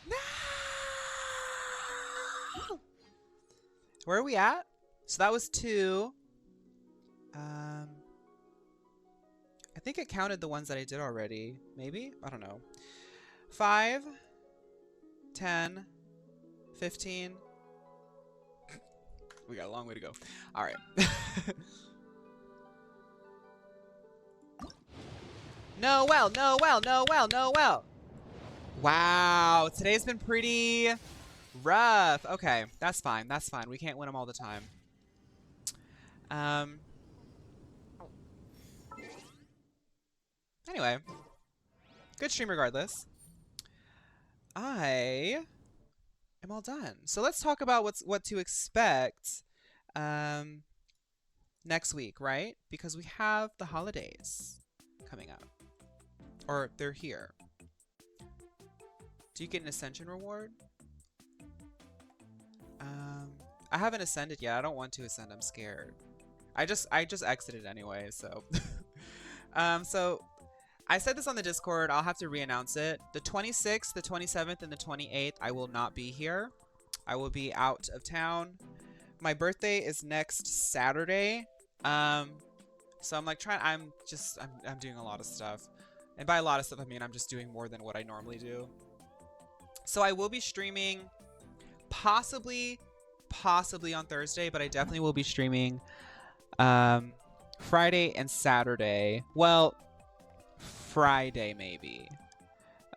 No! Where are we at? So that was 2. I think it counted the ones that I did already. Maybe? I don't know. 5, 10, 15. We got a long way to go. All right. Noel, Noel, Noel, Noel. Wow, today's been pretty rough. Okay, that's fine. That's fine. We can't win them all the time. Anyway, good stream regardless. I am all done. So let's talk about what to expect next week, right? Because we have the holidays coming up. Or they're here. Do you get an ascension reward? I haven't ascended yet. I don't want to ascend. I'm scared. I just exited anyway, so. So I said this on the Discord. I'll have to re-announce it. The 26th, the 27th, and the 28th, I will not be here. I will be out of town. My birthday is next Saturday. So I'm like I'm doing a lot of stuff. And by a lot of stuff, I mean I'm just doing more than what I normally do. So I will be streaming possibly on Thursday, but I definitely will be streaming Friday and Saturday. Well, Friday maybe.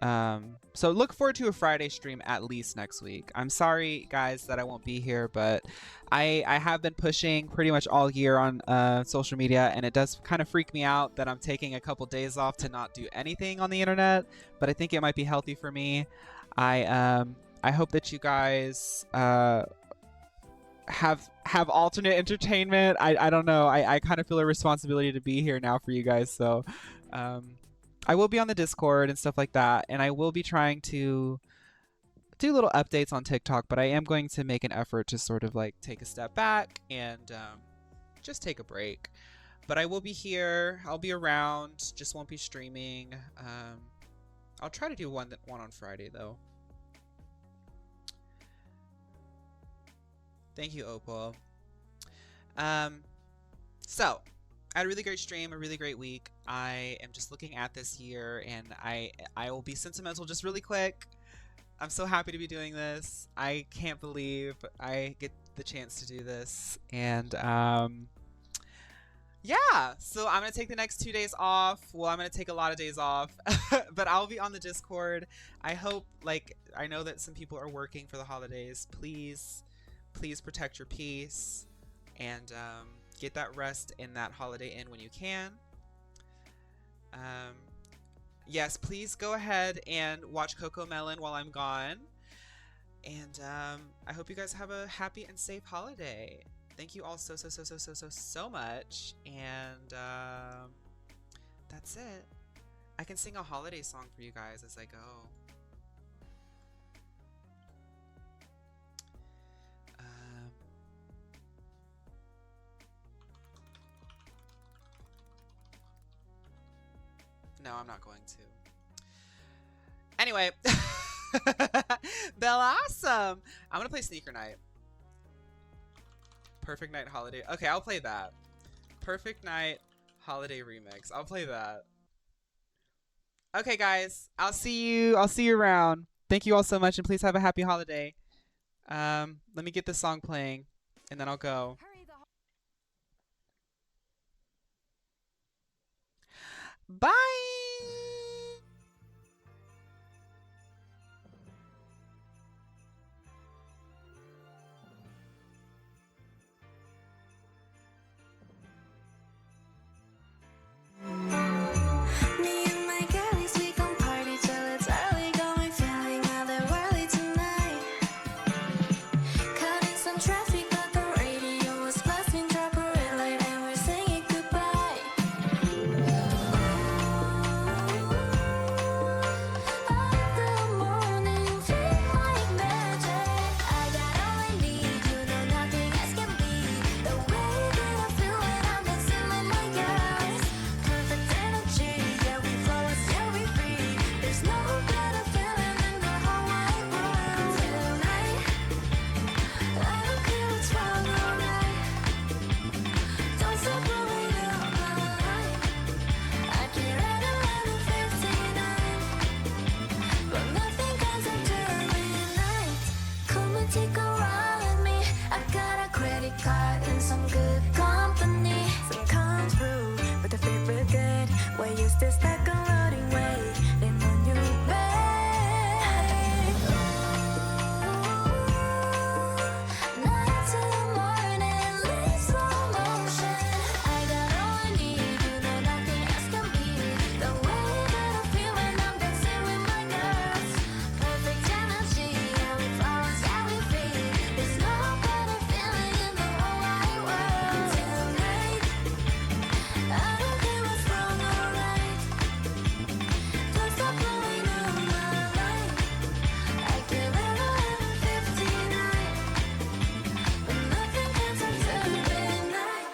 So look forward to a Friday stream at least next week. I'm sorry guys that I won't be here, but I have been pushing pretty much all year on social media, and it does kind of freak me out that I'm taking a couple days off to not do anything on the internet, but I think it might be healthy for me. I hope that you guys have alternate entertainment. I don't know. I kind of feel a responsibility to be here now for you guys, so I will be on the Discord and stuff like that, and I will be trying to do little updates on TikTok, but I am going to make an effort to sort of like take a step back and just take a break. But I will be here. I'll be around. Just won't be streaming. I'll try to do one on Friday though. Thank you, Opal. So I had a really great stream, a really great week. I am just looking at this year, and I will be sentimental just really quick. I'm so happy to be doing this. I can't believe I get the chance to do this. And yeah, so I'm going to take the next 2 days off. Well, I'm going to take a lot of days off, but I'll be on the Discord. I hope, I know that some people are working for the holidays. Please protect your peace and get that rest in that Holiday Inn when you can. Yes, please go ahead and watch Coco Melon while I'm gone. And I hope you guys have a happy and safe holiday. Thank you all so much. And that's it. I can sing a holiday song for you guys as I go. No, I'm not going to. Anyway. Bell Awesome. I'm going to play Sneaker Night. Perfect Night Holiday. Okay, I'll play that. Perfect Night Holiday Remix. I'll play that. Okay, guys. I'll see you around. Thank you all so much, and please have a happy holiday. Let me get this song playing, and then I'll go. Bye! Me and my girlies, we gon' party till it's use this like a loading way in a new way. Night to the morning, leave slow motion. I got all I need, you know nothing else can beat the way that I feel when I'm dancing with my girls. Perfect energy, yeah, we flowers, yeah, we free. There's no better feeling in the whole wide world. Tonight, I don't care what's wrong or right. Don't stop blowing up my light. I give it all in 59, but nothing can touch the midnight.